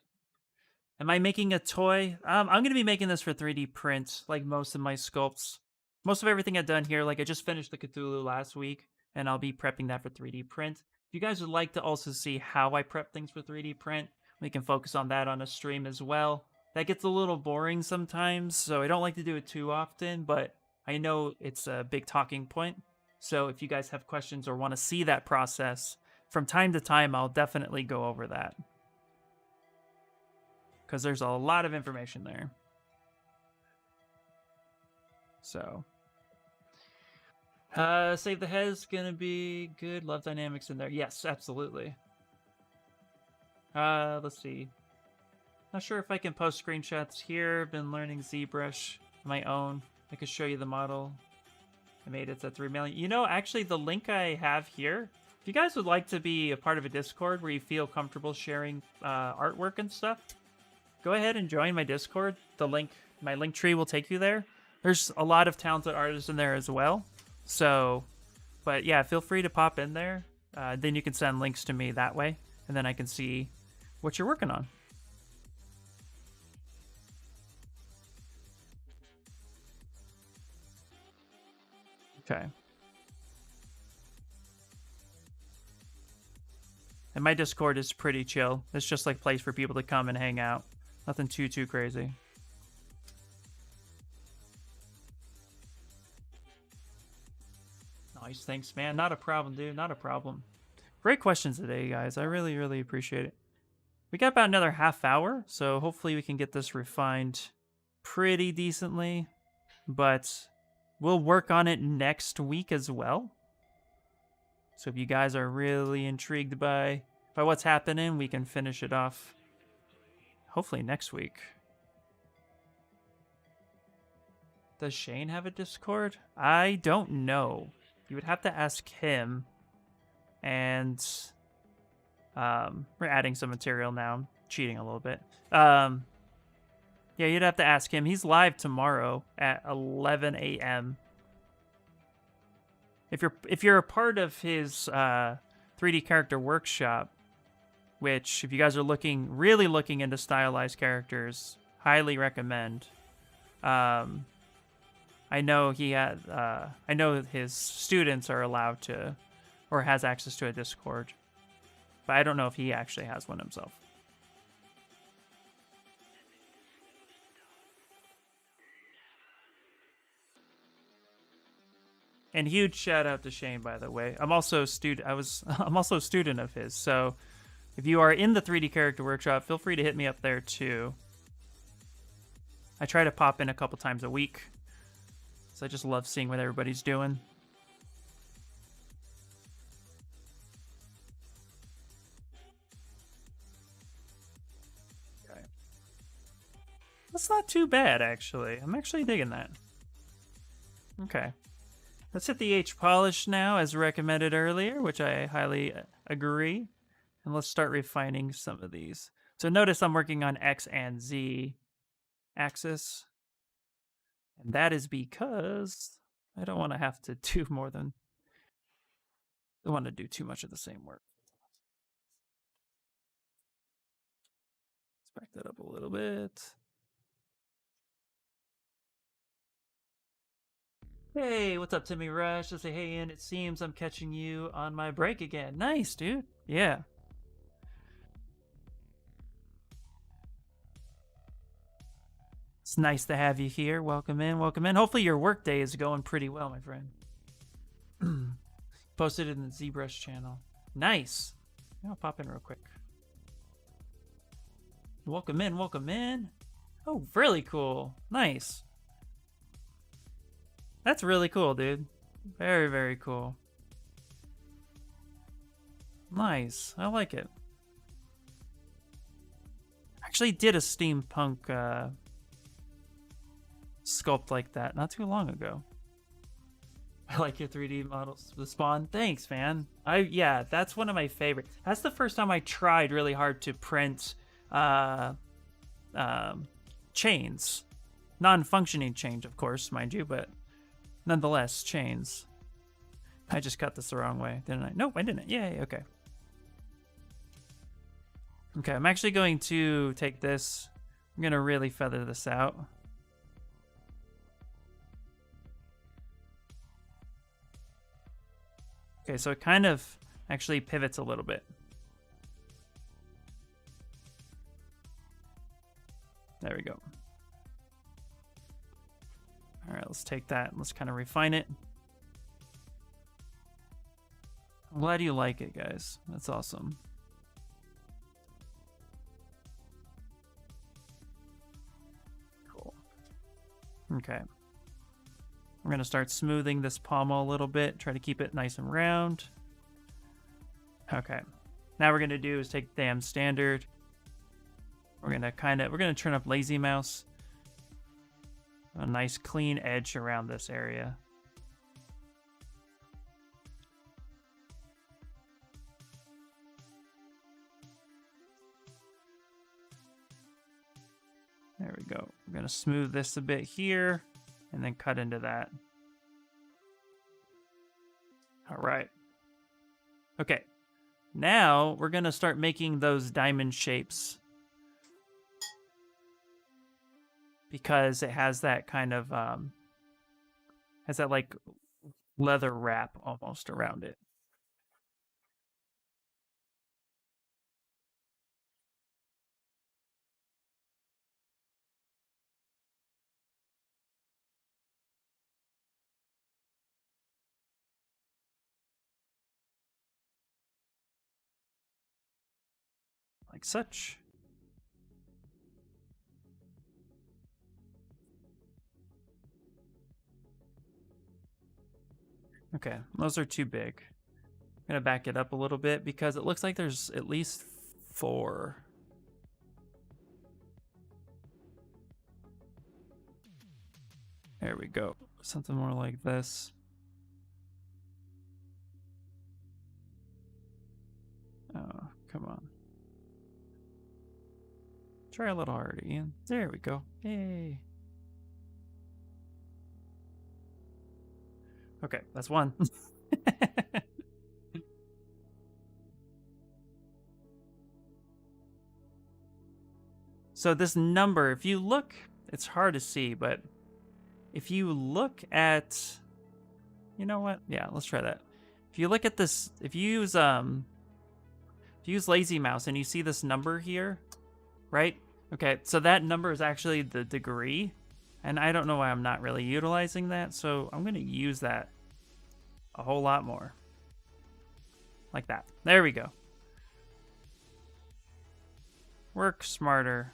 Am I making a toy? I'm going to be making this for 3D print, like most of my sculpts. Most of everything I've done here, like I just finished the Cthulhu last week, and I'll be prepping that for 3D print. If you guys would like to also see how I prep things for 3D print, we can focus on that on a stream as well. That gets a little boring sometimes, so I don't like to do it too often, but I know it's a big talking point. So if you guys have questions or want to see that process, from time to time, I'll definitely go over that. Because there's a lot of information there. So, save the head is gonna be good. Love dynamics in there. Yes, absolutely. Let's see. Not sure if I can post screenshots here. Been learning ZBrush on my own. I could show you the model. I made it at 3 million. You know, actually, the link I have here, if you guys would like to be a part of a Discord where you feel comfortable sharing artwork and stuff, go ahead and join my Discord. The link, my link tree will take you there. There's a lot of talented artists in there as well. So, but yeah, feel free to pop in there. Then you can send links to me that way, and then I can see what you're working on. Okay. And my Discord is pretty chill. It's just like a place for people to come and hang out. Nothing too crazy. Nice, thanks, man. Not a problem, dude. Not a problem. Great questions today, guys. I really appreciate it. We got about another half hour, so hopefully we can get this refined pretty decently. But we'll work on it next week as well. So if you guys are really intrigued by what's happening, we can finish it off hopefully next week. Does Shane have a Discord? I don't know. You would have to ask him. And we're adding some material now. I'm cheating a little bit. Yeah, you'd have to ask him. He's live tomorrow at 11 a.m. If you're a part of his 3D character workshop, which if you guys are really looking into stylized characters, highly recommend. I know I know his students are allowed to, or has access to a Discord, but I don't know if he actually has one himself. And huge shout out to Shane, by the way. I'm also a student. I'm also a student of his. So if you are in the 3D character workshop, feel free to hit me up there too. I try to pop in a couple times a week, so I just love seeing what everybody's doing. Okay. That's not too bad, actually. I'm actually digging that. Okay. Let's hit the H polish now, as recommended earlier, which I highly agree. And let's start refining some of these. So notice I'm working on X and Z axis. And that is because I don't want to have to do more than... I don't want to do too much of the same work. Let's back that up a little bit. Hey, what's up, Timmy Rush? I say, hey, Ian, it seems I'm catching you on my break again. Nice, dude. Yeah. It's nice to have you here. Welcome in, welcome in. Hopefully your work day is going pretty well, my friend. Posted in the ZBrush channel. Nice. I'll pop in real quick. Welcome in, welcome in. Oh, really cool. Nice. That's really cool, dude. Very cool. Nice. I like it. Actually did a steampunk sculpt like that not too long ago. I like your 3D models. The Spawn. Thanks, man. Yeah, that's one of my favorite. That's the first time I tried really hard to print chains. Non-functioning chains, of course, mind you, but nonetheless, chains. I just cut this the wrong way, didn't I? Nope, I didn't. Yay, okay. Okay, I'm actually going to take this. I'm going to really feather this out. Okay, so it kind of actually pivots a little bit. There we go. All right, let's take that and let's kind of refine it. I'm glad you like it, guys. That's awesome. Cool. Okay. We're going to start smoothing this pommel a little bit. Try to keep it nice and round. Okay. Now we're going to do is take damn standard. We're going to turn up lazy mouse. A nice clean edge around this area. There we go. We're going to smooth this a bit here and then cut into that. All right. Okay. Now we're going to start making those diamond shapes. Because it has that kind of, has that like leather wrap almost around it. Like such. Okay, those are too big. I'm gonna back it up a little bit because it looks like there's at least 4. There we go. Something more like this. Oh, come on. Try a little harder, Ian. There we go. Yay. Okay, that's one. So this number, if you look, it's hard to see, but if you look at, you know what? Yeah, let's try that. If you look at this, if you use lazy mouse and you see this number here, right? Okay, so that number is actually the degree, and I don't know why I'm not really utilizing that, so I'm going to use that a whole lot more. Like that. There we go. Work smarter.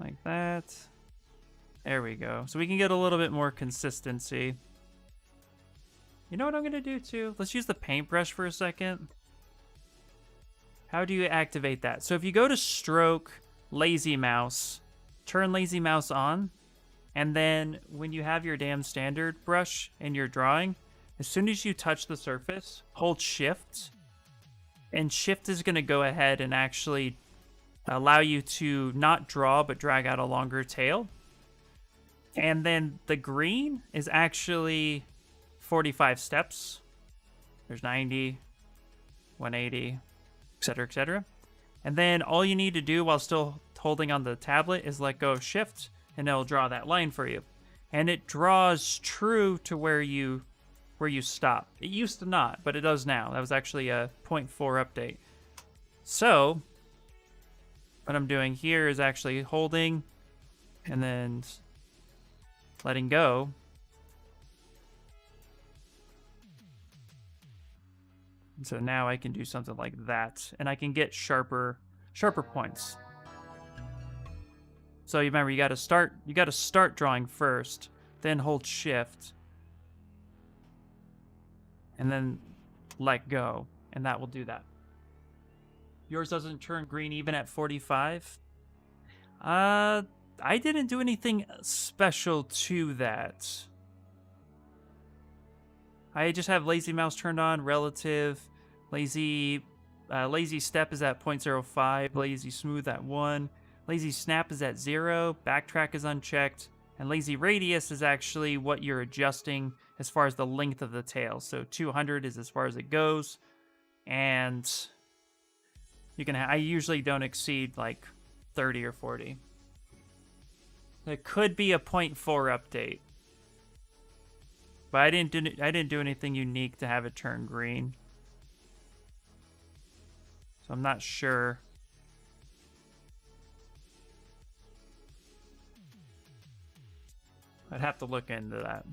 Like that. There we go. So we can get a little bit more consistency. You know what I'm going to do too? Let's use the paintbrush for a second. How do you activate that? So if you go to stroke, lazy mouse, turn lazy mouse on, and then when you have your damn standard brush and you're drawing, as soon as you touch the surface, hold shift, and shift is going to go ahead and actually allow you to not draw but drag out a longer tail. And then the green is actually 45 steps. There's 90, 180, etc., etc. And then all you need to do while still holding on the tablet is let go of shift, and it'll draw that line for you. And it draws true to where you stop. It used to not, but it does now. That was actually a 0.4 update. So what I'm doing here is actually holding and then letting go. And so now I can do something like that, and I can get sharper points. So you remember, you got to start drawing first, then hold shift, and then let go, and that will do that. Yours doesn't turn green even at 45? I didn't do anything special to that. I just have lazy mouse turned on, relative, lazy step is at 0.05, lazy smooth at 1, lazy snap is at 0, backtrack is unchecked, and lazy radius is actually what you're adjusting as far as the length of the tail. So 200 is as far as it goes, and you can. I usually don't exceed like 30 or 40. It could be a 0.4 update, but I didn't do anything unique to have it turn green, so I'm not sure. I'd have to look into that.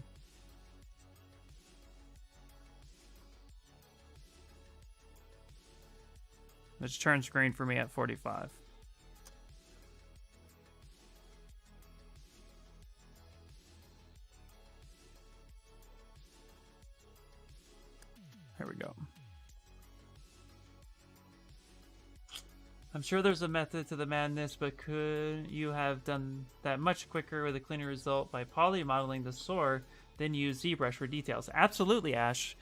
which turns green for me at 45. There we go. I'm sure there's a method to the madness, but could you have done that much quicker with a cleaner result by poly modeling the sword, then use ZBrush for details? Absolutely, Ash.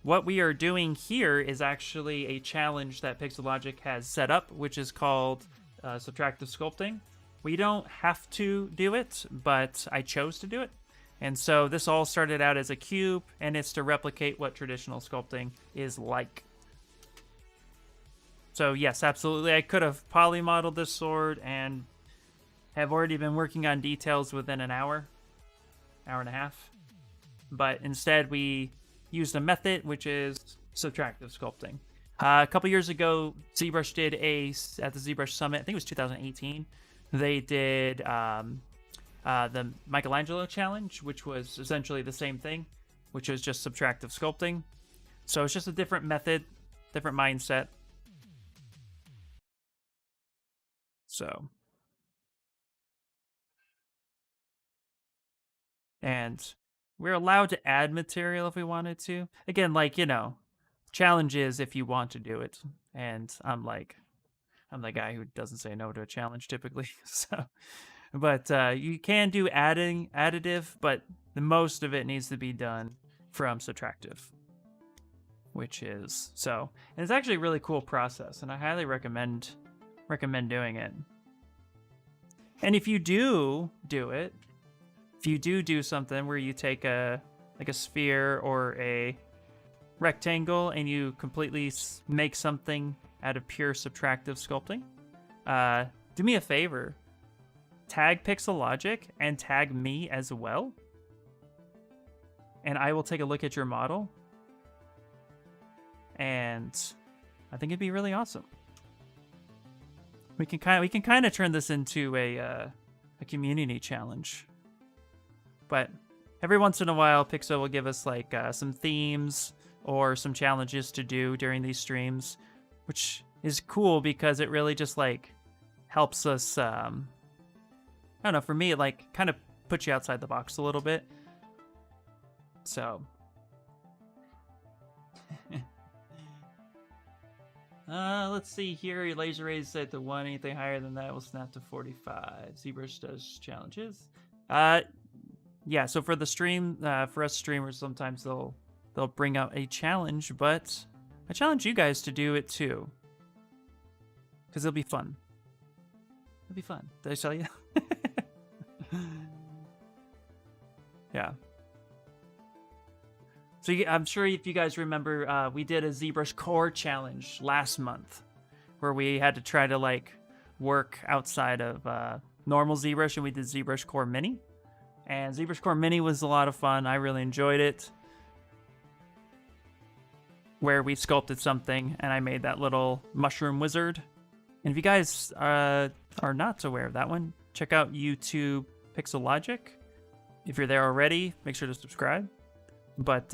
What we are doing here is actually a challenge that Pixologic has set up, which is called Subtractive Sculpting. We don't have to do it, but I chose to do it. And so this all started out as a cube, and it's to replicate what traditional sculpting is like. So yes, absolutely, I could have poly modeled this sword and have already been working on details within an hour and a half. But instead, we used a method, which is subtractive sculpting. A couple years ago, ZBrush did at the ZBrush Summit, I think it was 2018, they did the Michelangelo challenge, which was essentially the same thing, which was just subtractive sculpting. So it's just a different method, different mindset. So, and we're allowed to add material if we wanted to. Again, like, you know, challenge is if you want to do it. And I'm the guy who doesn't say no to a challenge typically. So, but you can do additive, but the most of it needs to be done from subtractive, which is so. And it's actually a really cool process, and I highly recommend doing it. And if you do it, if you do something where you take a sphere or a rectangle and you completely make something out of pure subtractive sculpting, do me a favor, tag Pixologic and tag me as well, and I will take a look at your model, and I think it'd be really awesome. We can kind of turn this into a community challenge. But every once in a while, Pixo will give us like some themes or some challenges to do during these streams, which is cool because it really just like helps us. I don't know. For me, it like kind of puts you outside the box a little bit. So. Let's see here. Your laser ray is set to 1. Anything higher than that will snap to 45. ZBrush does challenges. Yeah. So for the stream, for us streamers, sometimes they'll bring out a challenge, but I challenge you guys to do it too, because it'll be fun. It'll be fun. Did I tell you? Yeah. So I'm sure if you guys remember, we did a ZBrush Core challenge last month, where we had to try to like work outside of normal ZBrush, and we did ZBrush Core Mini. And ZBrush Core Mini was a lot of fun. I really enjoyed it. Where we sculpted something, and I made that little mushroom wizard. And if you guys are not aware of that one, check out YouTube Pixologic. If you're there already, make sure to subscribe. But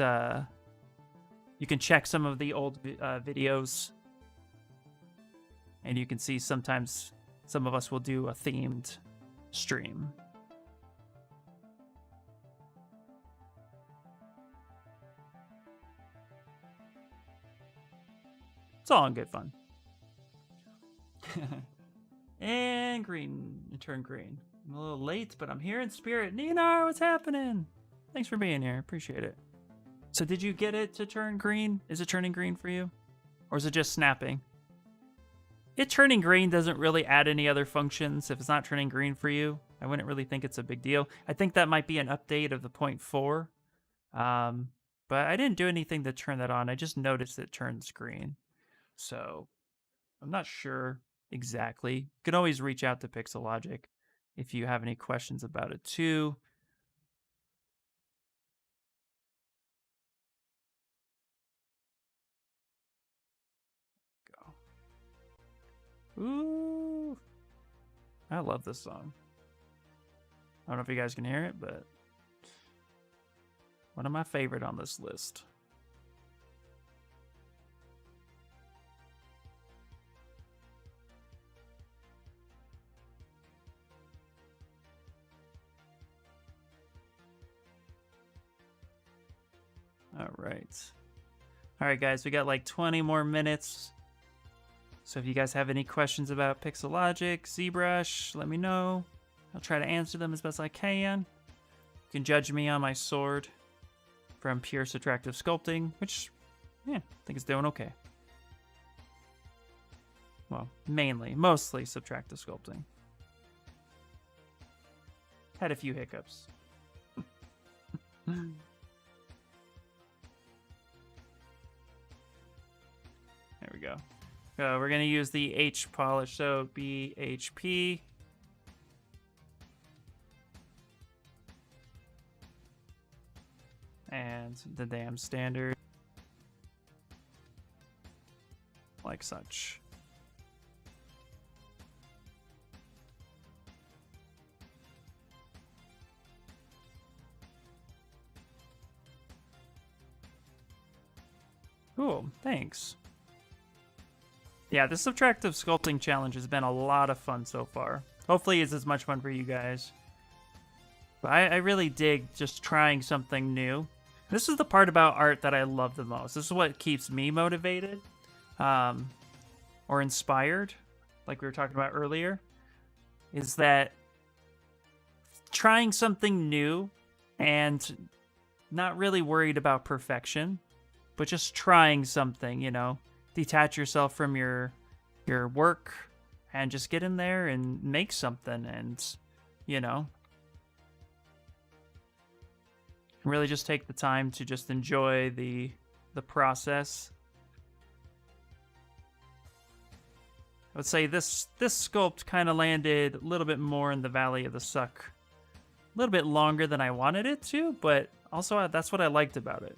you can check some of the old videos, and you can see sometimes some of us will do a themed stream. It's all in good fun. And green, it turned green. I'm a little late, but I'm here in spirit. Ninar, what's happening? Thanks for being here. Appreciate it. So did you get it to turn green? Is it turning green for you? Or is it just snapping? It turning green doesn't really add any other functions. If it's not turning green for you, I wouldn't really think it's a big deal. I think that might be an update of the 0.4. But I didn't do anything to turn that on. I just noticed it turns green. So I'm not sure exactly. You can always reach out to Pixologic if you have any questions about it too. Ooh, I love this song. I don't know if you guys can hear it, but one of my favorite on this list. All right. All right, guys, we got like 20 more minutes. So if you guys have any questions about Pixologic, ZBrush, let me know. I'll try to answer them as best I can. You can judge me on my sword from pure subtractive sculpting, which, yeah, I think it's doing okay. Well, mostly subtractive sculpting. Had a few hiccups. There we go. We're going to use the H polish, so BHP. And the damn standard. Like such. Cool, thanks. Yeah, this subtractive sculpting challenge has been a lot of fun so far. Hopefully it's as much fun for you guys. But I really dig just trying something new. This is the part about art that I love the most. This is what keeps me motivated or inspired, like we were talking about earlier, is that trying something new and not really worried about perfection, but just trying something, you know, detach yourself from your work and just get in there and make something and, you know, really just take the time to just enjoy the process. I would say this sculpt kind of landed a little bit more in the Valley of the Suck. A little bit longer than I wanted it to, but also that's what I liked about it.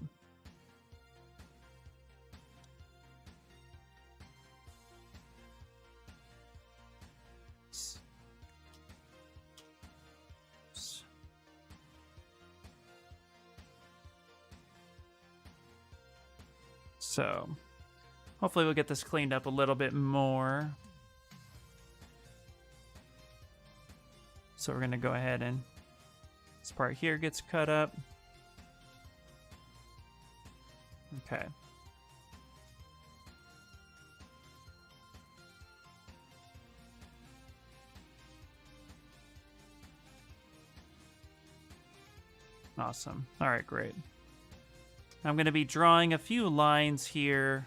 So, hopefully we'll get this cleaned up a little bit more. So we're going to go ahead and this part here gets cut up. Okay. Awesome. All right, great. I'm going to be drawing a few lines here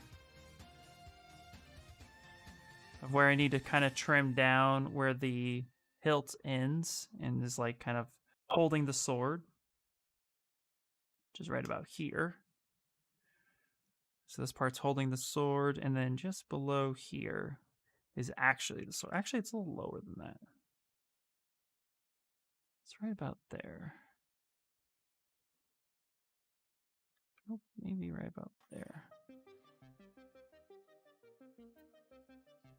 of where I need to kind of trim down where the hilt ends and is like kind of holding the sword, which is right about here. So this part's holding the sword, and then just below here is actually the sword. Actually, it's a little lower than that. It's right about there. Oh, maybe right about there.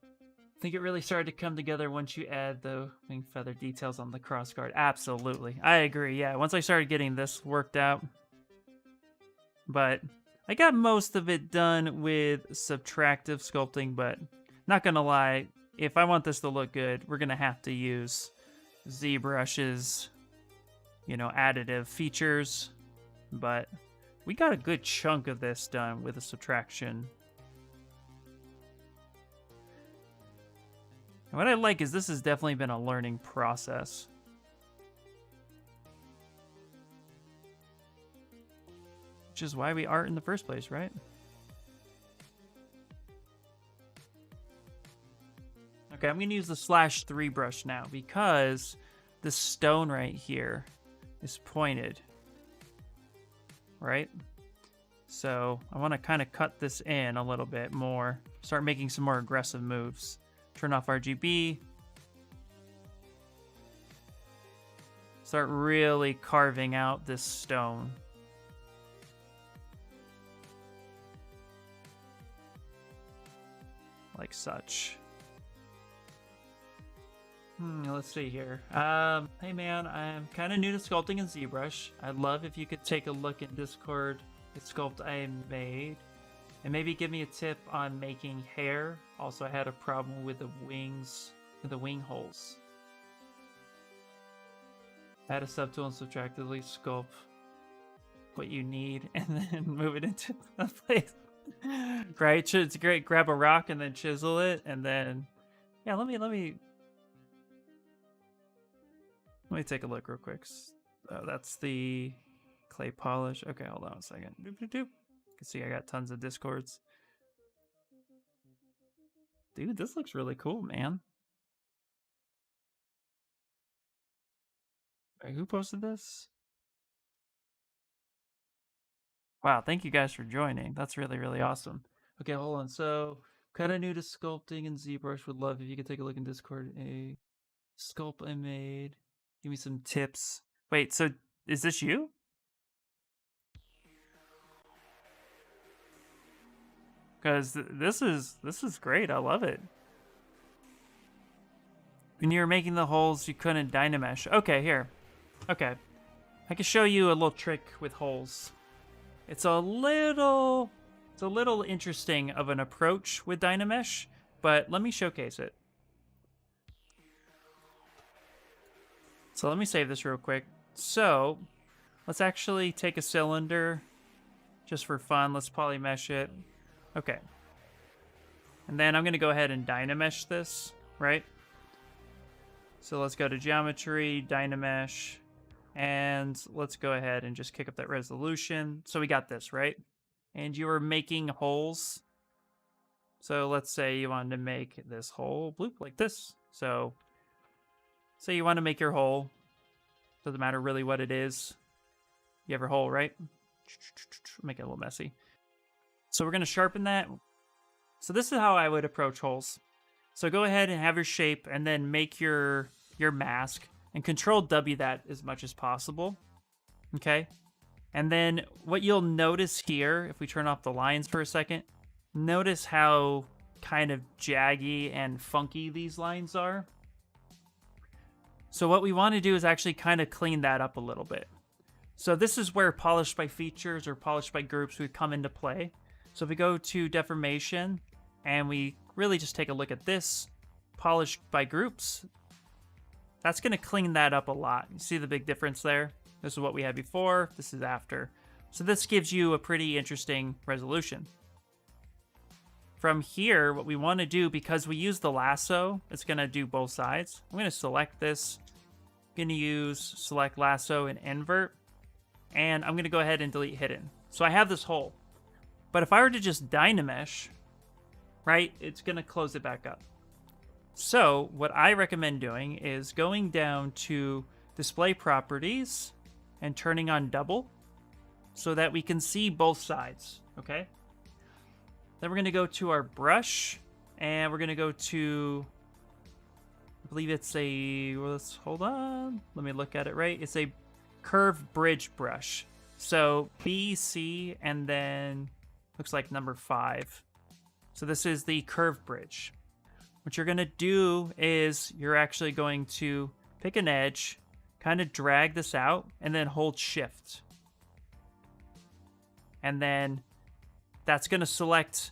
I think it really started to come together once you add the wing feather details on the crossguard. Absolutely. I agree, yeah. Once I started getting this worked out. But I got most of it done with subtractive sculpting, but not gonna lie, if I want this to look good, we're gonna have to use ZBrush's, you know, additive features. But we got a good chunk of this done with a subtraction. And what I like is this has definitely been a learning process. Which is why we art in the first place, right? Okay, I'm gonna use the /3 brush now because this stone right here is pointed. Right? So I want to kind of cut this in a little bit more. Start making some more aggressive moves. Turn off RGB. Start really carving out this stone. Like such. Let's see here. Hey man, I'm kind of new to sculpting in ZBrush. I'd love if you could take a look in Discord at sculpt I made, and maybe give me a tip on making hair. Also, I had a problem with the wings, with the wing holes. Add a subtool and subtractively sculpt what you need and then move it into a place. Right? It's great. Grab a rock and then chisel it, and then yeah. Let me take a look real quick. Oh, that's the clay polish. Okay, hold on a second. Doop, doop, doop. You can see I got tons of discords. Dude, this looks really cool, man. Wait, who posted this? Wow, thank you guys for joining. That's really, really awesome. Okay, hold on. So, kind of new to sculpting and ZBrush. Would love if you could take a look in Discord. A sculpt I made. Give me some tips. Wait, so is this you? Because this is great. I love it. When you were making the holes, you couldn't dynamesh. Okay, here. Okay, I can show you a little trick with holes. It's a little interesting of an approach with Dynamesh, but let me showcase it. So let me save this real quick. So let's actually take a cylinder just for fun. Let's polymesh it. Okay. And then I'm going to go ahead and Dynamesh this, right? So let's go to Geometry, Dynamesh, and let's go ahead and just kick up that resolution. So we got this, right? And you were making holes. So let's say you wanted to make this hole bloop like this. So say you want to make your hole. Doesn't matter really what it is. You have your hole, right? Make it a little messy. So we're going to sharpen that. So this is how I would approach holes. So go ahead and have your shape and then make your mask and Control W that as much as possible. Okay? And then what you'll notice here, if we turn off the lines for a second, notice how kind of jaggy and funky these lines are. So what we want to do is actually kind of clean that up a little bit. So this is where polish by features or polish by groups would come into play. So if we go to deformation and we really just take a look at this, polish by groups, that's going to clean that up a lot. You see the big difference there? This is what we had before, this is after. So this gives you a pretty interesting resolution. From here, what we want to do, because we use the lasso, it's going to do both sides. I'm going to select this. I'm going to use select lasso and invert. And I'm going to go ahead and delete hidden. So I have this hole. But if I were to just Dynamesh, right, it's going to close it back up. So what I recommend doing is going down to display properties and turning on double so that we can see both sides, okay? Then we're going to go to our brush and we're going to go to, I believe it's a, let's hold on, let me look at it right. It's a curve bridge brush. So B, C, and then looks like number 5. So this is the curve bridge. What you're going to do is you're actually going to pick an edge, kind of drag this out, and then hold shift. And then that's going to select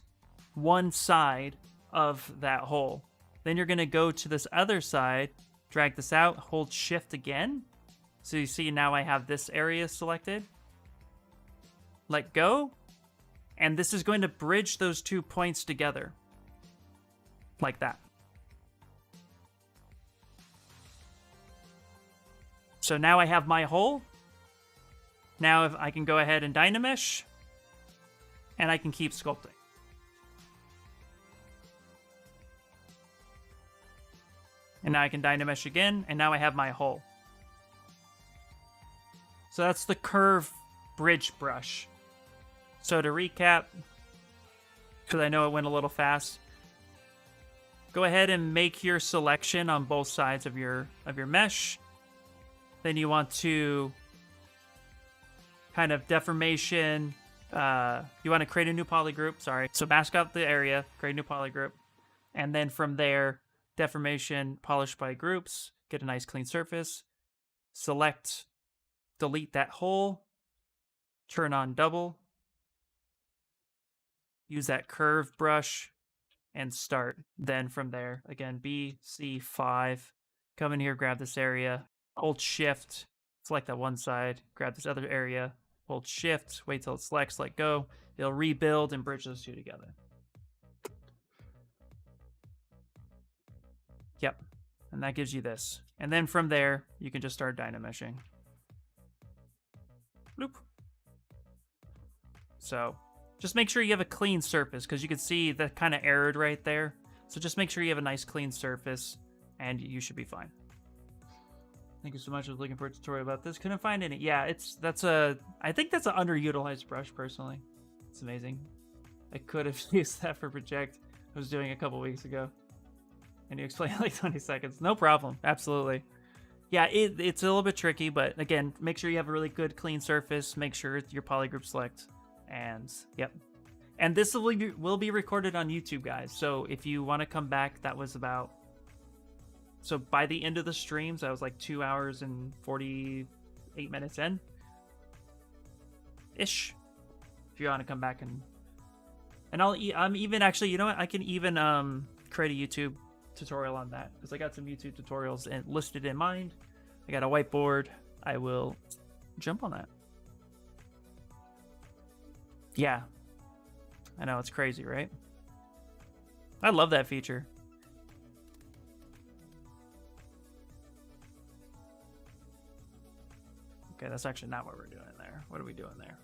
one side of that hole. Then you're going to go to this other side, drag this out, hold shift again. So you see now I have this area selected. Let go. And this is going to bridge those 2 points together. Like that. So now I have my hole. Now if I can go ahead and Dynamesh. And I can keep sculpting. And now I can Dynamesh again, and now I have my hole. So that's the curve bridge brush. So to recap, because I know it went a little fast, go ahead and make your selection on both sides of your mesh. Then you want to kind of deformation. You want to create a new polygroup. Sorry. So mask out the area, create a new polygroup, and then from there, deformation, polish by groups, get a nice clean surface. Select, delete that hole, turn on double, use that curve brush, and start. Then from there, again, B, C, 5, come in here, grab this area, hold shift, select that one side, grab this other area, hold shift, wait till it selects, let go. It'll rebuild and bridge those two together. Yep. And that gives you this. And then from there, you can just start dynameshing. Bloop. So just make sure you have a clean surface, because you can see that kind of errored right there. So just make sure you have a nice clean surface and you should be fine. Thank you so much. I was looking for a tutorial about this. Couldn't find any. Yeah, I think that's an underutilized brush personally. It's amazing. I could have used that for project I was doing a couple weeks ago. And you explain like 20 seconds. No problem. Absolutely. Yeah, it's a little bit tricky, but again, make sure you have a really good clean surface. Make sure your polygroup select. And yep. And this will be recorded on YouTube, guys. So if you want to come back, that was about... So by the end of the streams, I was like 2 hours and 48 minutes in. Ish. If you want to come back and I'm even actually, you know what? I can even create a YouTube tutorial on that, because I got some YouTube tutorials and listed in mind. I got a whiteboard. I will jump on that. Yeah. I know, it's crazy, right? I love that feature. Okay, that's actually not what we're doing there. What are we doing there?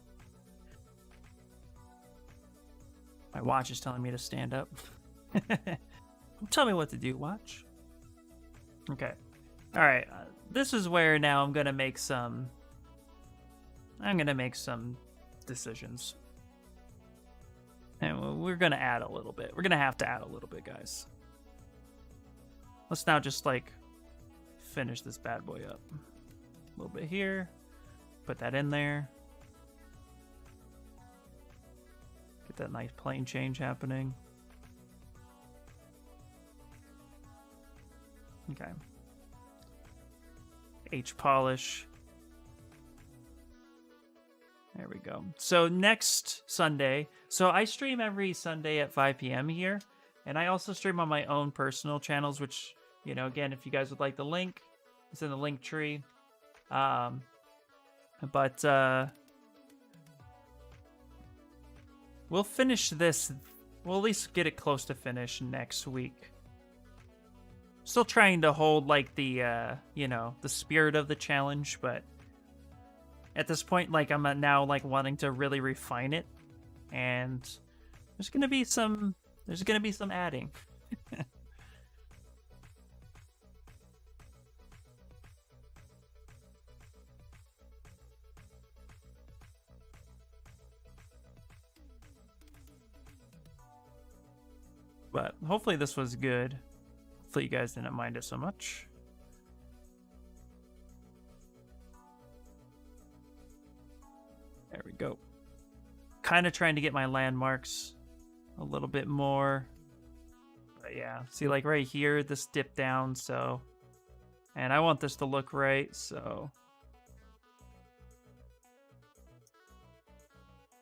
My watch is telling me to stand up. Don't tell me what to do, watch. Okay. All right. This is where now I'm going to make some decisions. And we're going to add a little bit. We're going to have to add a little bit, guys. Let's now just like finish this bad boy up. A little bit here. Put that in there. Get that nice plane change happening. Okay. H polish. There we go. So next Sunday, so I stream every Sunday at 5 p.m. here, and I also stream on my own personal channels, which, you know, again, if you guys would like the link, it's in the link tree. But we'll finish this. We'll at least get it close to finish next week. Still trying to hold like the you know, the spirit of the challenge, but at this point, like, I'm now like wanting to really refine it, and there's gonna be some adding. But hopefully this was good. Hopefully you guys didn't mind it so much. There we go. Kind of trying to get my landmarks a little bit more. But yeah, see, like right here, this dipped down, so... And I want this to look right, so...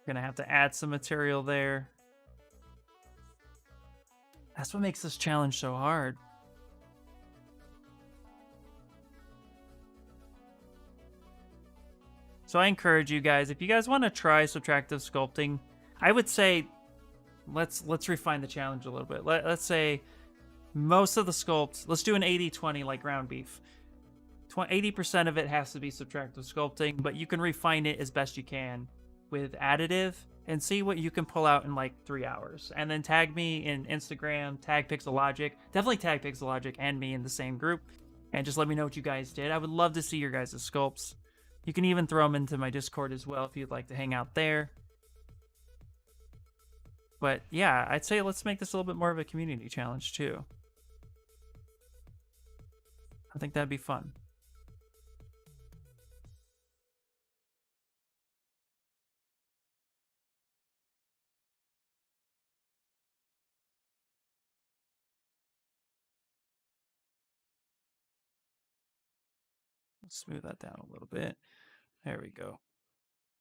Gonna have to add some material there. That's what makes this challenge so hard. So I encourage you guys, if you guys want to try subtractive sculpting, I would say let's refine the challenge a little bit. Let's say most of the sculpt, let's do an 80-20 like ground beef. 80% of it has to be subtractive sculpting, but you can refine it as best you can with additive and see what you can pull out in like 3 hours. And then tag me in Instagram, tag Pixologic. Definitely tag Pixologic and me in the same group. And just let me know what you guys did. I would love to see your guys' sculpts. You can even throw them into my Discord as well if you'd like to hang out there. But yeah, I'd say let's make this a little bit more of a community challenge too. I think that'd be fun. Smooth that down a little bit. There we go.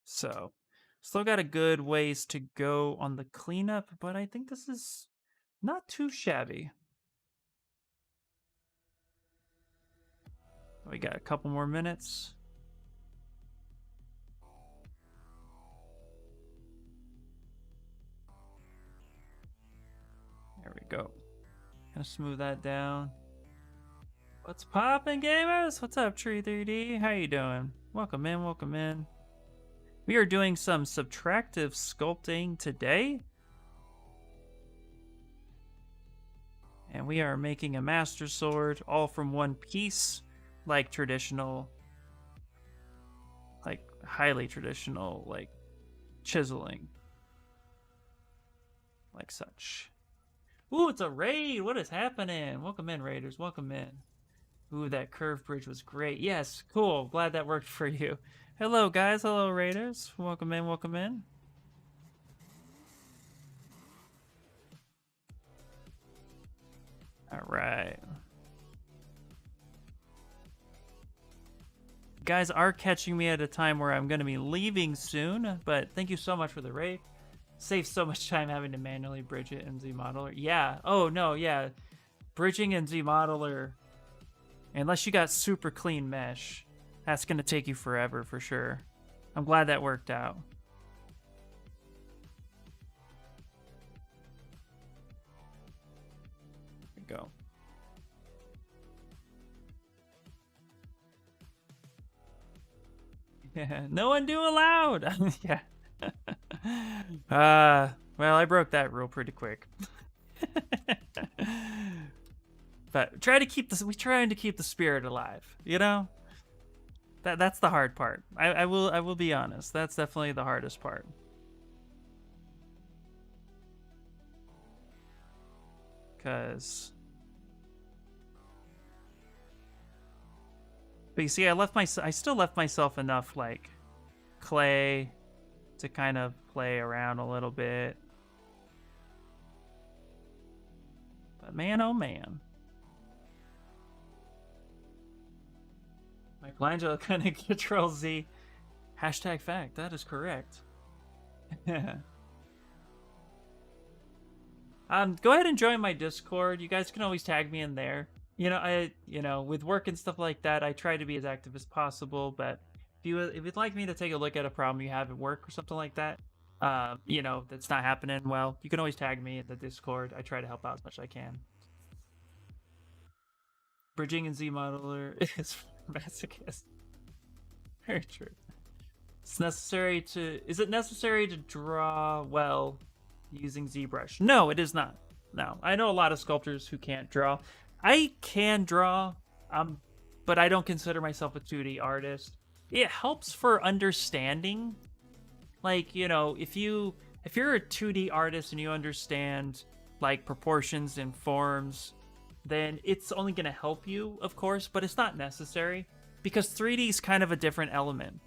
So, still got a good ways to go on the cleanup, but I think this is not too shabby. We got a couple more minutes. go. Gonna smooth that down. What's poppin', gamers? What's up, Tree 3D? How you doing? Welcome in, welcome in. We are doing some subtractive sculpting today. And we are making a master sword all from one piece, like traditional, like highly traditional, like chiseling. Like such. Ooh, it's a raid! What is happening? Welcome in, raiders. Welcome in. Ooh, that curved bridge was great. Yes, cool. Glad that worked for you. Hello, guys. Hello, raiders. Welcome in, welcome in. All right. Guys are catching me at a time where I'm going to be leaving soon, but thank you so much for the raid. Saves so much time having to manually bridge it in ZModeler. Yeah. Oh, no, yeah. Bridging in ZModeler, unless you got super clean mesh, that's going to take you forever for sure. I'm glad that worked out. There we go. Yeah, no undo allowed. Yeah. Well, I broke that rule pretty quick. But trying to keep the spirit alive, you know? That's the hard part. I will be honest. That's definitely the hardest part. But you see, I still left myself enough like clay to kind of play around a little bit. But man, oh man. Michelangelo couldn't control Z. Hashtag fact, that is correct. Go ahead and join my Discord. You guys can always tag me in there. With work and stuff like that, I try to be as active as possible, but if you'd like me to take a look at a problem you have at work or something like that, that's not happening well, you can always tag me in the Discord. I try to help out as much as I can. Bridging in ZModeler is masochist. Very true. Is it necessary to draw well using ZBrush? No, it is not. No, I know a lot of sculptors who can't draw. I can draw, but I don't consider myself a 2D artist. It helps for understanding. Like, if you're a 2D artist and you understand like proportions and forms, then it's only going to help you, of course, but it's not necessary because 3D is kind of a different element.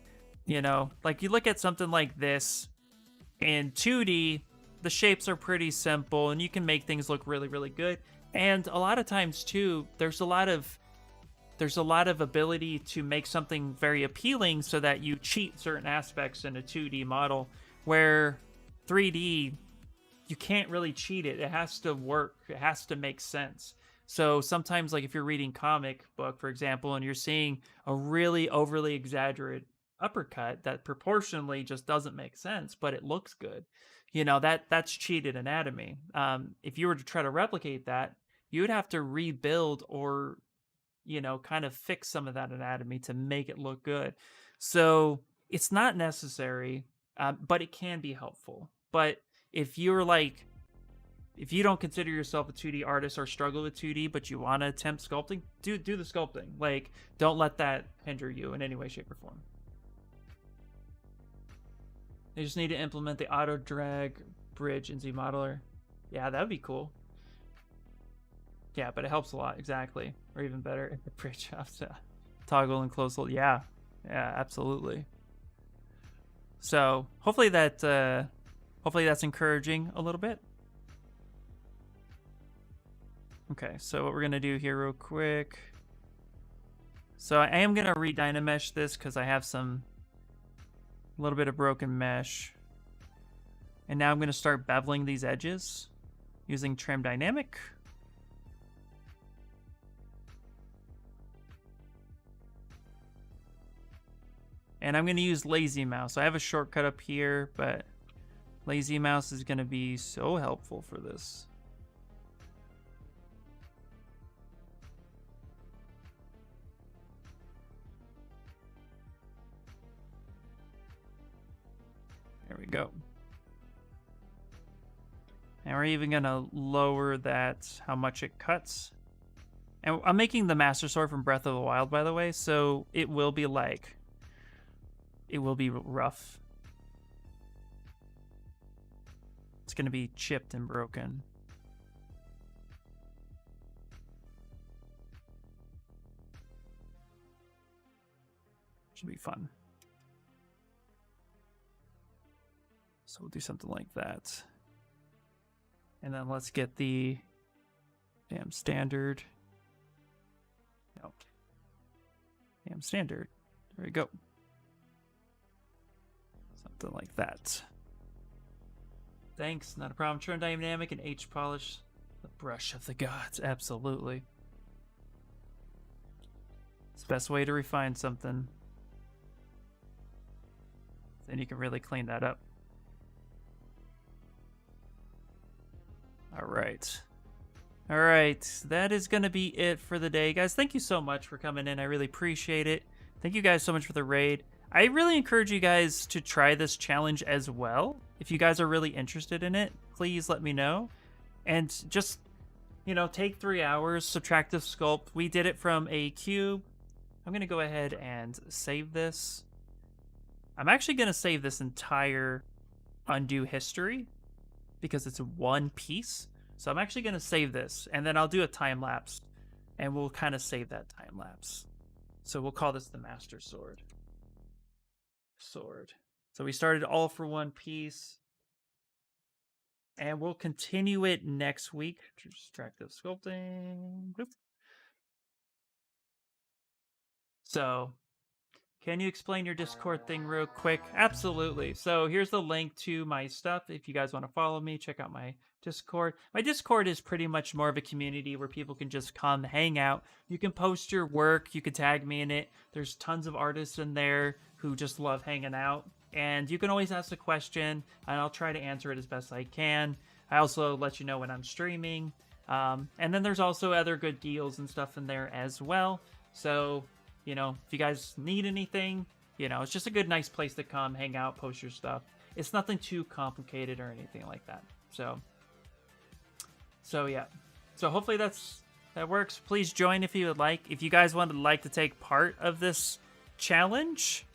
Like you look at something like this in 2D, the shapes are pretty simple and you can make things look really, really good. And a lot of times too, there's a lot of ability to make something very appealing so that you cheat certain aspects in a 2D model, where 3D, you can't really cheat it. It has to work. It has to make sense. So sometimes, like if you're reading comic book, for example, and you're seeing a really overly exaggerated uppercut that proportionally just doesn't make sense, but it looks good, that's cheated anatomy. If you were to try to replicate that, you would have to rebuild or kind of fix some of that anatomy to make it look good. So it's not necessary, but it can be helpful. But if you don't consider yourself a 2D artist or struggle with 2D, but you want to attempt sculpting, do the sculpting. Like, don't let that hinder you in any way, shape, or form. They just need to implement the auto drag bridge in ZModeler. Yeah, that would be cool. Yeah, but it helps a lot, exactly. Or even better, the bridge has to toggle and close. Yeah, absolutely. So hopefully that's encouraging a little bit. Okay, so what we're gonna do here real quick. So I am gonna re-dynamesh this because I have a little bit of broken mesh. And now I'm gonna start beveling these edges using trim dynamic. And I'm going to use lazy mouse. I have a shortcut up here, but lazy mouse is going to be so helpful for this. There we go. And we're even gonna lower that, how much it cuts. And I'm making the Master Sword from Breath of the Wild, by the way, so it will be like, it will be rough. It's gonna be chipped and broken. Should be fun. So we'll do something like that. And then let's get the damn standard. No. Damn standard. There we go. Something like that. Thanks, not a problem. Turn dynamic and H polish. The brush of the gods, absolutely. It's the best way to refine something. Then you can really clean that up. All right. All right. That is going to be it for the day. Guys, thank you so much for coming in. I really appreciate it. Thank you guys so much for the raid. I really encourage you guys to try this challenge as well. If you guys are really interested in it, please let me know. And just, you know, take 3 hours, subtractive sculpt. We did it from a cube. I'm going to go ahead and save this. I'm actually going to save this entire undo history because it's one piece. So I'm actually going to save this, and then I'll do a time lapse, and we'll kind of save that time lapse. So we'll call this the Master Sword. So we started all for one piece, and we'll continue it next week. Subtractive sculpting. Boop. So, can you explain your Discord thing real quick? Absolutely. So here's the link to my stuff. If you guys want to follow me, check out my Discord. My Discord is pretty much more of a community where people can just come hang out. You can post your work. You can tag me in it. There's tons of artists in there who just love hanging out. And you can always ask a question, and I'll try to answer it as best I can. I also let you know when I'm streaming. And then there's also other good deals and stuff in there as well. So, you know, if you guys need anything, you know, it's just a good, nice place to come, hang out, post your stuff. It's nothing too complicated or anything like that. So yeah. So hopefully that works. Please join if you would like. If you guys would like to take part of this challenge,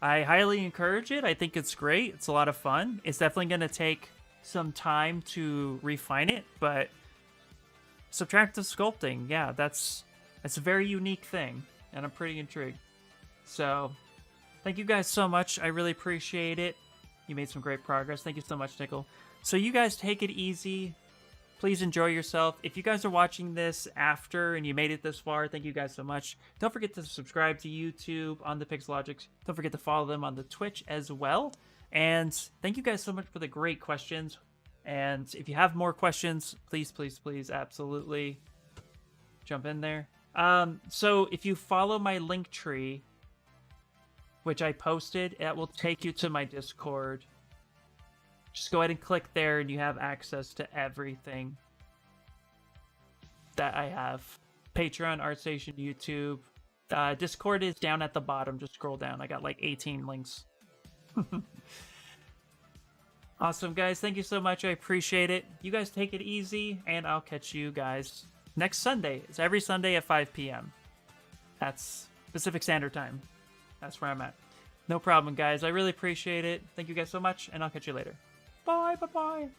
I highly encourage it. I think it's great. It's a lot of fun. It's definitely going to take some time to refine it, but subtractive sculpting, yeah, that's a very unique thing. And I'm pretty intrigued. So, thank you guys so much. I really appreciate it. You made some great progress. Thank you so much, Nickel. So you guys take it easy. Please enjoy yourself. If you guys are watching this after and you made it this far, thank you guys so much. Don't forget to subscribe to YouTube on the Pixologic. Don't forget to follow them on the Twitch as well. And thank you guys so much for the great questions. And if you have more questions, please, please, please, absolutely jump in there. So if you follow my link tree, which I posted, that will take you to my Discord. Just go ahead and click there and you have access to everything that I have. Patreon, ArtStation, YouTube. Discord is down at the bottom. Just scroll down. I got like 18 links. Awesome, guys. Thank you so much. I appreciate it. You guys take it easy, and I'll catch you guys next Sunday. It's every Sunday at 5 p.m. That's Pacific Standard Time. That's where I'm at. No problem, guys. I really appreciate it. Thank you guys so much, and I'll catch you later. Bye, bye-bye.